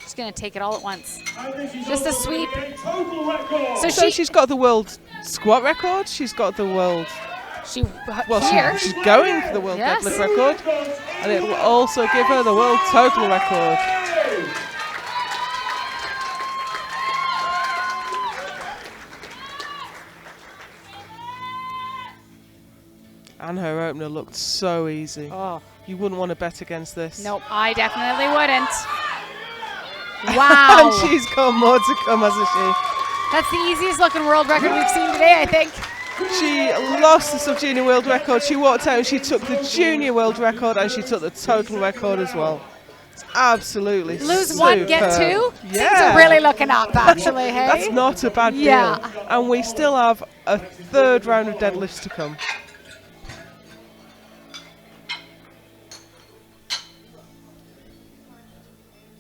She's going to take it all at once. Just a sweep. So she's got the world squat record. She's got the world. She's going for the world deadlift record, and it will also give her the world total record. And her opener looked so easy. Oh. You wouldn't want to bet against this. Nope, I definitely wouldn't. Wow. And she's got more to come, hasn't she? That's the easiest looking world record we've seen today, I think. She lost the sub-junior world record. She walked out and she took the junior world record and she took the total record as well. It's absolutely Lose one, get two? Yeah. Things are really looking up, actually, hey? That's not a bad deal. Yeah. And we still have a third round of deadlifts to come.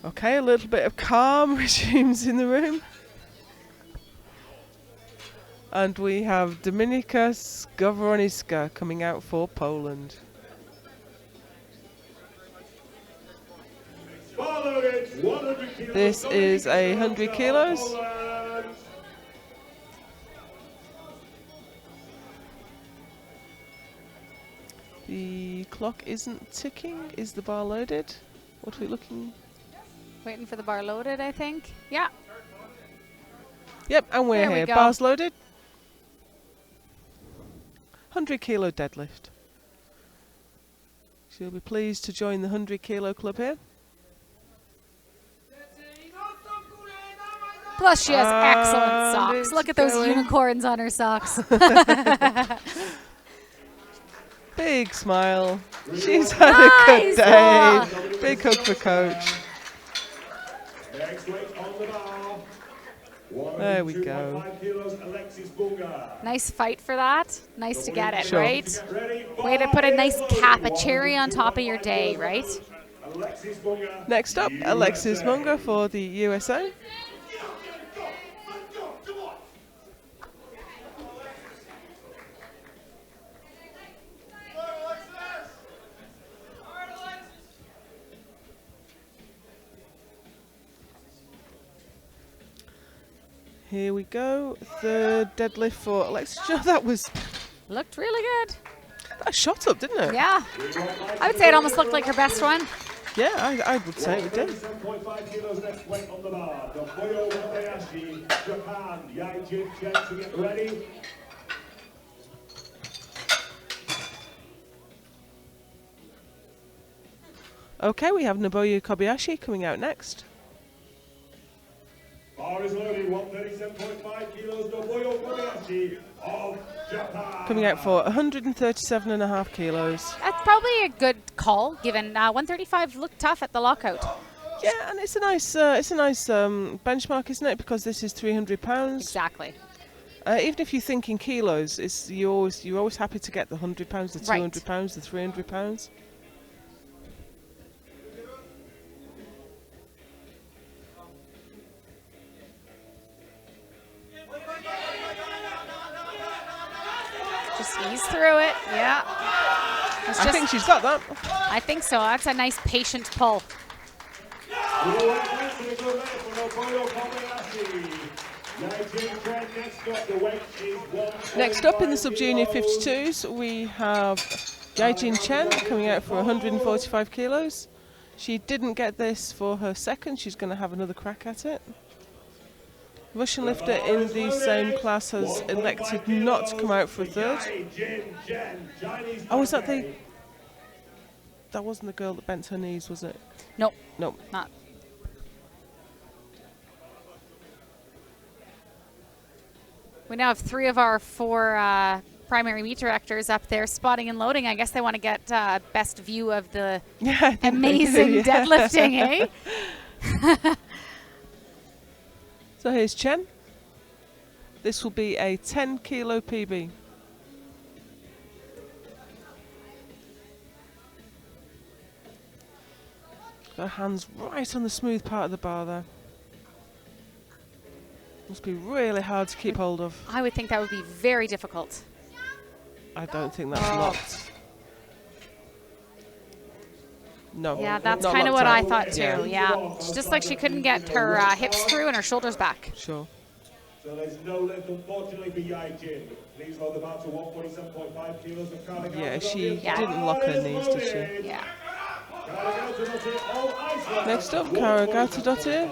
Okay, a little bit of calm resumes in the room. And we have Dominika Skowrońska coming out for Poland. This is 100 kilos. The clock isn't ticking. Is the bar loaded? What are we looking? Waiting for the bar loaded, I think. Yeah. Yep, and we're There we here. go. Bar's loaded. 100 kilo deadlift. She'll be pleased to join the 100 kilo club here. Plus, she has excellent And socks. it's Look at those going. unicorns on her socks. Big smile. She's had a good Nice. day. Big hug for coach. Next weight on the bar. There we go. 102.5 kilos, Alexis Manga. Nice fight for that. Nice to get it, Sure. right? Ready? Way to put a nice cap, a cherry on top of your day, right? Alexis Manga. Next up, Alexis Manga for the USA. Here we go. The deadlift for Alexis. That was Looked really good. that shot up, didn't it? Yeah. I would say it almost looked like her best one. Yeah, I would say it did. 37.5 kilos next weight on the bar. Naboo Kobayashi, Japan. Jin Chen to get ready. Okay, we have Naboo Kobayashi coming out next. Bar is loaded. 137.5 kilos. Naboo Kobayashi of Japan. Coming out for 137.5 kilos. That's probably a good call, given 135 looked tough at the lockout. Yeah, and it's a nice benchmark, isn't it? Because this is 300 pounds. Exactly. Even if you think in kilos, you're always happy to get the 100 pounds, the 200 pounds, the 300 pounds. Just ease through it. Yeah. I think she's got that. I think so. That's a nice patient pull. Next up in the sub-junior 52s, we have Jin Chen coming out for 145 kilos. She didn't get this for her second. She's going to have another crack at it. Russian lifter in the same class has elected not to come out for a third. Oh, was that the... That wasn't the girl that bent her knees, was it? Nope. Nope. Not. We now have 3 of our 4 primary meet directors up there spotting and loading. I guess they want to get best view of the amazing deadlifting, eh? So here's Chen. This will be a 10 kilo PB. Her hands right on the smooth part of the bar there. Must be really hard to keep hold of. I would think that would be very difficult. I don't think that's locked. No. Yeah, that's not kind of locked what I out. thought too. Yeah. It's just like she couldn't get her hips through and her shoulders back. Sure. So there's no lift, unfortunately, for Jin. Please load the bar to 147.5 kilos of cardigan. Yeah, she didn't lock her knees, did she? Yeah. Next up, Kara Gautadottir,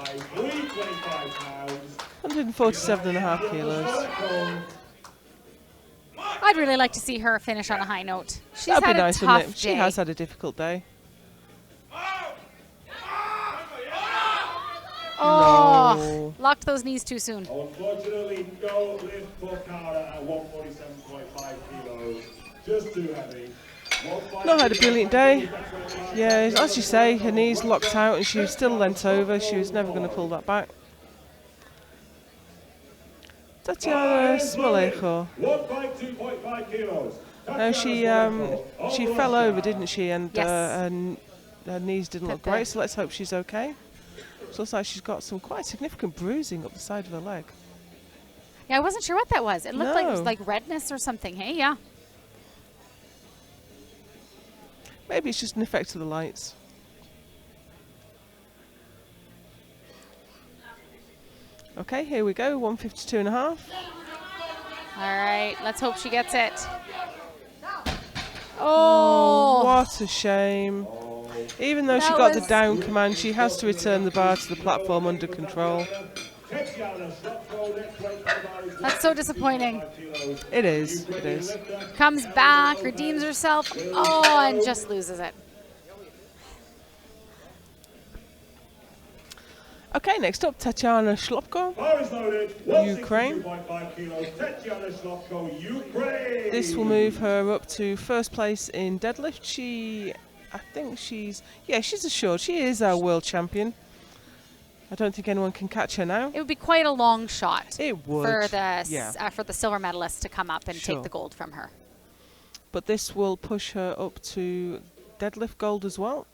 147.5 kilos. I'd really like to see her finish on a high note. She's That'd had be nice, a wouldn't tough it? She day. has had a difficult day. Oh, locked those knees too soon. Unfortunately, no lift for Kara at 147.5 kilos. Just too heavy. Not had a brilliant day. Yeah, as you say, her knees locked out and she was still leant over. She was never going to pull that back. Tatiana Smolejo. 152.5 kilos. No, she fell over, didn't she? And Yes. her knees didn't look great, so let's hope she's okay. It looks like she's got some quite significant bruising up the side of her leg. Yeah, I wasn't sure what that was. It looked like it was No. like redness or something. Hey, yeah. Maybe it's just an effect of the lights. Okay, here we go, 152.5. All right, let's hope she gets it. Oh, What a shame. Even though she That got the was- down command, she has to return the bar to the platform under control. that's so disappointing. It is. It is. Comes back, redeems herself. Oh, and just loses it. Okay, next up, Tatiana Shlopko. Ukraine. This will move her up to first place in deadlift. I think she's assured. She is our world champion. I don't think anyone can catch her now. It would be quite a long shot It would. for the silver medalist to come up and Sure. take the gold from her. But this will push her up to deadlift gold as well.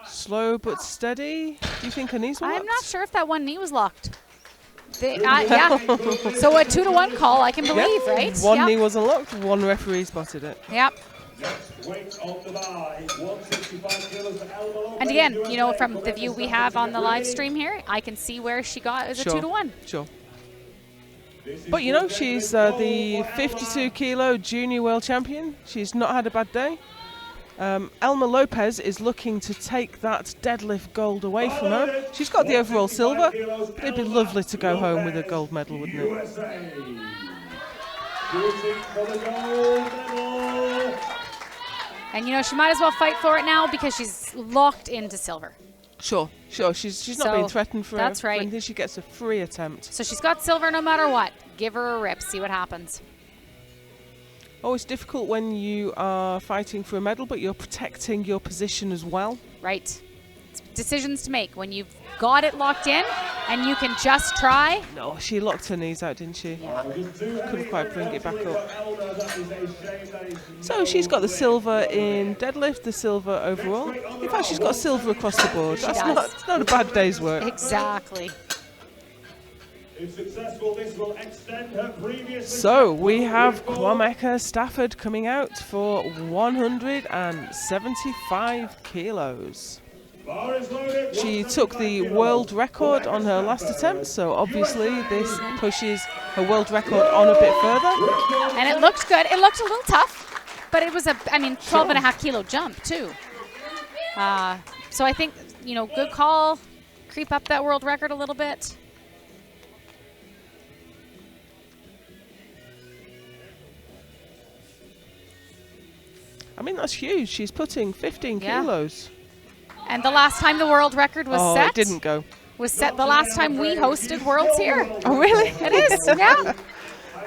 Slow but steady. Do you think her knees were I'm locked? not sure if that one knee was locked. Yeah. So a 2-to-1 call, I can believe, right? One Yep. knee wasn't locked. One referee spotted it. Yep. And again, you know, from the view we have on the live stream here, I can see where she got as a 2-to-1. Sure. But you know, she's the 52 kilo junior world champion. She's not had a bad day. Elma Lopez is looking to take that deadlift gold away from her. She's got the overall silver. But it'd be lovely to go home with a gold medal, wouldn't it? And you know, she might as well fight for it now because she's locked into silver. Sure. She's not So, being threatened for that's right. anything. She gets a free attempt. So she's got silver no matter what. Give her a rip, see what happens. Oh, it's difficult when you are fighting for a medal, but you're protecting your position as well. Right. It's decisions to make when you've got it locked in and you can just try. No, she locked her knees out, didn't she? Yeah. Couldn't quite bring it back up. So she's got the silver in deadlift, the silver overall. In fact, she's got silver across the board. She That's does. it's not a bad day's work. Exactly. If successful, this will extend her previous. So we have Kwameka Stafford coming out for 175 kilos. Bar is loaded. She took the world record on her last attempt, so obviously this pushes her world record on a bit further. And it looked good. It looked a little tough, but it was 12.5 kilo jump too. So I think, you know, good call. Creep up that world record a little bit. I mean, that's huge. She's putting 15 Yeah. kilos. And the last time the world record was Oh, set it didn't go. was set the last time we hosted Worlds here. Oh, really? It is, yeah.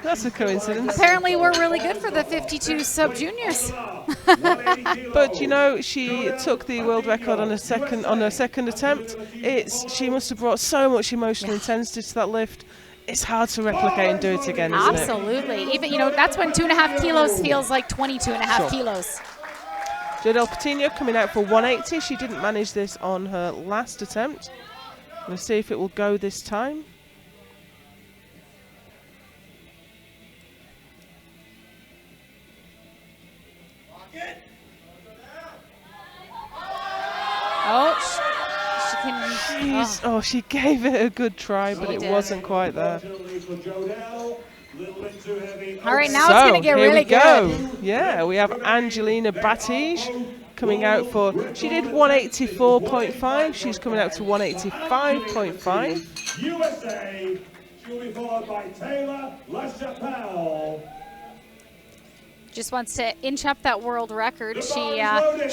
That's a coincidence. Apparently we're really good for the 52 sub-juniors. But you know, she took the world record on her second attempt. She must have brought so much emotional intensity to that lift. It's hard to replicate and do it again, isn't it? Absolutely. Even, you know, that's when 2.5 kilos feels like 22.5 Sure. kilos. Jodel Patina coming out for 180. She didn't manage this on her last attempt. We'll see if it will go this time. Oh, she can. Jeez. Oh, she gave it a good try, but She it did. wasn't quite there. All right, now So, it's going to get here really we go. good. Yeah, we have Angelina Batties coming out for, she did 184.5, she's coming out to 185.5. USA. She'll be followed by Taylor Chapelle. Just wants to inch up that world record. She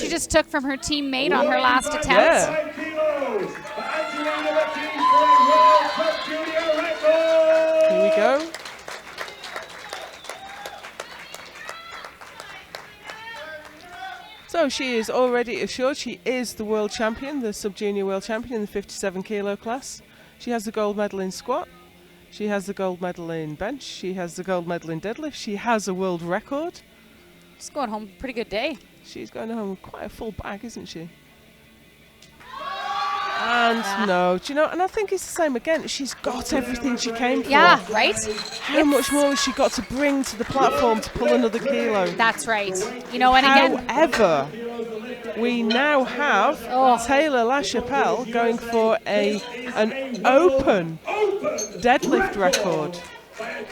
just took from her teammate on her last attempt. Yeah. 5 kilos for Angelina Batties for a World Cup Junior record. Here we go. So she is already assured she is the world champion, the sub-junior world champion in the 57 kilo class. She has the gold medal in squat. She has the gold medal in bench. She has the gold medal in deadlift. She has a world record. She's going home. Pretty good day. She's going home with quite a full bag, isn't she? And no, do you know, and I think it's the same again. She's got everything she came for. Yeah, right? How much more has she got to bring to the platform to pull another kilo? That's right. You know, and again, However, we now have Taylor Chapelle going for an open deadlift record.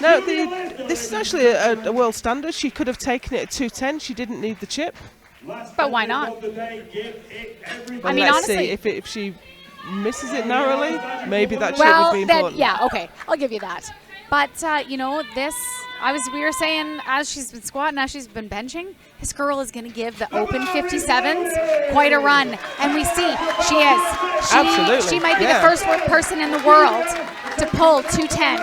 No, this is actually a world standard. She could have taken it at 210. She didn't need the chip. But why not? Well, I mean, let's honestly, see if she misses it narrowly. Maybe that chip well, would be then, important. yeah, okay, I'll give you that. But you know, we were saying as she's been squatting, as she's been benching, this girl is going to give the open 57s quite a run, and we see she is. Absolutely, She might be the first person in the world to pull 210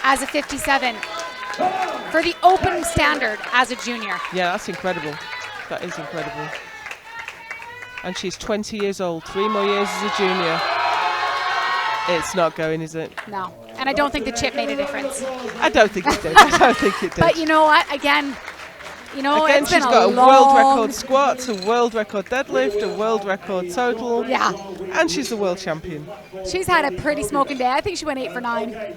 as a 57 for the open standard as a junior. Yeah, that's incredible. That is incredible. And she's 20 years old. 3 more years as a junior. It's not going, is it? No, and I don't think the chip made a difference. I don't think it did. I don't think it did. But you know what? Again, it's she's been got a long, world record squat, a world record deadlift, a world record total. Yeah. And she's the world champion. She's had a pretty smoking day. I think she went 8 for 9.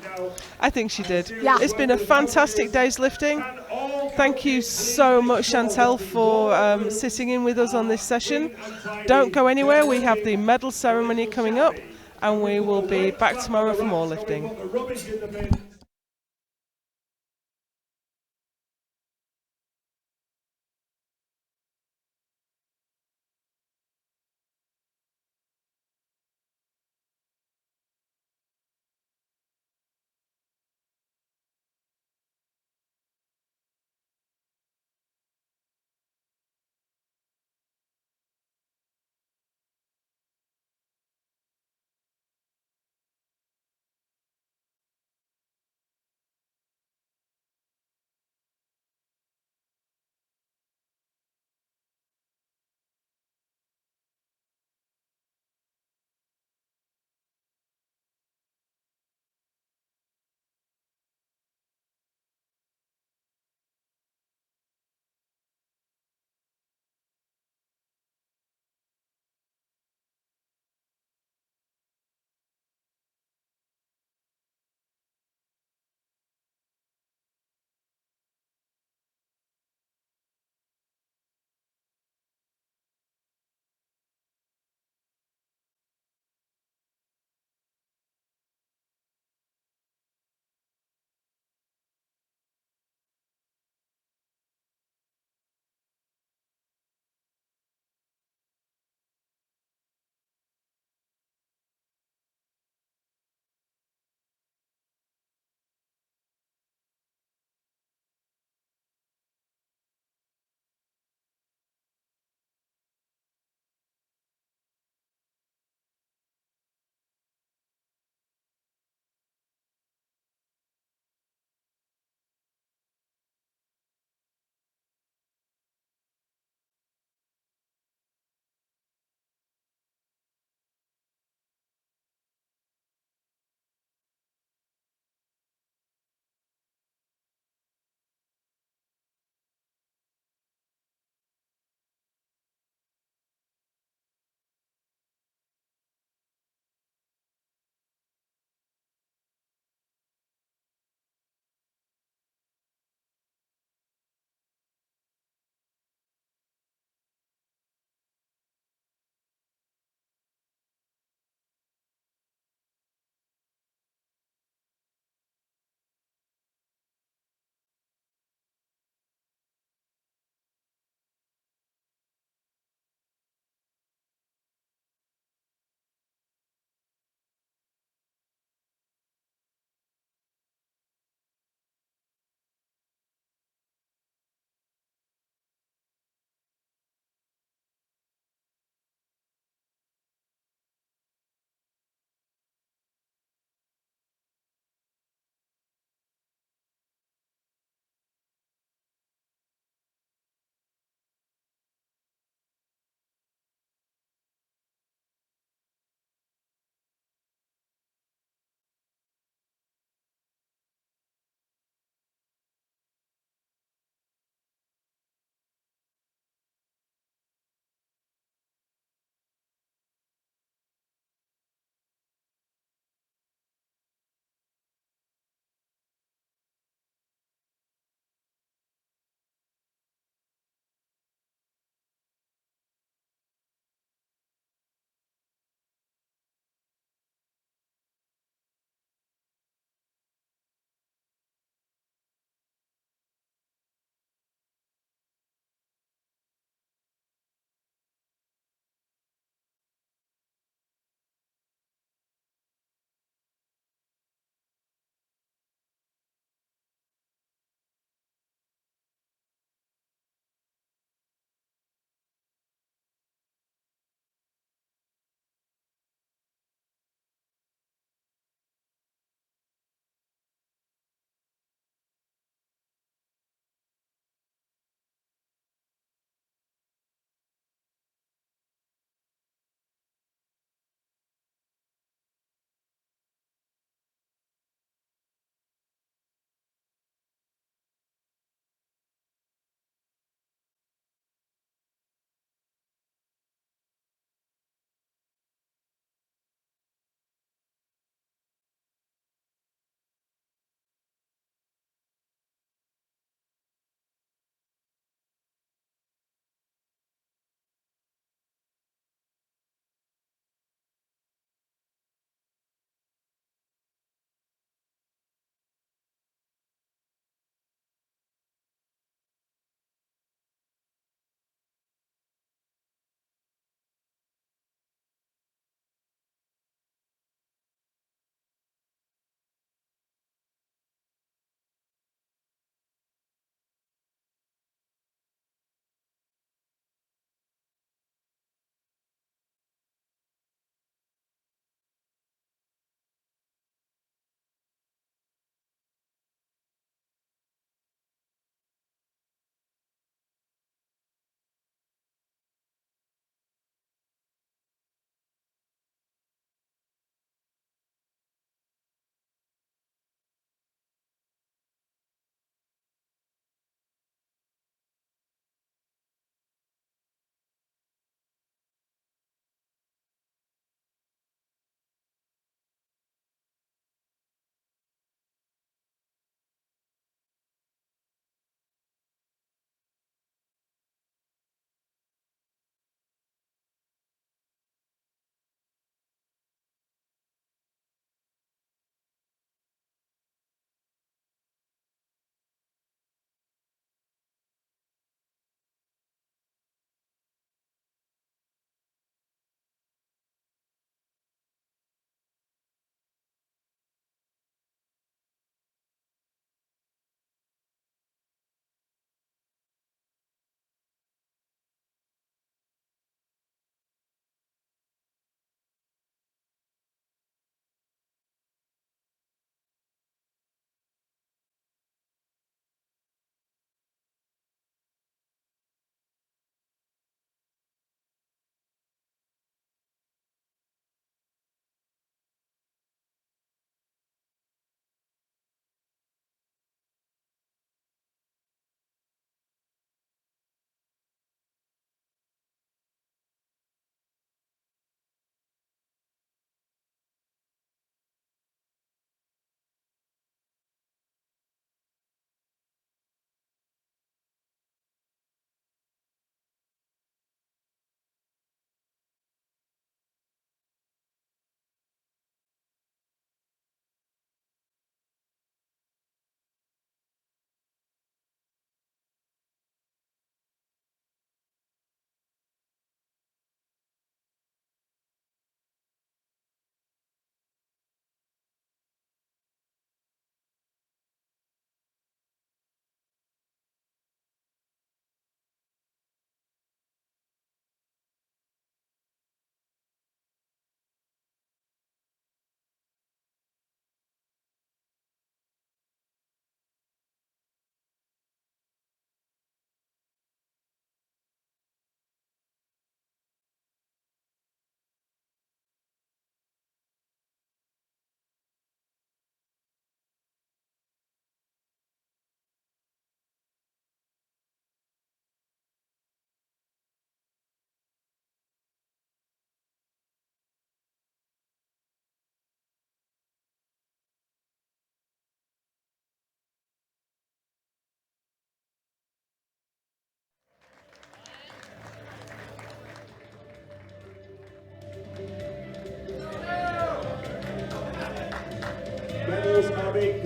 I think she did. Yeah. It's been a fantastic day's lifting. Thank you so much, Chapelle, for sitting in with us on this session. Don't go anywhere. We have the medal ceremony coming up, and we will be back tomorrow for more lifting.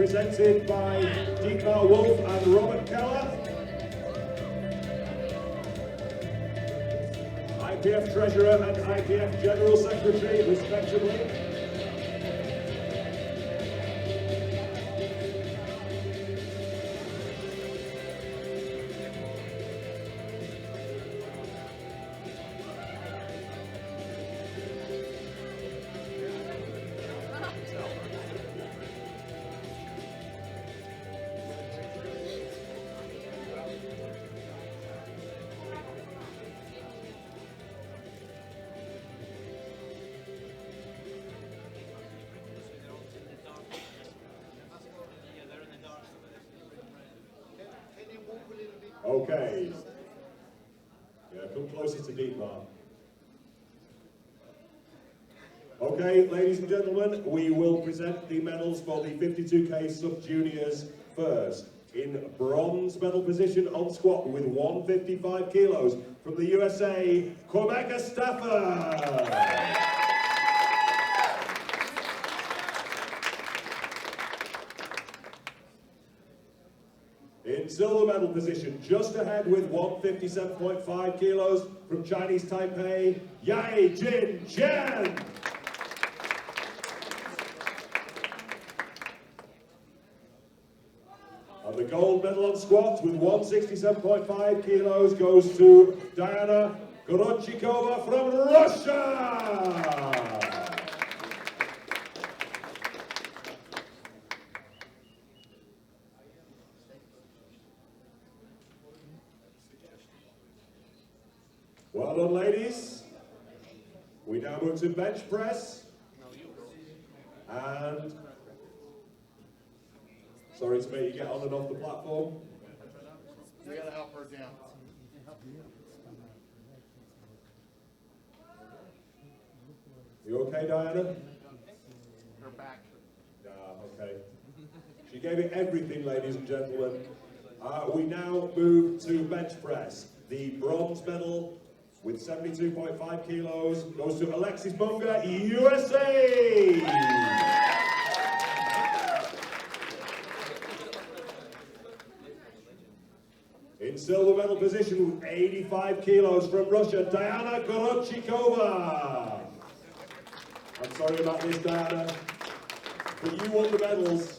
presented by Dietmar Wolf and Robert Keller. IPF Treasurer and IPF General Secretary, respectively. Okay. Yeah, come closer to Dietmar. Okay, ladies and gentlemen, we will present the medals for the 52K sub-juniors first. In bronze medal position on squat with 155 kilos from the USA, Stafford. In silver medal position, just ahead with 157.5 kilos from Chinese Taipei, Jin Chen. And the gold medal on squat with 167.5 kilos goes to Diana Gorochikova from Russia. Well done, ladies. We now move to bench press. And sorry to make you get on and off the platform. We gotta help her down. You okay, Diana? Her back. Okay. She gave it everything, ladies and gentlemen. We now move to bench press. The bronze medal with 72.5 kilos goes to Alexis Manga, USA! In silver medal position with 85 kilos from Russia, Diana Gorochikova. I'm sorry about this, Diana, but you won the medals.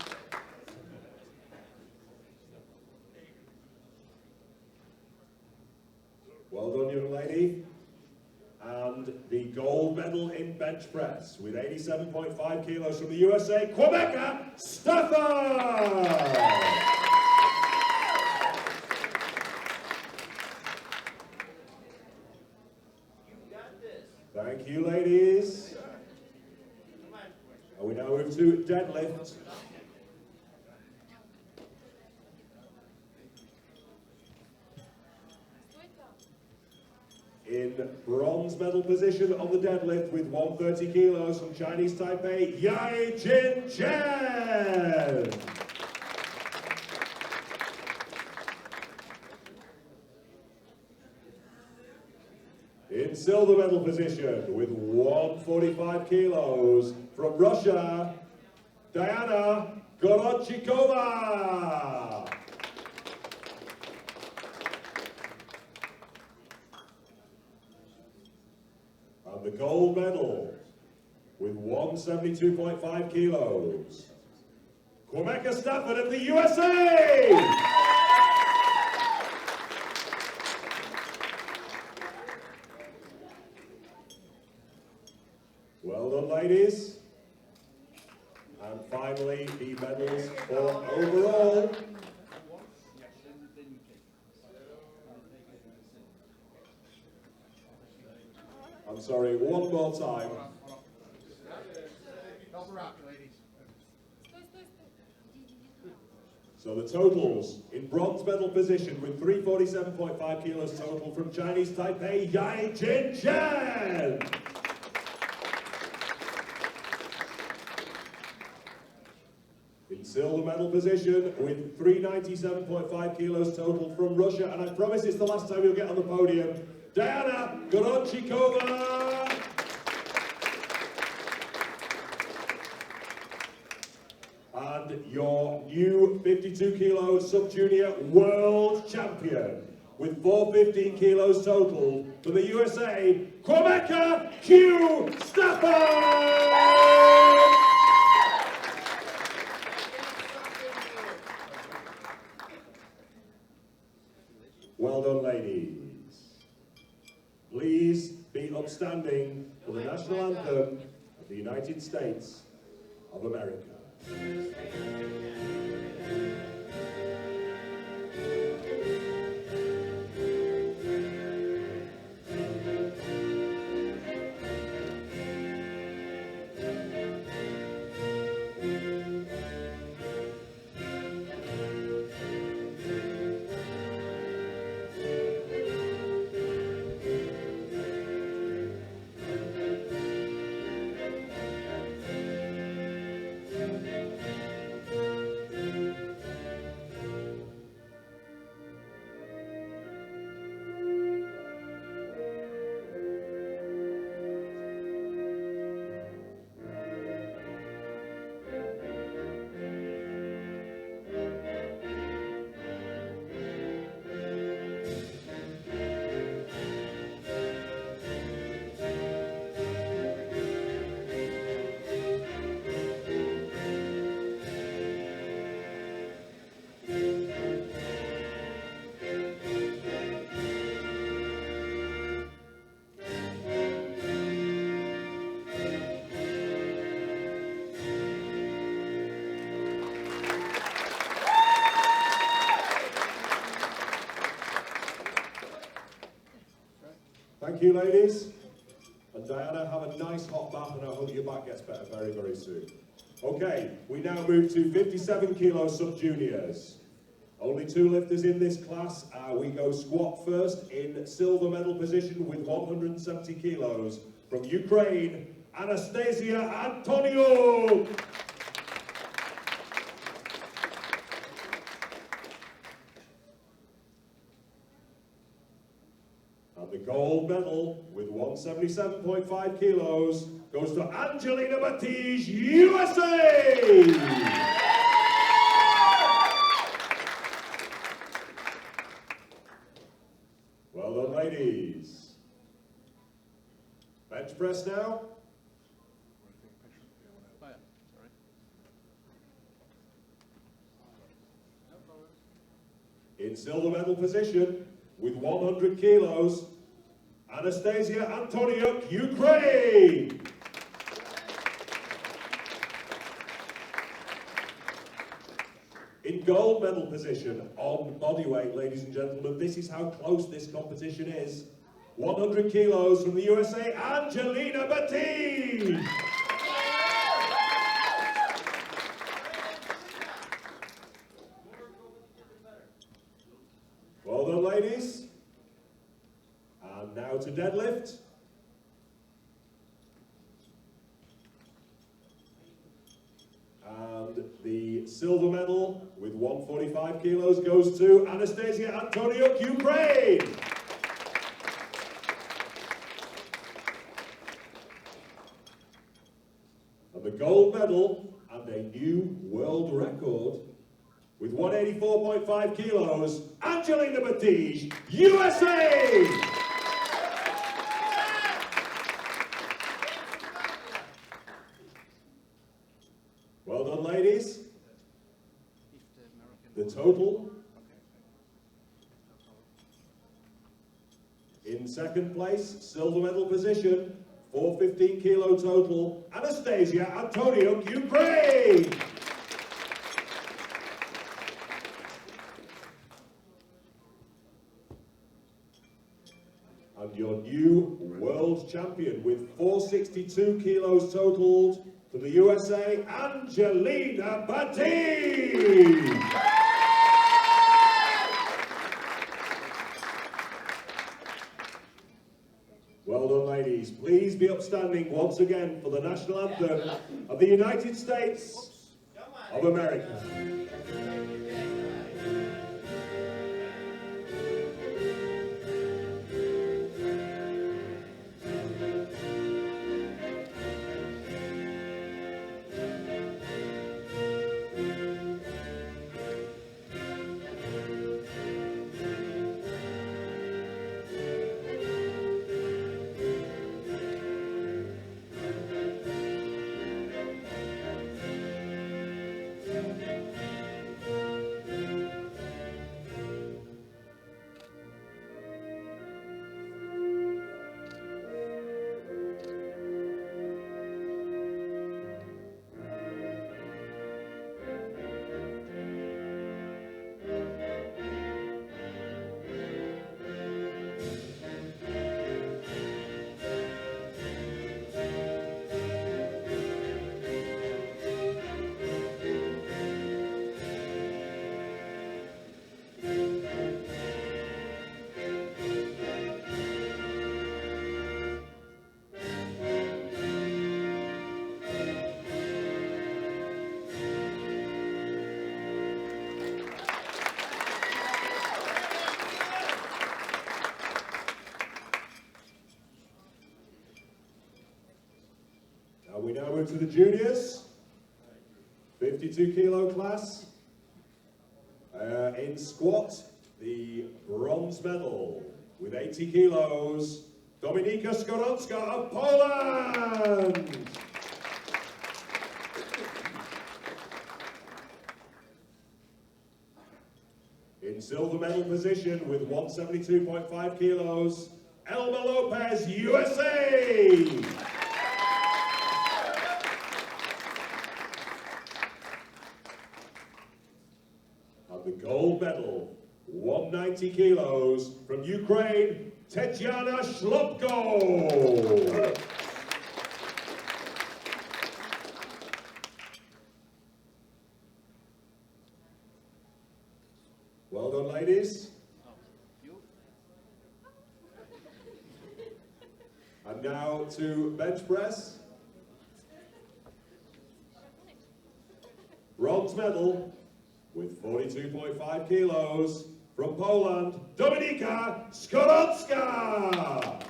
Well done, young lady. And the gold medal in bench press with 87.5 kilos from the USA, Stafford. Thank you, ladies. And we now move to deadlift. In bronze medal position on the deadlift with 130 kilos from Chinese Taipei, Jin Chen. In silver medal position with 145 kilos from Russia, Diana Gorochikova. And the gold medal with 172.5 kilos, Stafford of the USA! Well done, ladies. And finally, the medals for overall. I'm sorry, one more time. Help her out, ladies. So the totals in bronze medal position with 347.5 kilos total from Chinese Taipei, Jin Chen. In silver medal position with 397.5 kilos total from Russia, and I promise it's the last time you'll get on the podium, Diana Gorochikova. And And your new 52 kilo sub-junior world champion with 415 kilos total for the USA, Kwameka Q. Stafford! Well done, ladies. Please be upstanding for the national anthem of the United States of America. Thank you, ladies. And Diana, have a nice hot bath, and I hope your back gets better very, very soon. Okay, we now move to 57 kilo sub-juniors. Only 2 lifters in this class. We go squat first in silver medal position with 170 kilos from Ukraine, Anastasia Antoniak. And the gold medal with 177.5 kilos goes to Angelina Batties, USA! Well done, ladies. Bench press now. In silver medal position with 100 kilos, Anastasia Antoniak, Ukraine. In gold medal position on bodyweight, ladies and gentlemen, this is how close this competition is. 100 kilos from the USA, Angelina Batties. Well done, ladies. And now to deadlift. And the silver medal with 145 kilos goes to Anastasia Antoniak, Ukraine. And the gold medal and a new world record with 184.5 kilos, Angelina Batties, USA! Well done, ladies. The total. In second place, silver medal position, 415 kilo total, Anastasia Antoniak, Ukraine! And your new world champion with 462 kilos totaled for the USA, Angelina Batties! Well done, ladies. Please be upstanding once again for the national anthem of the United States of America. move to the juniors. 52 kilo class. In squat, the bronze medal with 80 kilos, Dominika Skoronska of Poland. In silver medal position with 172.5 kilos, Elma Lopez, USA. And the gold medal, 190 kilos, from Ukraine, Tetiana Shlopko. Well done, ladies. And now to bench press. Bronze medal with 42.5 kilos from Poland, Dominika Skoronska.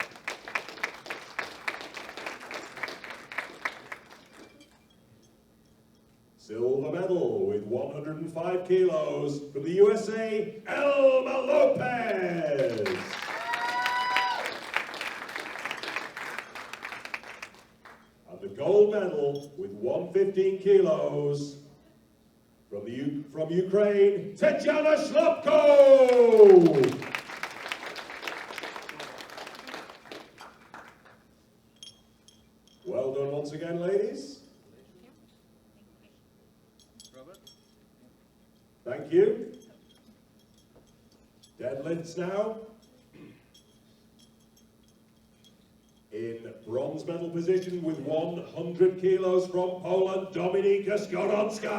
Silver medal with 105 kilos from the USA, Elma Lopez. And the gold medal with 115 kilos from Ukraine, Tetiana Shlopko. Well done once again, ladies. Thank you. Deadlifts now. In bronze medal position with 100 kilos from Poland, Dominika Skoronska.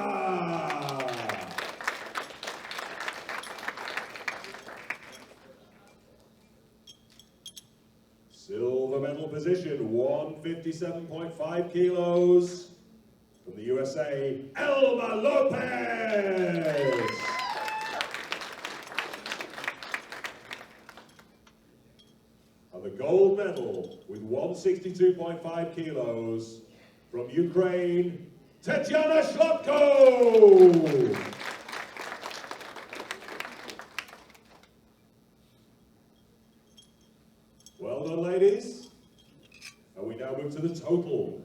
Silver medal position, 157.5 kilos. From the USA, Elma Lopez! And the gold medal with 162.5 kilos from Ukraine, Tetiana Shlopko! Well done, ladies. And we now move to the totals.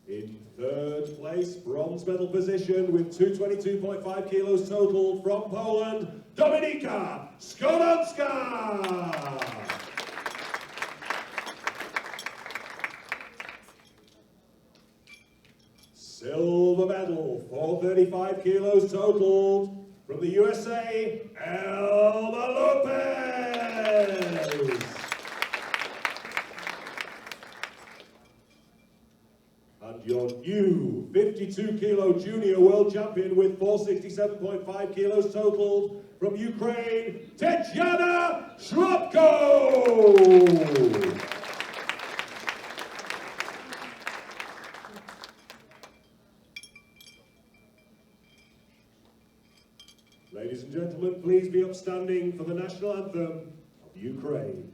In third place, bronze medal position with 222.5 kilos total from Poland, Dominika Skoronska! Silver medal, 435 kilos total from the USA, Elma Lopez! And your new 52 kilo junior world champion with 467.5 kilos total from Ukraine, Tetiana Shlopko! Ladies and gentlemen, please be upstanding for the national anthem of Ukraine.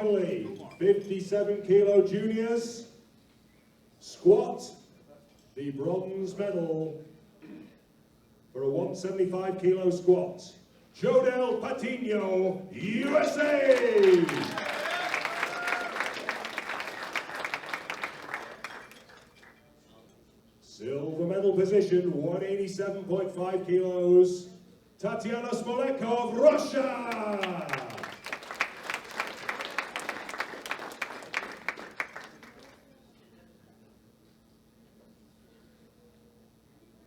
finally, 57 kilo juniors, squat, the bronze medal for a 175 kilo squat. Jodel Patina, USA! Silver medal position, 187.5 kilos, Tatiana Smolekov, Russia!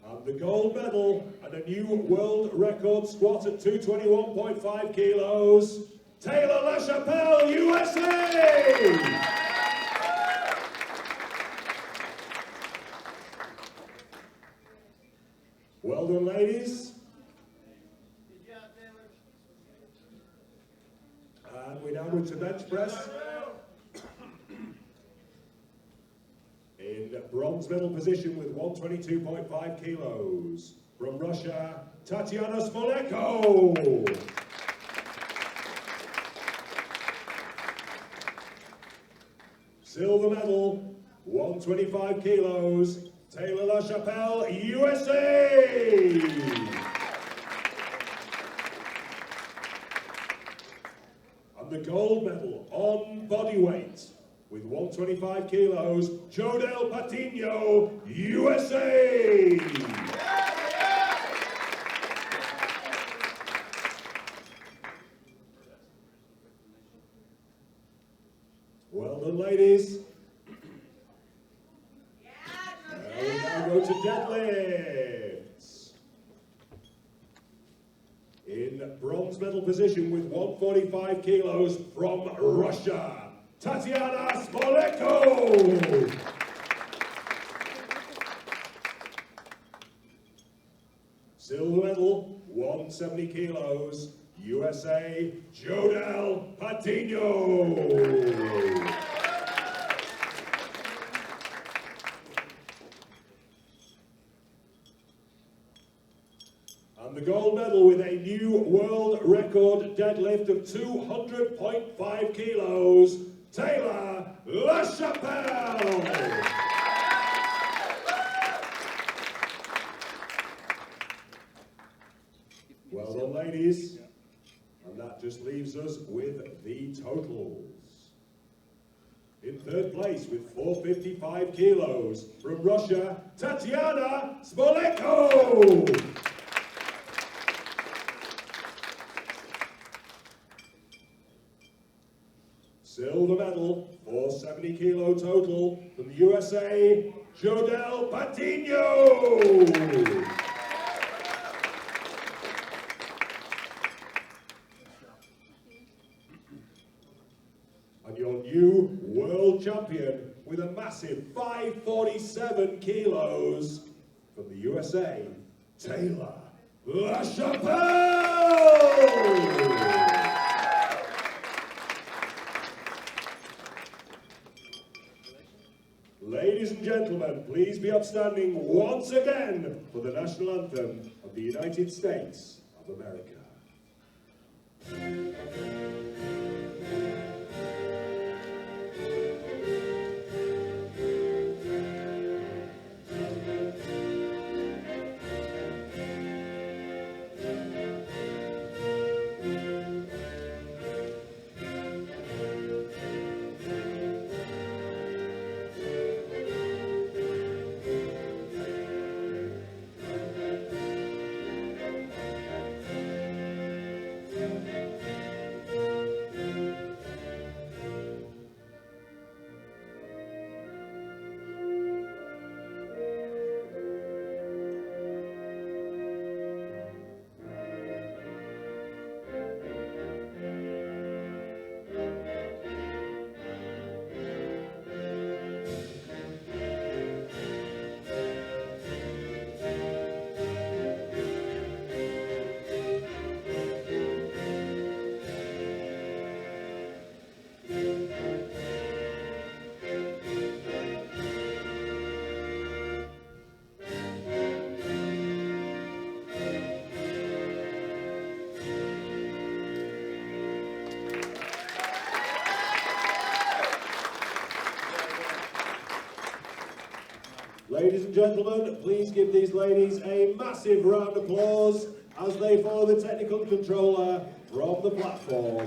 And the gold medal and a new world record squat at 221.5 kilos, Taylor LaChapelle, USA! Well done, ladies. And we now move to bench press. In bronze medal position with 122.5 kilos. From Russia, Tatiana Smolekov. Silver medal, 125 kilos. Taylor LaChapelle, USA! And the gold medal on body weight with 125 kilos, Jodel Patina, USA! Well done, ladies. We now go to deadlifts. In bronze medal position with 145 kilos from Russia, Tatiana Smolekov. Silver medal, 170 kilos, USA, Jodel Patina. And the gold medal with a new world record deadlift of 200.5 kilos, Taylor LaChapelle. Well done, ladies. And that just leaves us with the totals. In third place with 455 kilos from Russia, Tatiana Smolekov. Silver medal, 470 kilo total from the USA, Jodel Patina. And your new world champion with a massive 547 kilos from the USA, Taylor LaChapelle. Ladies and gentlemen, please be upstanding once again for the national anthem of the United States of America. Ladies and gentlemen, please give these ladies a massive round of applause as they follow the technical controller from the platform.